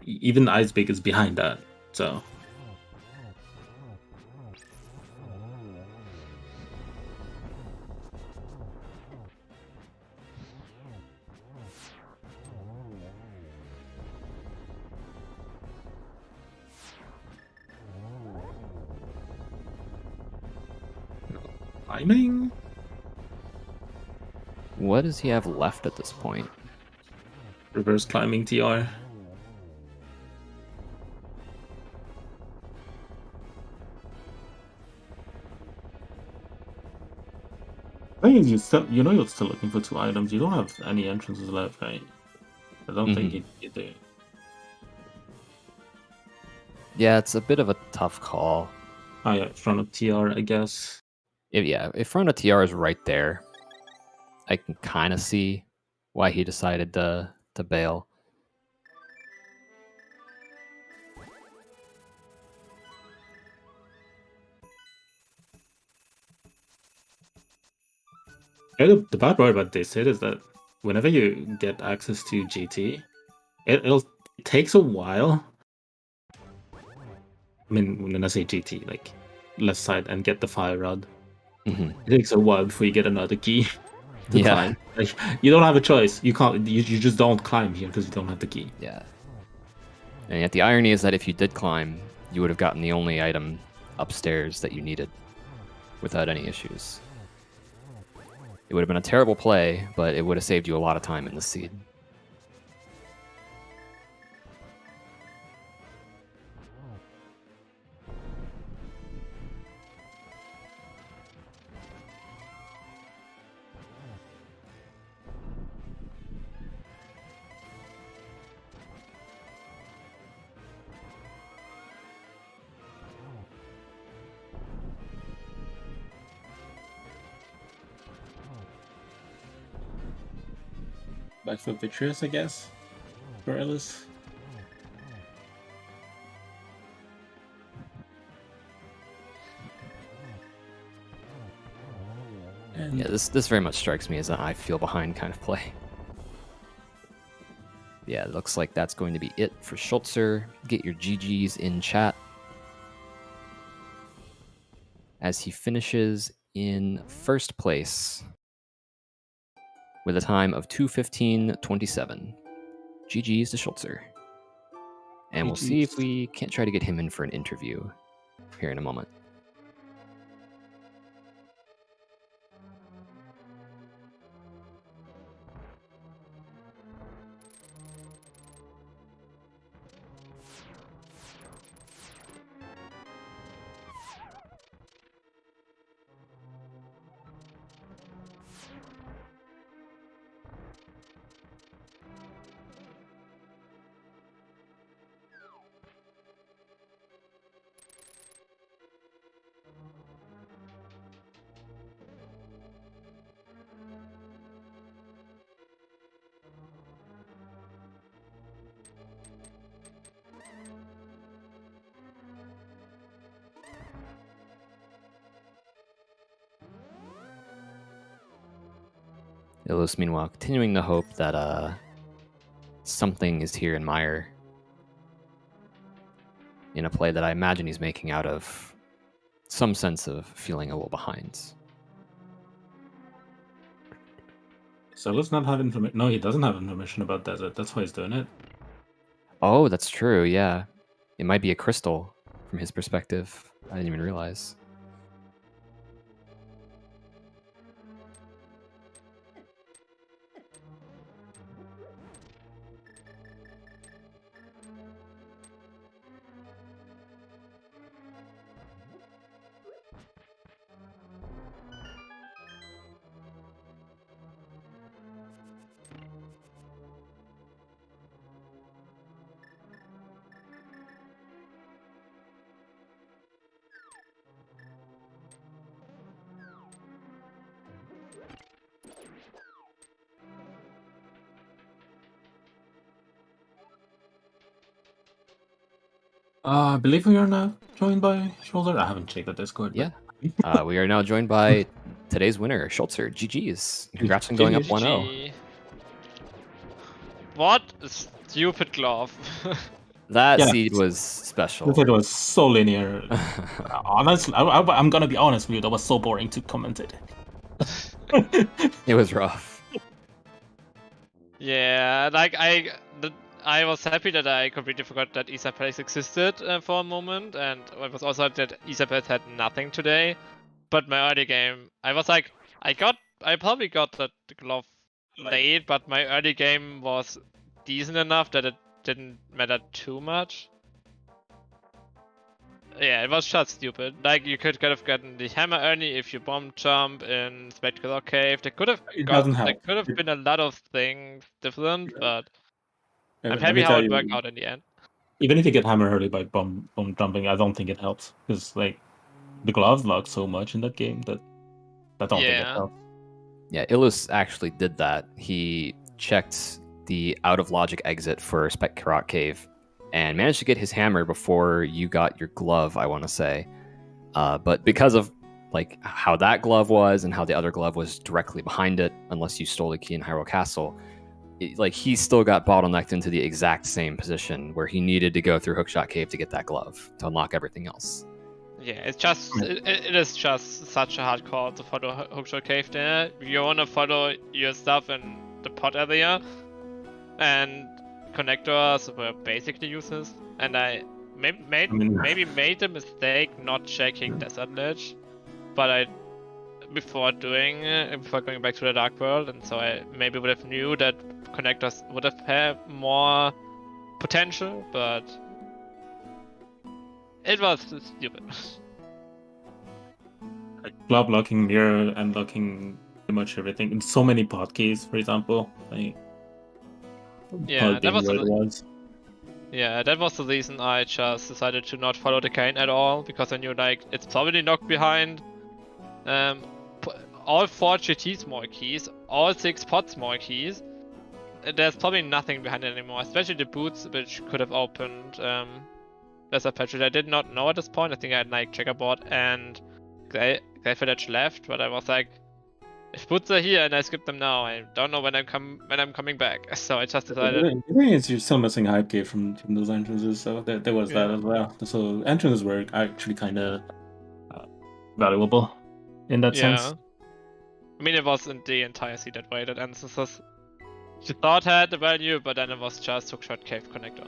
even Ice Big is behind that. So climbing. What does he have left at this point? Reverse climbing TR. I think you're still looking for 2 items. You don't have any entrances left, right? I don't think you do. Yeah, it's a bit of a tough call. Oh yeah, in front of TR, I guess. If front of TR is right there, I can kind of see why he decided to bail. Yeah, the bad part about this hit is that whenever you get access to GT, it takes a while. I mean, when I say GT, like left side and get the fire rod. Mm-hmm. It takes a while before you get another key to climb. Like, you don't have a choice. You can't. You just don't climb here because you don't have the key. Yeah. And yet the irony is that if you did climb, you would have gotten the only item upstairs that you needed without any issues. It would have been a terrible play, but it would have saved you a lot of time in the seed. Backflip victorious, I guess, for Illus. And Yeah, this very much strikes me as an I feel behind kind of play. Yeah, it looks like that's going to be it for Schulzer. Get your GGs in chat. As he finishes in first place with a time of 2:15.27. GG's to Schulzer. And we'll see if we can't try to get him in for an interview here in a moment. Illus, meanwhile, continuing to hope that something is here in Meyer in a play that I imagine he's making out of some sense of feeling a little behind. So let's not have information. No, he doesn't have information about Desert. That's why he's doing it. Oh, that's true, yeah. It might be a crystal from his perspective. I didn't even realize. I believe we are now joined by Schulzer. I haven't checked the Discord. Yeah. We are now joined by today's winner, Schulzer. GG's. Congrats on going up 1-0. GG. What a stupid glove. That Yeah. seed was special. It was so linear. Honestly, I'm gonna be honest with you. That was so boring to comment it. It was rough. Yeah, like I was happy that I completely forgot that Isabelle existed for a moment, and I was also happy that Isabelle had nothing today. But my early game, I was like, I probably got the glove late, but my early game was decent enough that it didn't matter too much. Yeah, it was just stupid. Like, you could have gotten the hammer early if you bomb jump in Spectacular Cave. There could have been a lot of things different, but I'm happy how it worked out in the end. Even if you get hammer early by bomb jumping, I don't think it helps because like the gloves lock so much in that game that I don't think it helps. Yeah, Illus actually did that. He checked the out of logic exit for Spectacular Cave and managed to get his hammer before you got your glove, I want to say. But because of like how that glove was and how the other glove was directly behind it, unless you stole the key in Hyrule Castle, he still got bottlenecked into the exact same position where he needed to go through Hookshot Cave to get that glove to unlock everything else. Yeah, it's just it is just such a hard call to follow Hookshot Cave there. You wanna follow your stuff in the pod area, and connectors were basically useless. And I maybe made the mistake not checking Desert Ledge, but before going back to the Dark World, and so I maybe would have knew that connectors would have had more potential, but it was stupid. Like glove locking, mirror, and locking pretty much everything. And so many pod keys, for example. Yeah, that was the reason I just decided to not follow the cane at all, because I knew like it's probably locked behind all 4 GT small keys, all 6 pod small keys, there's probably nothing behind it anymore, especially the boots, which could have opened Lesser Patriot. I did not know at this point. I think I had like checkerboard and Clay Village left, but I was like, if boots are here and I skip them now, I don't know when I'm coming back. So I just decided. I think it's you're still missing hype gate from those entrances, so there was that as well. So entrances were actually kind of valuable in that sense. I mean, it wasn't the entire seed that waited, and this is you thought had the value, but then it was just hookshot cave connector.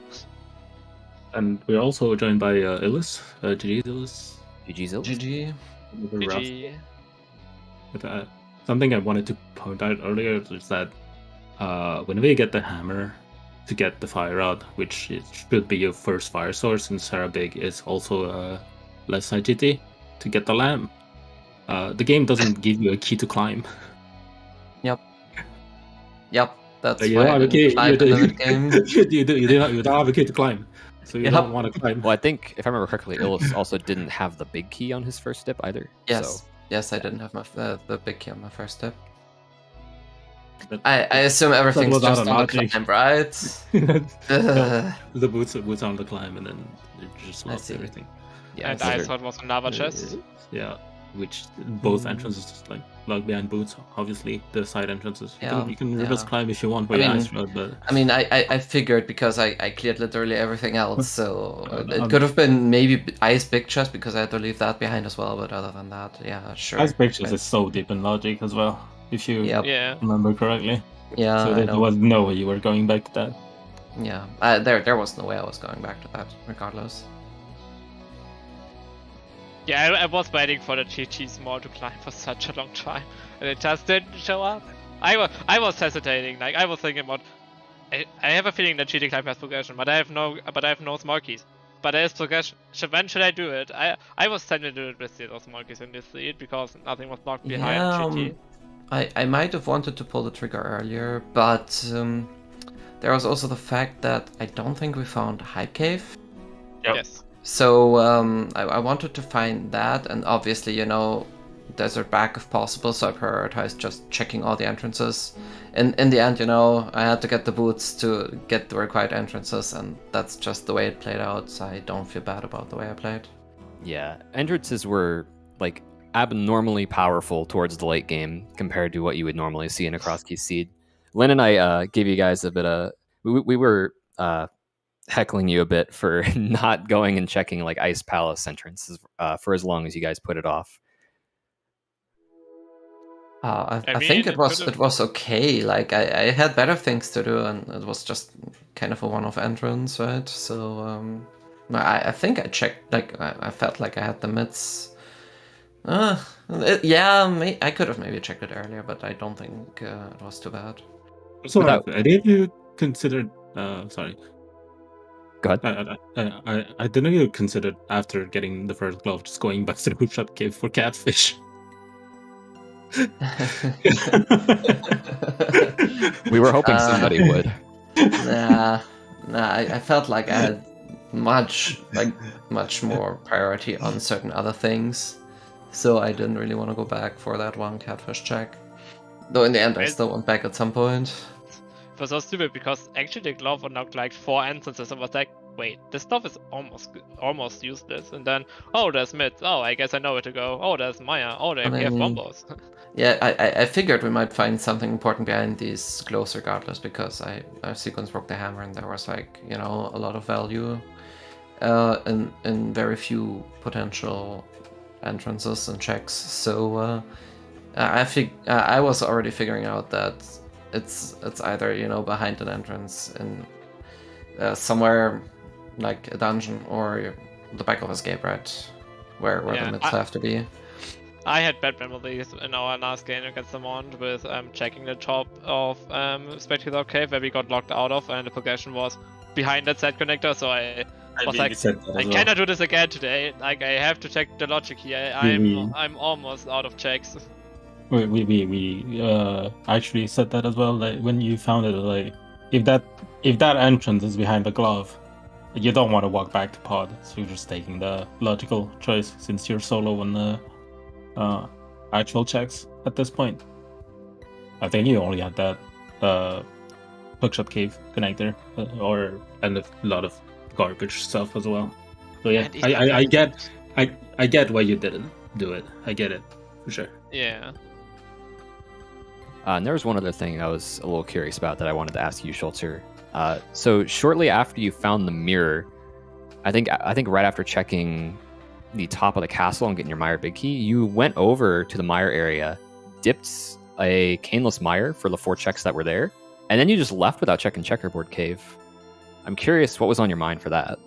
And we're also joined by Illus. GG's Illus. GG's Illus. GG. GG. But, something I wanted to point out earlier is that whenever you get the hammer to get the fire out, which it should be your first fire source, since Sarabig is also left side GT, to get the lamp, the game doesn't give you a key to climb. Yep, that's You why don't have I a key. didn't climb in the game. You don't have a key to climb, so you don't want to climb. Well, I think if I remember correctly, Illus also didn't have the big key on his first step either. Yes, So. yes, I didn't have the big key on my first step. But I assume everything's was out just of on the logic. climb, right? The boots on the climb, and then it just I lost see. everything. Yeah, And so I there- thought it was another chest. Yeah, which both entrances like log behind boots. Obviously, the side entrances. Yeah, You can reverse yeah. climb if you want for I your mean, ice road, but I mean, I figured because I cleared literally everything else, so it Um, could have been maybe ice big chest because I had to leave that behind as well. But other than that, yeah, sure. ice pictures is so deep in logic as well, if you Yep. Yeah. remember correctly. Yeah, So I there know. was no way you were going back to that. Yeah, there was no way I was going back to that, regardless. Yeah, I was waiting for the GG small to climb for such a long time, and it just didn't show up. I was hesitating, like I was thinking about. I have a feeling that GT climb has progression, but I have no small keys. But there is progression. When should I do it? I was tempted to do it with the small keys in this seed because nothing was blocked behind GT. I might have wanted to pull the trigger earlier, but there was also the fact that I don't think we found Hype Cave. Yep. Yes. So I wanted to find that, and obviously, desert back if possible, so I prioritized just checking all the entrances. In the end, I had to get the boots to get the required entrances, and that's just the way it played out, so I don't feel bad about the way I played. Yeah, entrances were like abnormally powerful towards the late game compared to what you would normally see in a Crosskeys seed. Lynn and I gave you guys a bit of we were heckling you a bit for not going and checking like Ice Palace entrances for as long as you guys put it off. I mean, think it it could've- was okay. Like I had better things to do, and it was just kind of a one-off entrance, right? So I think I checked. Like I felt like I had the mids. I could have maybe checked it earlier, but I don't think it was too bad. So, Without- any of you considered? Sorry. Go ahead. I didn't even consider after getting the first glove just going back to the hookshot cave for catfish. We were hoping somebody would. Nah, I felt like I had much more priority on certain other things, so I didn't really want to go back for that one catfish check. Though in the end, I Right. still went back at some point. It was so stupid because actually the glove unlocked like 4 entrances and was like, wait, this stuff is almost useless. And then, oh, there's mids. Oh, I guess I know where to go. Oh, there's Maya. Oh, we have bombos. Yeah, I figured we might find something important behind these glows regardless, because I sequence broke the hammer and there was like, a lot of value in very few potential entrances and checks. So I was already figuring out that it's either, behind an entrance in somewhere like a dungeon or the back of a escape, right? Where Yeah, the mids have to be. I had bad memories in our last game against the Mont with checking the top of Spectator Cave where we got locked out of, and the progression was behind that set connector, so I was like, I cannot do this again today. Like, I have to check the logic here. I'm almost out of checks. We actually said that as well. Like when you found it, like if that entrance is behind the glove, you don't want to walk back to pod, so you're just taking the logical choice since you're solo on the actual checks at this point. I think you only had that hookshot cave connector, and a lot of garbage stuff as well. So yeah, I get why you didn't do it. I get it for sure. Yeah. And there was one other thing I was a little curious about that I wanted to ask you, Schulzer. So shortly after you found the mirror, I think right after checking the top of the castle and getting your Mire Big Key, you went over to the Mire area, dipped a Caneless Mire for the 4 checks that were there, and then you just left without checking Checkerboard Cave. I'm curious what was on your mind for that.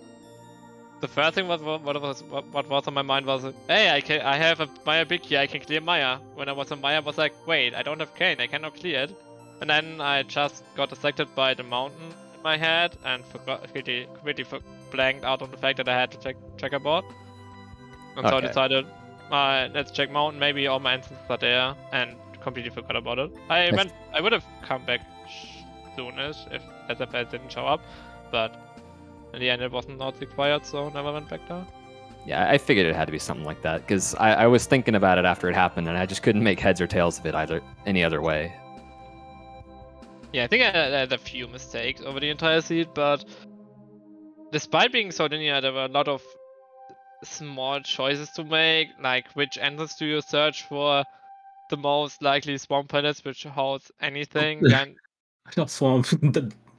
The first thing what was on my mind was, hey, I have a Mire Big Key, I can clear Mire. When I was on Mire, I was like, wait, I don't have Cane, I cannot clear it. And then I just got distracted by the mountain in my head and completely blanked out on the fact that I had to check Checkerboard. And so I decided, let's check mountain, maybe all my instances are there, and completely forgot about it. I would have come back soonish if SFS didn't show up, but in the end it wasn't not required, so never went back there. Yeah, I figured it had to be something like that, because I was thinking about it after it happened, and I just couldn't make heads or tails of it any other way. Yeah, I think I had a few mistakes over the entire seed, but despite being so linear, there were a lot of small choices to make, like which entrance do you search for the most likely swamp palace, which holds anything. Then Not swamp.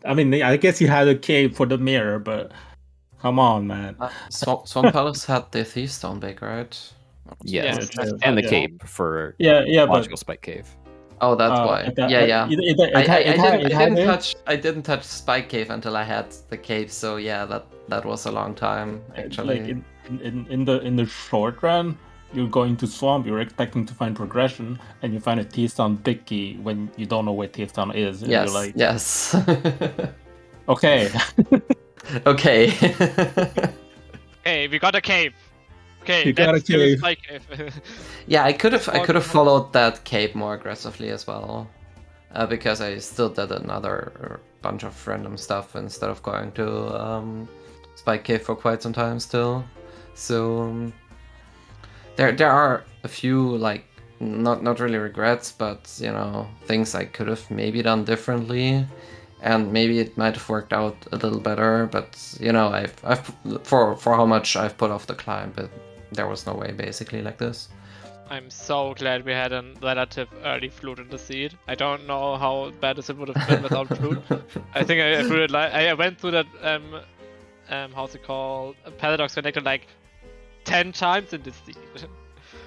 I mean, I guess you had a cave for the mirror, but come on, man. Swamp Palace had the Thief Stone big, right? Yes, Yeah, and the cape for Yeah, Logical Spike Cave. Oh, that's why. I didn't touch Spike Cave until I had the cave, so yeah, that was a long time actually. Like in the short run, you're going to swamp, you're expecting to find progression, and you find a T-Stone Big Key when you don't know where T-Stone is. And Yes, you're like, yes. okay. Okay. hey, we got a cave. Okay, You got a cave. Spike Cave. Yeah, I could have followed that cape more aggressively as well, because I still did another bunch of random stuff instead of going to Spike Cave for quite some time still. So there are a few like not really regrets, but you know, things I could have maybe done differently, and maybe it might have worked out a little better. But you know, I've for how much I've put off the climb, but there was no way basically like this. I'm so glad we had a relative early flute in the seed. I don't know how bad it would have been without flute. I think I fluted like I went through that how's it called? A paradox connector like 10 times in this seed.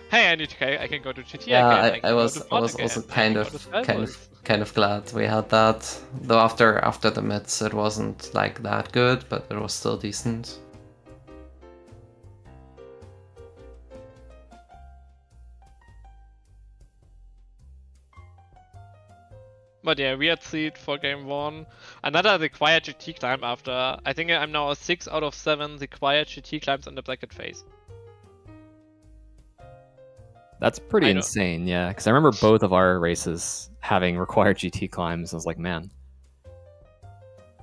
Hey, I can go to GT. Yeah, I was also kind of glad we had that. Though after the mids, it wasn't like that good, but it was still decent. But yeah, weird seed for game 1. Another required GT climb after. I think I'm now a 6 out of 7 required GT climbs in the bracket phase. That's pretty insane, yeah. Because I remember both of our races having required GT climbs. I was like, man.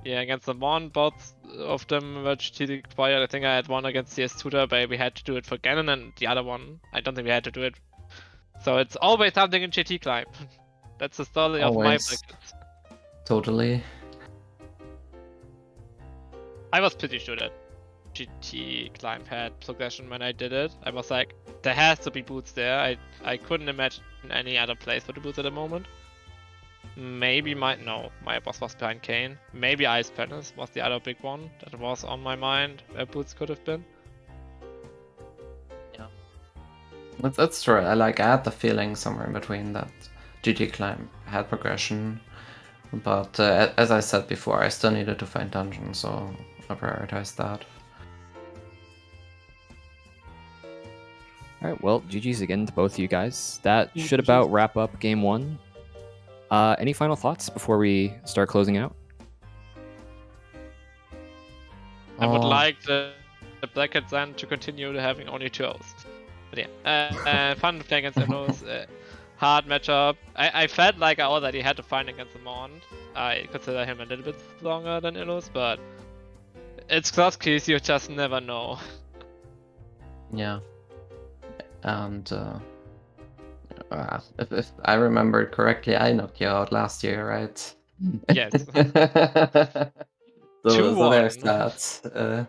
Yeah, against the Mon, both of them were GT required. I think I had one against CS Tutor, but we had to do it for Ganon, and the other one, I don't think we had to do it. So it's always something in GT climb. That's the story of my brackets. Totally. I was pretty sure that GT climb had progression when I did it. I was like, there has to be boots there. I couldn't imagine any other place for the boots at the moment. Maybe my boss was behind Kane. Maybe Ice Penance was the other big one that was on my mind where boots could have been. Yeah, that's true. I had the feeling somewhere in between that GT climb had progression, but as I said before, I still needed to find dungeons, so I prioritized that. Alright, well, GG's again to both of you guys. That should about wrap up game 1. Any final thoughts before we start closing out? I would like the brackets then to continue having only 2 hours. But yeah, fun playing against Illus. Hard matchup. I felt like I already had to fight against the Mond. I consider him a little bit stronger than Illus, but it's Crosskeys, you just never know. Yeah. And if I remember correctly, I knocked you out last year, right? Yes. So there's 2-1. that.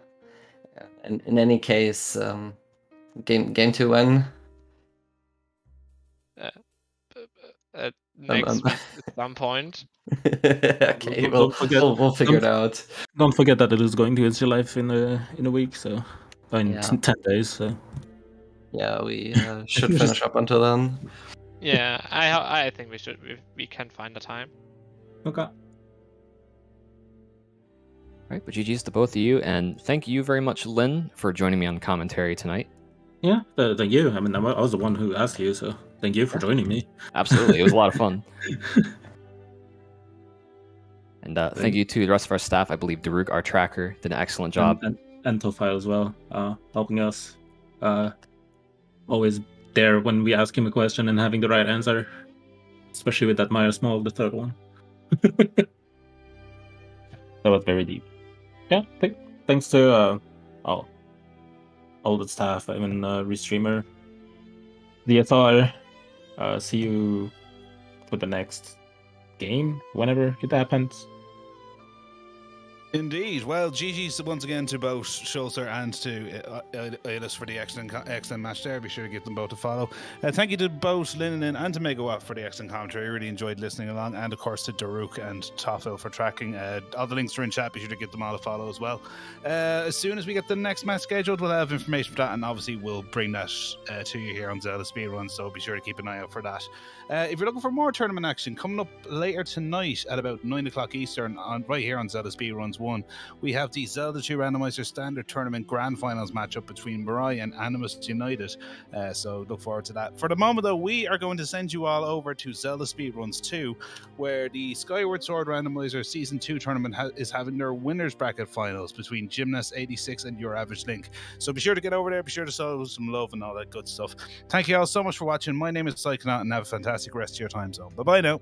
In any case, game 2 when? Next week at some point. Okay, Don't forget- we'll figure it out. Don't forget that it is going to Israel Life in a week, so in Yeah. 10 days. So Yeah, we should finish up until then. Yeah, I think we can find the time. okay. All right, but GG's to both of you, and thank you very much, Lynn, for joining me on commentary tonight. Yeah, thank you. I mean, I was the one who asked you, so thank you for joining me. Absolutely, it was a lot of fun. And thank you to the rest of our staff. I believe Daruk, our tracker, did an excellent job. And Tofile as well, helping us. Always there when we ask him a question and having the right answer, especially with that Meyer Small, the third one. That was very deep. Yeah, thanks to all the staff. I mean, Restreamer, DSR. See you for the next game whenever it happens. Indeed. Well, GG's once again to both Schulzer and to Illus for the excellent match there. Be sure to give them both a follow. Thank you to both Linen and to Megawatt for the excellent commentary. I really enjoyed listening along. And of course to Daruk and Tofil for tracking. All the links are in chat. Be sure to give them all a follow as well. As soon as we get the next match scheduled, we'll have information for that. And obviously we'll bring that to you here on ZeldaSpeedRuns. So be sure to keep an eye out for that. If you're looking for more tournament action, coming up later tonight at about 9 o'clock Eastern, right here on ZeldaSpeedRuns 1, we have the Zelda 2 Randomizer Standard Tournament Grand Finals matchup between Mirai and Animus United. So look forward to that. For the moment, though, we are going to send you all over to Zelda Speedruns 2, where the Skyward Sword Randomizer Season 2 tournament is having their winners bracket finals between Gymnast 86 and Your Average Link. So be sure to get over there. Be sure to show some love and all that good stuff. Thank you all so much for watching. My name is Psychonaut, and have a fantastic rest of your time zone. Bye-bye now.